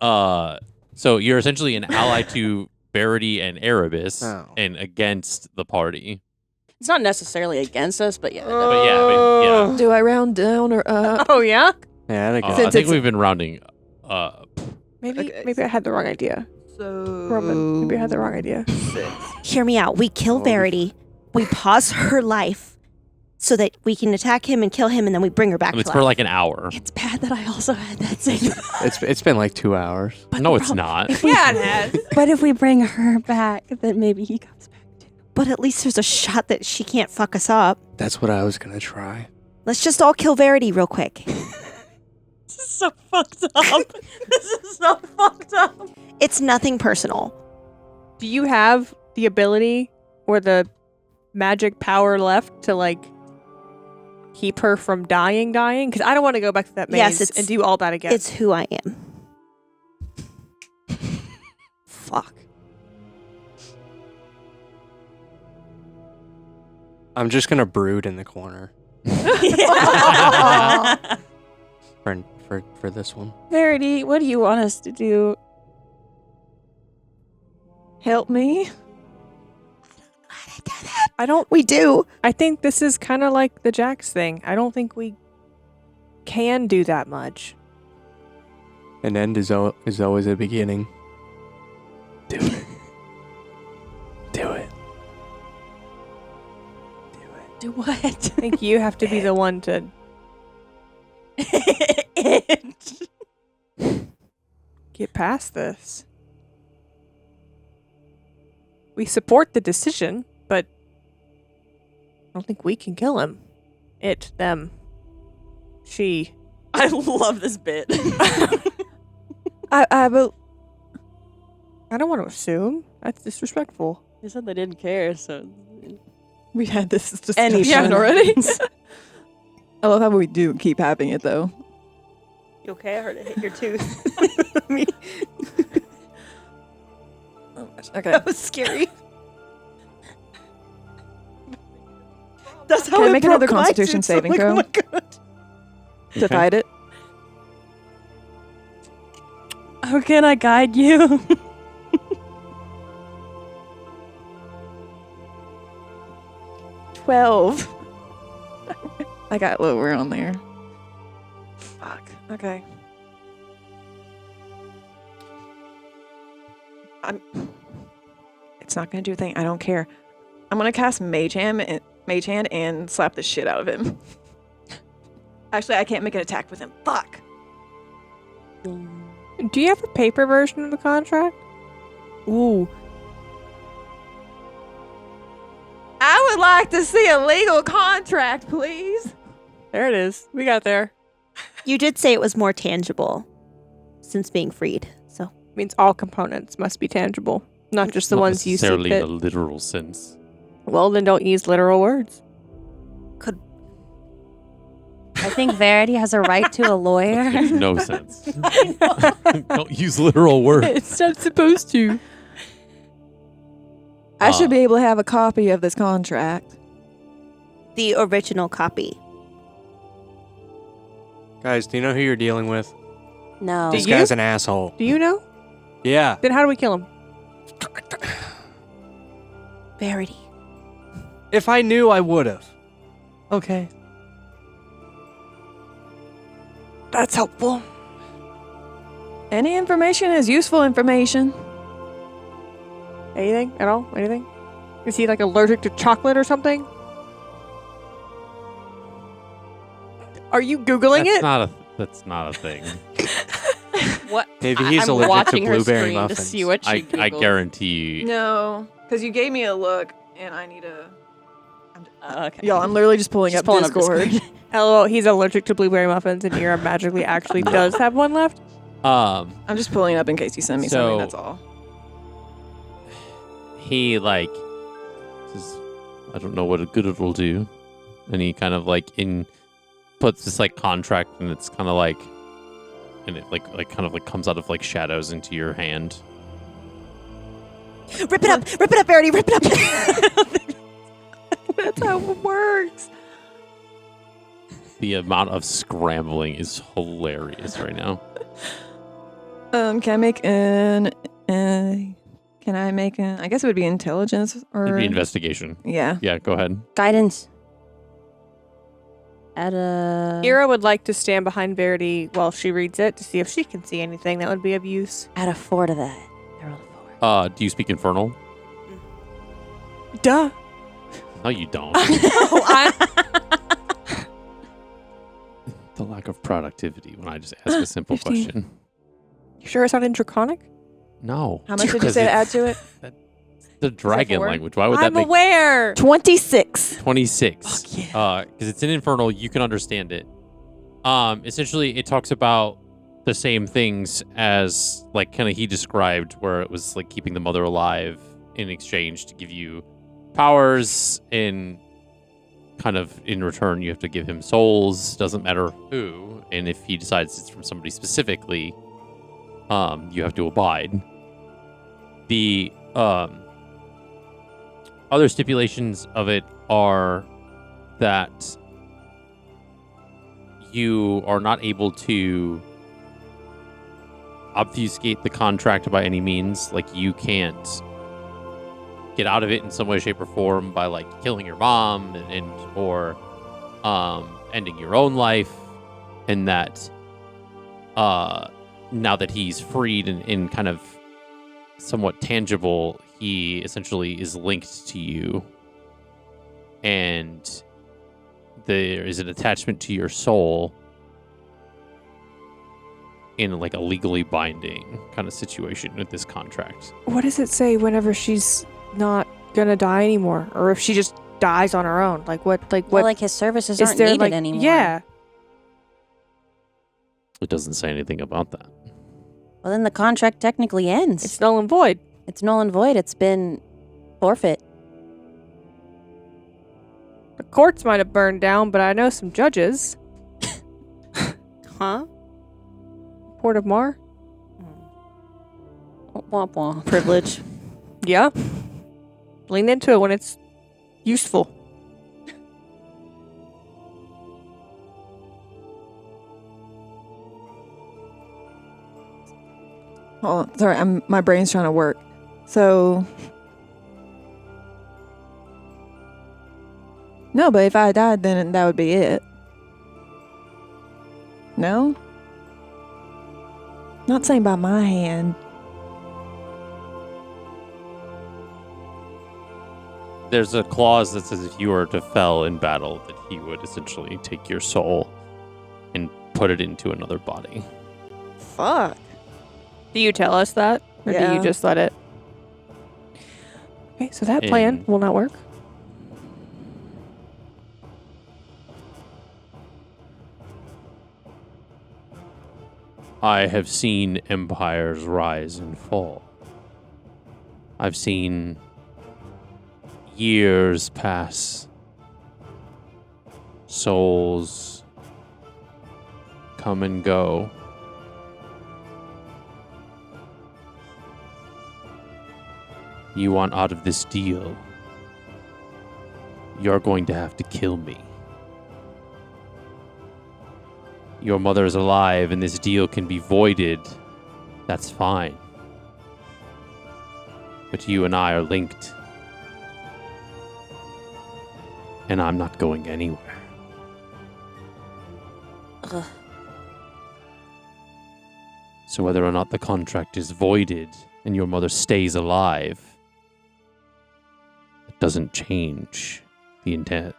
So you're essentially an ally to Verity and Erebus and against the party. It's not necessarily against us, but yeah. But yeah. Do I round down or up? Oh, yeah? Yeah, I think I Since think it's- we've been rounding up. Maybe Okay. maybe I had the wrong idea. So Roman, maybe I had the wrong idea. 6. Hear me out. We kill Verity. We pause her life so that we can attack him and kill him, and then we bring her back It's to for life. like an hour. It's bad that I also had that same. it's been like 2 hours. No, it's not. Yeah, it has. But if we bring her back, then maybe he comes back too. But at least there's a shot that she can't fuck us up. That's what I was gonna try. Let's just all kill Verity real quick. This is so fucked up. This is so fucked up. It's nothing personal. Do you have the ability or the magic power left to like keep her from dying? Because I don't want to go back to that maze Yes, and do all that again. It's who I am. Fuck. I'm just gonna brood in the corner for this one. Verity, what do you want us to do? Help me. We do. I think this is kind of like the Jax thing. I don't think we can do that much. An end is always a beginning. Do it. Do it. Do what? I think you have to be the one to get past this. We support the decision, but I don't think we can kill him. It, them, she. I love this bit. I don't want to assume. That's disrespectful. They said they didn't care, so. we had this discussion Anything. already. I love how we do keep having it though. You okay? I heard it hit your tooth. Oh gosh. Okay. That was scary. That's how Can I it make another broke my Constitution tooth, so I'm saving like, throw? Oh my god. To fight it. How can I guide you? I got lower on there. Fuck. Okay. It's not gonna do a thing. I don't care. I'm gonna cast Mage Hand and slap the shit out of him. Actually, I can't make an attack with him. Fuck. Do you have a paper version of the contract? Ooh. I would like to see a legal contract, please. There it is. We got there. You did say it was more tangible since being freed. So Means all components must be tangible, not just the Not ones you see necessarily fit. the literal sense. Well, then don't use literal words. I I think Verity has a right to a lawyer. Makes no sense. Don't use literal words. It's not supposed to. I should be able to have a copy of this contract. The original copy. Guys, do you know who you're dealing with? No. This guy's an asshole. Do you know? Yeah. Then how do we kill him? Verity. If I knew, I would have. Okay. That's helpful. Any information is useful information. Anything at all? Anything? Is he like allergic to chocolate or something? Are you Googling it? That's not a thing. What? Maybe he's I'm allergic to watching her blueberry screen muffins. to see what she I Googles. guarantee. No, because you gave me a look, and I need a. Okay. Y'all, I'm literally just pulling She's up pulling up Discord. Discord. LOL, he's allergic to blueberry muffins, and Ira magically actually does have one left. Um, I'm just pulling up in case you send me something. That's all. he like says, I don't know what good it'll do, and he kind of like puts this like contract, and it's kind of like, and it like kind of like comes out of like shadows into your hand. Rip it up, Verity, rip it up. That's how it works. The amount of scrambling is hilarious right now. Can I make an? Can I make an? I guess it would be intelligence or It'd be investigation. Yeah. Yeah, go ahead. Guidance. At a Ira would like to stand behind Verity while she reads it to see if she can see anything that would be of use. add a 4 to that. I rolled a 4. Do you speak Infernal? Duh. No, you don't. The lack of productivity when I just ask a simple 15. question. You sure it's not in Draconic? No. How much did you Because say to it's add to it? the dragon 4? language. Why would that I'm make aware. 26. 26? Because it's in Infernal, you can understand it. Essentially, it talks about the same things as like kind of he described, where it was like keeping the mother alive in exchange to give you powers, and kind of in return you have to give him souls. Doesn't matter who, and if he decides it's from somebody specifically, you have to abide. The other stipulations of it are that you are not able to obfuscate the contract by any means. Like, you can't get out of it in some way, shape, or form by like killing your mom or ending your own life. And that now that he's freed and kind of somewhat tangible, he essentially is linked to you, and there is an attachment to your soul in like a legally binding kind of situation with this contract. What does it say whenever she's not gonna die anymore, or if she just dies on her own? Like what? Like Well, what? like his services is aren't there needed like anymore. yeah? It doesn't say anything about that. Well, then the contract technically ends. It's null and void. It's null and void. It's been forfeit. The courts might have burned down, but I know some judges. Huh? Port of Mar. Womp womp. Privilege. Yeah. Lean into it when it's useful. Oh, sorry. My brain's trying to work. So. No, but if I died, then that would be it. No? Not saying by my hand. There's a clause that says if you were to fell in battle, that he would essentially take your soul and put it into another body. Fuck. Do you tell us that, or do Yeah. you just let it? Okay, so that plan And- will not work. I have seen empires rise and fall. I've seen years pass, souls come and go. You want out of this deal, you're going to have to kill me. Your mother is alive and this deal can be voided. That's fine. But you and I are linked. And I'm not going anywhere. Ugh. So whether or not the contract is voided and your mother stays alive, it doesn't change the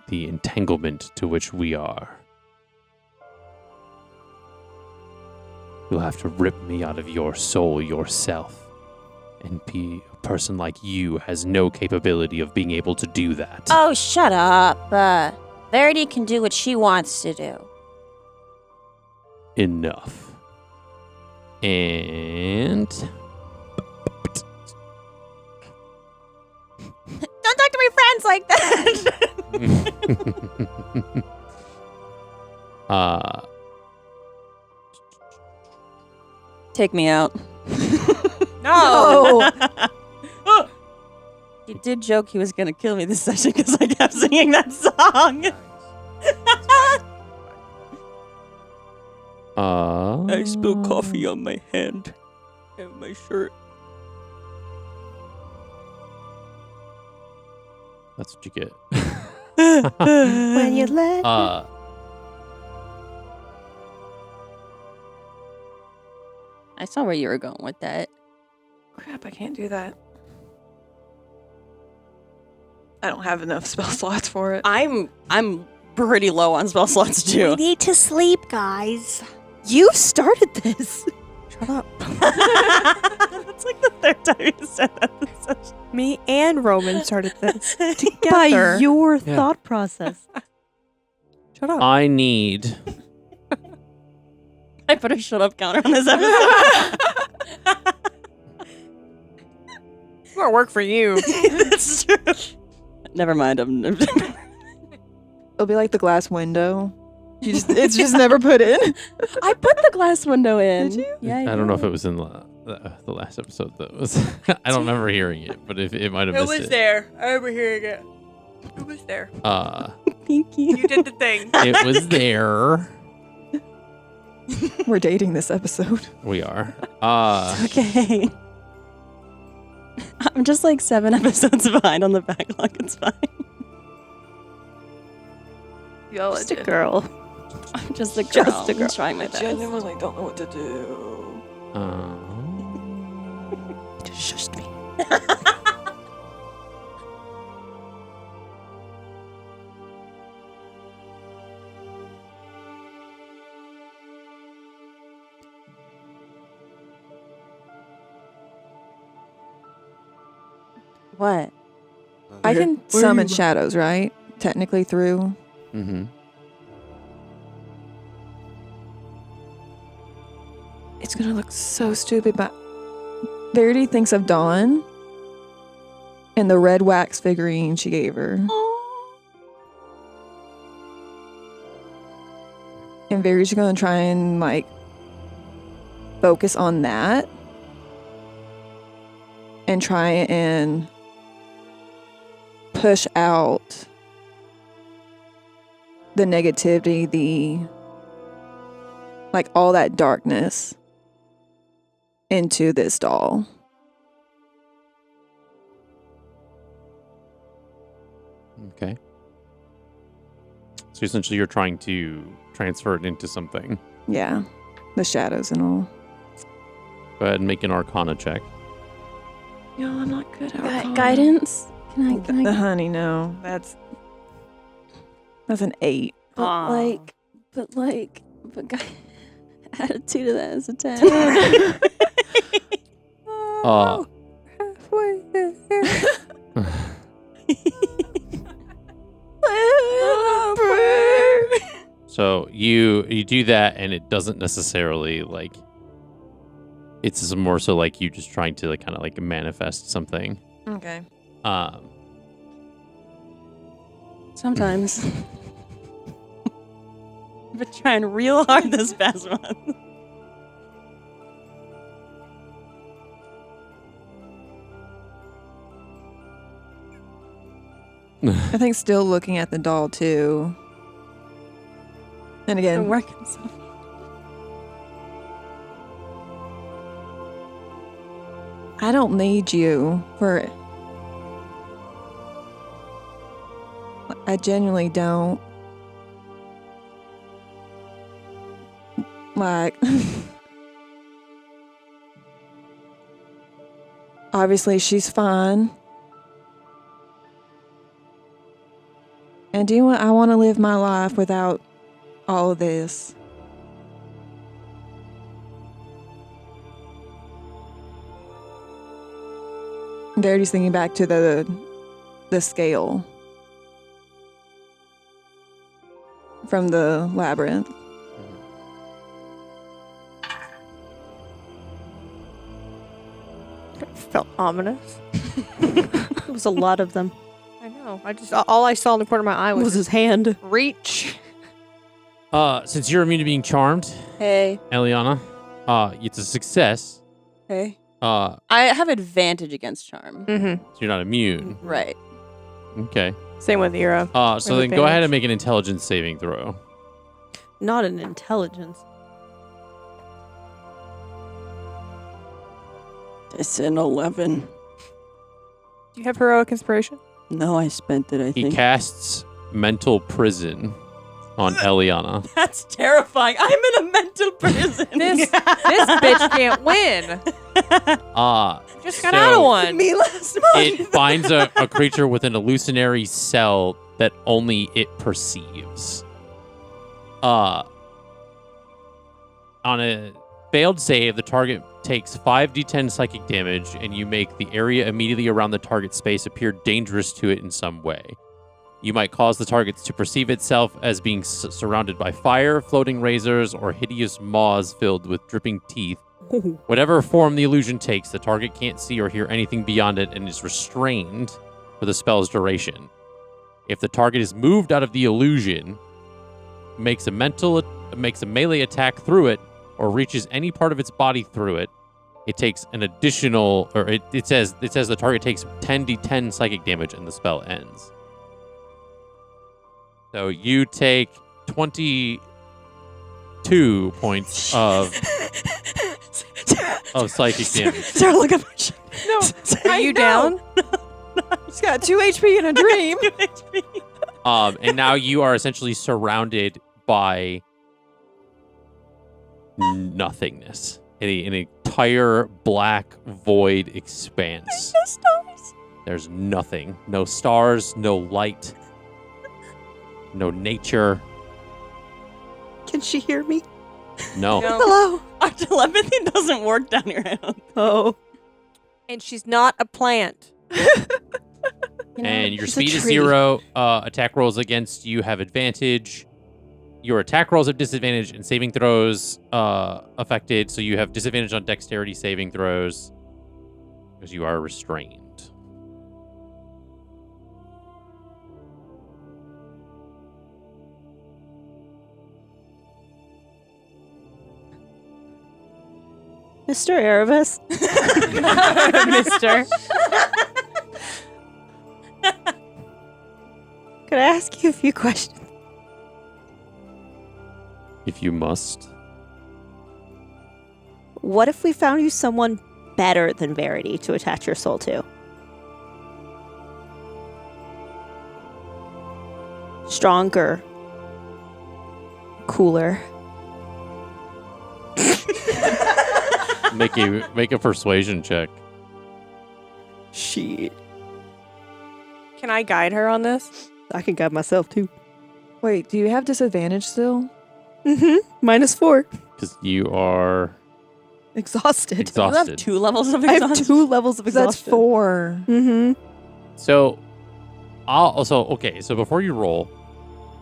entanglement to which we are. You'll have to rip me out of your soul yourself. And a person like you has no capability of being able to do that. Oh, shut up. Verity can do what she wants to do. Enough. And... Don't talk to my friends like that! Take me out. No! He did joke he was gonna kill me this session because I kept singing that song. I spilled coffee on my hand and my shirt. That's what you get. When you let I saw where you were going with that. Crap, I can't do that. I don't have enough spell slots for it. I'm pretty low on spell slots too. need to sleep, guys. You started this. Shut up. That's like the third time you said that this session. Me and Roman started this By together. your thought process. Shut up. I need... I put a shut up counter on this episode. It's more work for you. It's true. Never mind. It'll be like the glass window. It's just never put in. I put the glass window in. Did you? Yeah, I don't know if it was in the last episode that was... I don't remember hearing it, but if it might have missed it. there. I remember hearing it. It was there. Thank you. You did the thing. It was there. We're dating this episode. We are. Okay. I'm just like 7 episodes behind on the backlog. It's fine. Y'all Just a girl. I'm just a girl. Just a girl. I'm trying my best. genuinely don't know what to do. Just shushed me. What? I can summon shadows, right? Technically through. Mm-hmm. It's gonna look so stupid, but Verity thinks of Dawn and the red wax figurine she gave her. And Verity's gonna try and like focus on that and try and push out the negativity, like all that darkness into this doll. Okay. So essentially you're trying to transfer it into something. Yeah, the shadows and all. Go ahead and make an Arcana check. Yo, I'm not good at Guidance? Can I? The honey, no. That's an 8. But attitude of that is a 10. Halfway there. So you do that, and it doesn't necessarily like. It's just more so like you just trying to like kind of like manifest something. Okay. Sometimes. been trying real hard this past month. I think still looking at the doll too. And I'm again, working so I don't need you for. I genuinely don't. Like, obviously she's fine. And do you want, I want to live my life without all of this. Verity's thinking back to the scale from the labyrinth. Felt ominous. It was a lot of them. I know. All I saw in the corner of my eye It was was his hand. reach. Since you're immune to being charmed, Hey. Eliana, it's a success. Hey. So I have advantage against charm. Mm-hmm. you're not immune. Right. Okay. Same with Ira. So then go ahead and make an intelligence saving throw. Not an intelligence. It's an 11. Do you have heroic inspiration? No, I spent it, I He think. casts mental prison on Eliana. That's terrifying. I'm in a mental prison. This bitch can't win. Just got out of one. Me last month. It finds a creature with an illusionary cell that only it perceives. On a failed save, the target takes 5d10 psychic damage, and you make the area immediately around the target space appear dangerous to it in some way. You might cause the target to perceive itself as being surrounded by fire, floating razors, or hideous maws filled with dripping teeth. Whatever form the illusion takes, the target can't see or hear anything beyond it and is restrained for the spell's duration. If the target is moved out of the illusion, makes a melee attack through it, or reaches any part of its body through it, it takes an additional, or it says the target takes 10d10 psychic damage and the spell ends. So you take 22 points of psychic damage. Sarah, look at my shit. No. Are you down? She's got 2 HP in a dream. And now you are essentially surrounded by nothingness. An entire black void expanse. No stars. There's nothing. No stars, no light, no nature. Can she hear me? No. Hello. Our telepathy doesn't work down here. I don't Oh. And she's not a plant. And your she's a speed is tree. 0. Attack rolls against you have advantage. Your attack rolls have disadvantage, and saving throws affected. So you have disadvantage on dexterity saving throws because you are restrained. Mr. Erebus. Mister. Could I ask you a few questions? If you must. What if we found you someone better than Verity to attach your soul to? Stronger. Cooler. Make a persuasion check. Shit. Can I guide her on this? I can guide myself too. Wait, do you have disadvantage still? Mm-hmm. -4. Because you are Exhausted. You have exhausted. 2 levels of I have exhaustion. 2 levels of That's exhaustion. 4. Mm-hmm. So, so before you roll,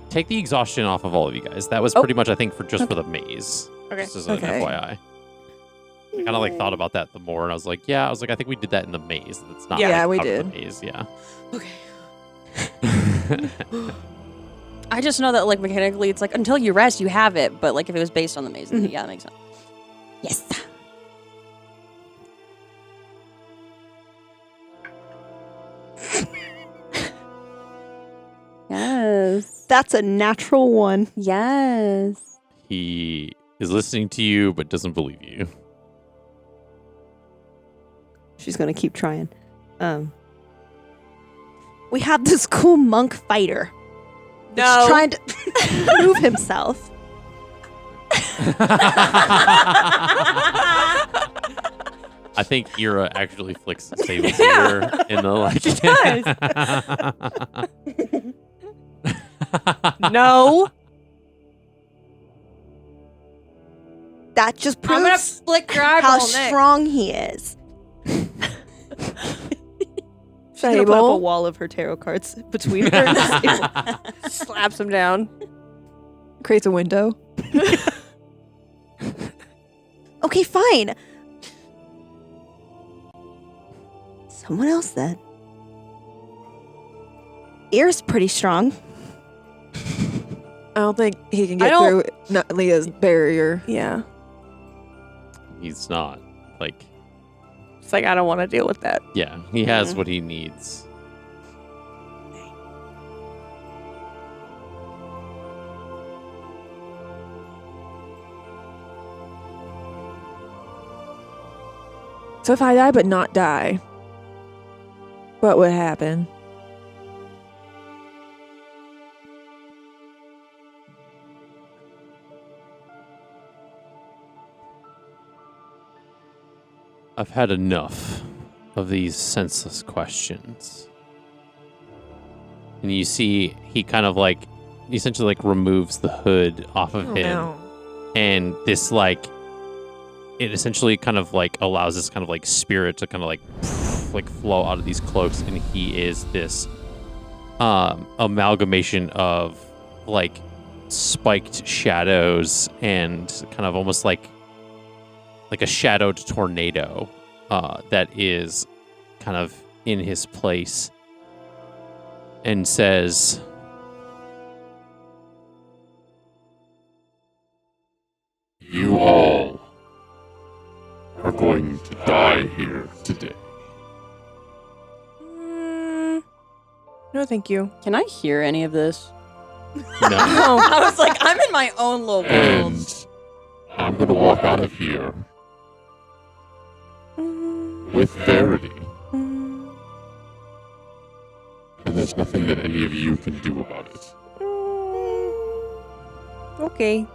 take the exhaustion off of all of you guys. That was pretty much, I think, for the maze. Okay. Just as an Okay. FYI. I kind of thought about that the more, and I was like, I think we did that in the maze. That's not Yeah, we out of did. the maze. Yeah. Okay. I just know that, like, mechanically, it's like, until you rest, you have it. But, like, if it was based on the maze, then yeah, that makes sense. Yes. Yes. That's a natural one. Yes. He is listening to you, but doesn't believe you. She's gonna keep trying. We have this cool monk fighter. No. He's trying to prove himself. I think Ira actually flicks the sable here in the like. No. That just I'm gonna proves flick your how eyeball next. strong he is. She's gonna put up a wall of her tarot cards between her and the table. Slaps him down. Creates a window. Okay, fine. Someone else then. Ear's pretty strong. I don't think he can I get through Leah's barrier. Yeah. He's not like. It's like, I don't want to deal with that. Yeah, he has what he needs. So if I die but not die, what would happen? I've had enough of these senseless questions. And you see, he kind of like, he essentially like removes the hood off of him. No. And this like, it essentially kind of like allows this kind of like spirit to kind of like flow out of these cloaks. And he is this amalgamation of like spiked shadows and kind of almost like a shadowed tornado that is kind of in his place and says, "You all are going to die here today." No, thank you. Can I hear any of this? no. I was like, I'm in my own little world. And I'm going to walk out of here with Verity. And there's nothing that any of you can do about it. Okay.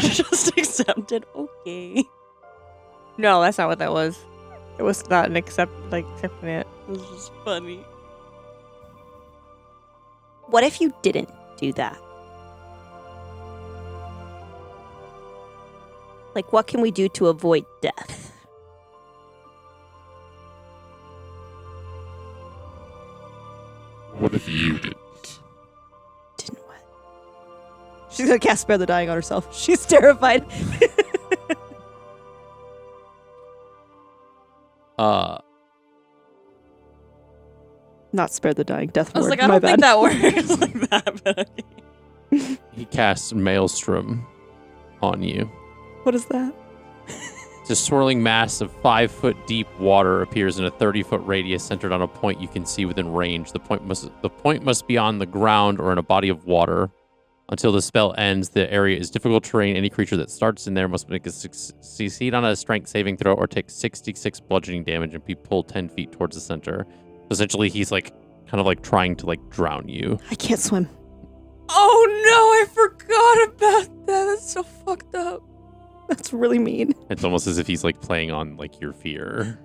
Just accepted. Okay. No, that's not what that was. It was not an accepting it. It was just funny. What if you didn't do that? Like, what can we do to avoid death? What if you didn't? Didn't what? She's gonna cast Spare the Dying on herself. She's terrified. Not Spare the Dying, Death I was Ward. like, I My don't think bad. that works like that, but okay. He casts Maelstrom on you. What is that? It's a swirling mass of 5 foot deep water appears in a 30-foot radius centered on a point you can see within range. The point must be on the ground or in a body of water. Until the spell ends, the area is difficult terrain. Any creature that starts in there must make a succeed on a strength saving throw or take 66 bludgeoning damage and be pulled 10 feet towards the center. Essentially, he's like kind of like trying to like drown you. I can't swim. Oh no, I forgot about that. That's so fucked up. That's really mean. It's almost as if he's like playing on like your fear.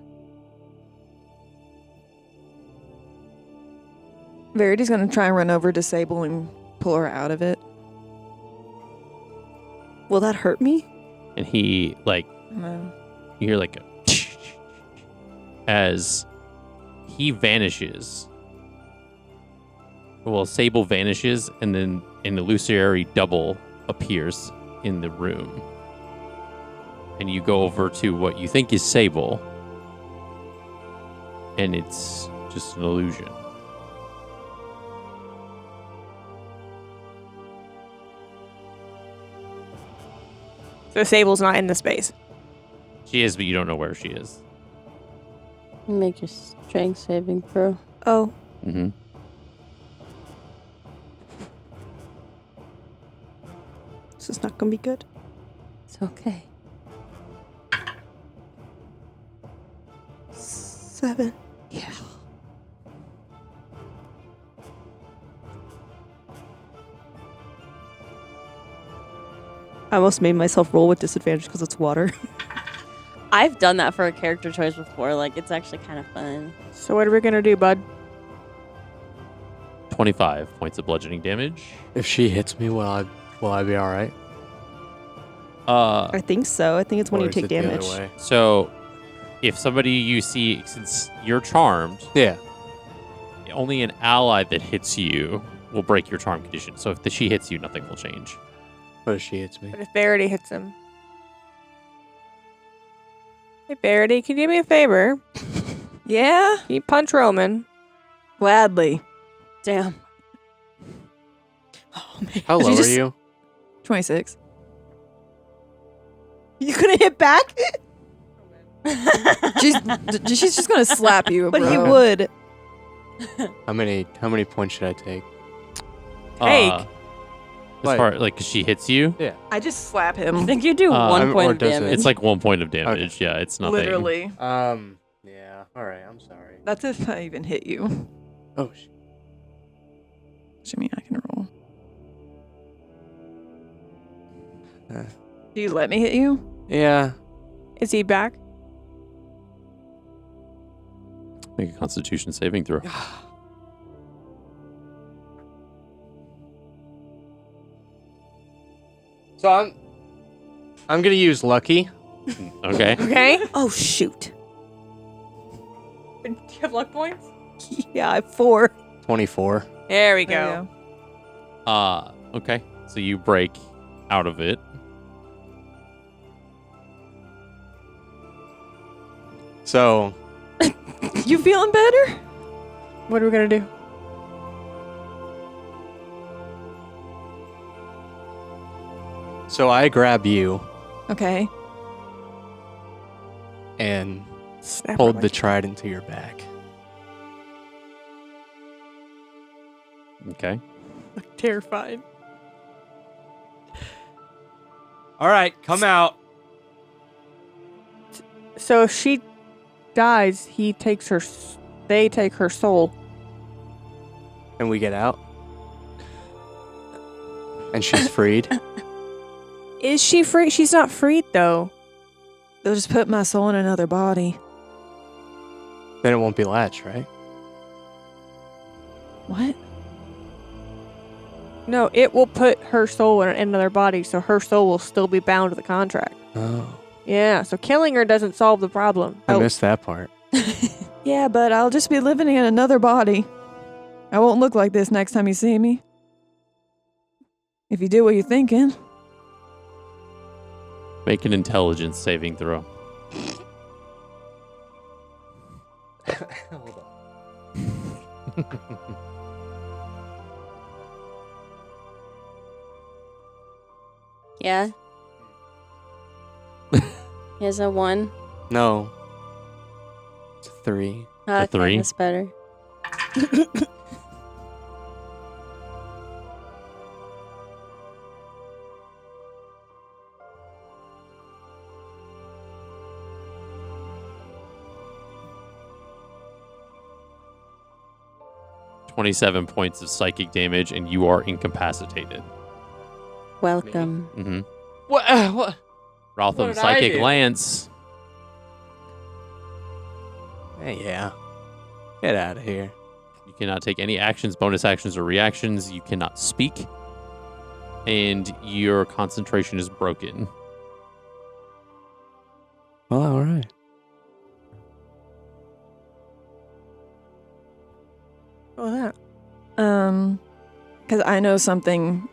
Verity's gonna try and run over to Sable and pull her out of it. Will that hurt me? And he like No. you hear like a as he vanishes. Well, Sable vanishes, and then an illusory double appears in the room. And you go over to what you think is Sable, and it's just an illusion. So Sable's not in the space. She is, but you don't know where she is. Make your strength saving throw. Oh. Mm-hmm. This is not gonna be good. It's okay. 7. Yeah. I almost made myself roll with disadvantage because it's water. I've done that for a character choice before. Like, it's actually kind of fun. So what are we gonna do, bud? 25 points of bludgeoning damage. If she hits me, will I be all right? I think so. I think it's when Or you is take it the other damage. way? So, if somebody you see, since you're charmed, Yeah. only an ally that hits you will break your charm condition. So if she hits you, nothing will change. What if she hits me? But if Verity hits him. Hey, Verity, can you do me a favor? Yeah? Can you punch Roman? Gladly. Damn. Oh man. How Did low you are just- you? 26. You gonna hit back? She's just gonna slap you, But bro. he would. How many points should I take? Take. As Like- far like 'cause she hits you, Yeah. I just slap I him. think you do Uh, 1 or point of does it- damage. it's like 1 point of damage. Yeah, it's nothing. Literally. Yeah. All right. I'm sorry. That's if I even hit you. Oh. Jimmy, I can roll. Uh. Do you let me hit you? Yeah. Is he back? Make a Constitution saving throw. So I'm gonna use lucky. Okay. Okay. Oh shoot. Do you have luck points? Yeah, I have 4. 24. There we There go. Okay. So you break out of it. So You feeling better? What are we gonna do? I grab you Okay. and Snap hold her the leg. trident to your back. Okay. Terrified. All right, come out. So if she dies, he takes her. They take her soul. And we get out. And she's freed. Is she free? She's not freed though. They'll just put my soul in another body. Then it won't be latched, right? What? No, it will put her soul in another body, so her soul will still be bound to the contract. Oh. Yeah, so killing her doesn't solve the problem. I missed that part. Yeah, but I'll just be living in another body. I won't look like this next time you see me. If you do what you're thinking. Make an intelligence saving throw. Hold on. Yeah. He has a 1. No. It's a 3. Okay, 3? that's better. 27 points of psychic damage, and you are incapacitated. Welcome. Mm-hmm. What? What? Raltham, What did I Psychic do? Lance. Hey, yeah. Get out of here. You cannot take any actions, bonus actions, or reactions. You cannot speak. And your concentration is broken. Well, all right. What was that? Because I know something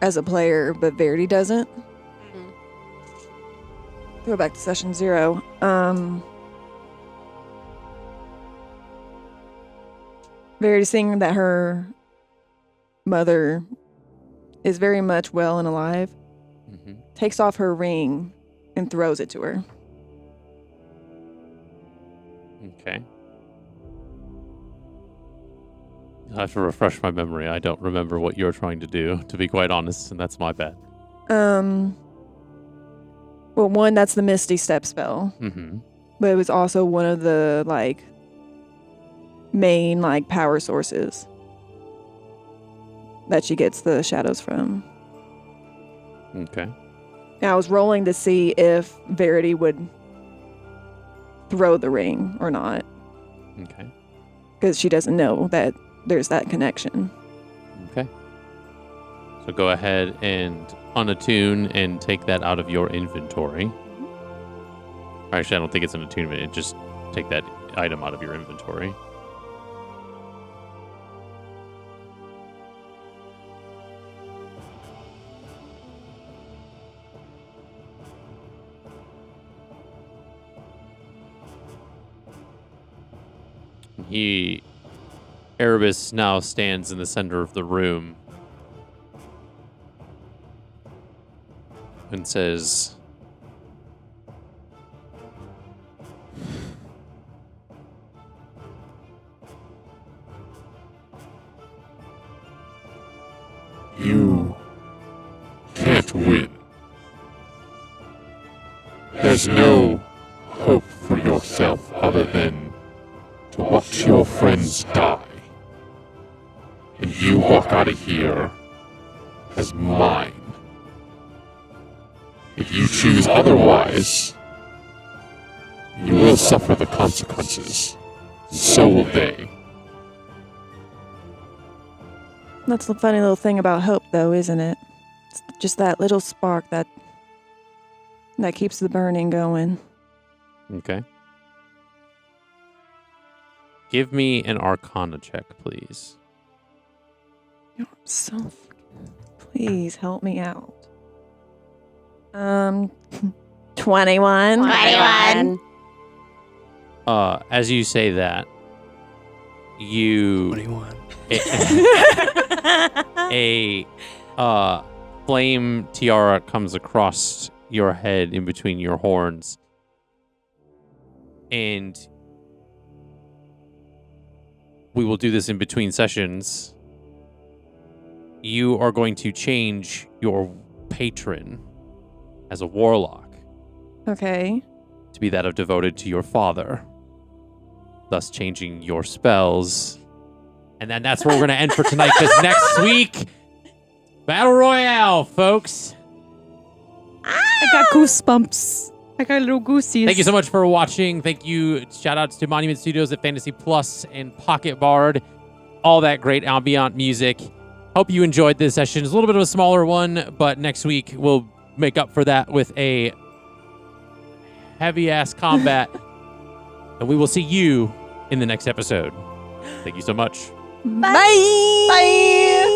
as a player, but Verity doesn't. Go back to session 0. Verity seeing that her mother is very much well and alive. Mm-hmm. takes off her ring and throws it to her. Okay. I have to refresh my memory. I don't remember what you're trying to do, to be quite honest, and that's my bad. Well, one, that's the Misty Step spell. Mm-hmm. But it was also one of the, like, main, like, power sources that she gets the shadows from. Okay. Now, I was rolling to see if Verity would throw the ring or not. Okay. Because she doesn't know that there's that connection. Okay. So go ahead and unattune and take that out of your inventory. Actually, I don't think it's an attunement. It just take that item out of your inventory. Erebus now stands in the center of the room and says, You can't win. There's no hope for yourself other than to watch your friends die. And you walk out of here as mine. If you choose otherwise, you will suffer the consequences. So will they. That's the funny little thing about hope, though, isn't it? It's just that little spark that keeps the burning going. okay. Give me an Arcana check, please. You're so... Please help me out. 21. 21. As you say that, you 21. a flame tiara comes across your head in between your horns, and we will do this in between sessions. You are going to change your patron as a warlock Okay. to be that of devoted to your father, thus changing your spells. And then that's where we're going to end for tonight, because next week, Battle Royale, folks. I got goosebumps. I got little goosies. Thank you so much for watching. Thank you. Shout outs to Monument Studios at Fantasy Plus and Pocket Bard. All that great ambient music. Hope you enjoyed this session. It's a little bit of a smaller one, but next week we'll make up for that with a heavy-ass combat. And we will see you in the next episode. Thank you so much. Bye. Bye.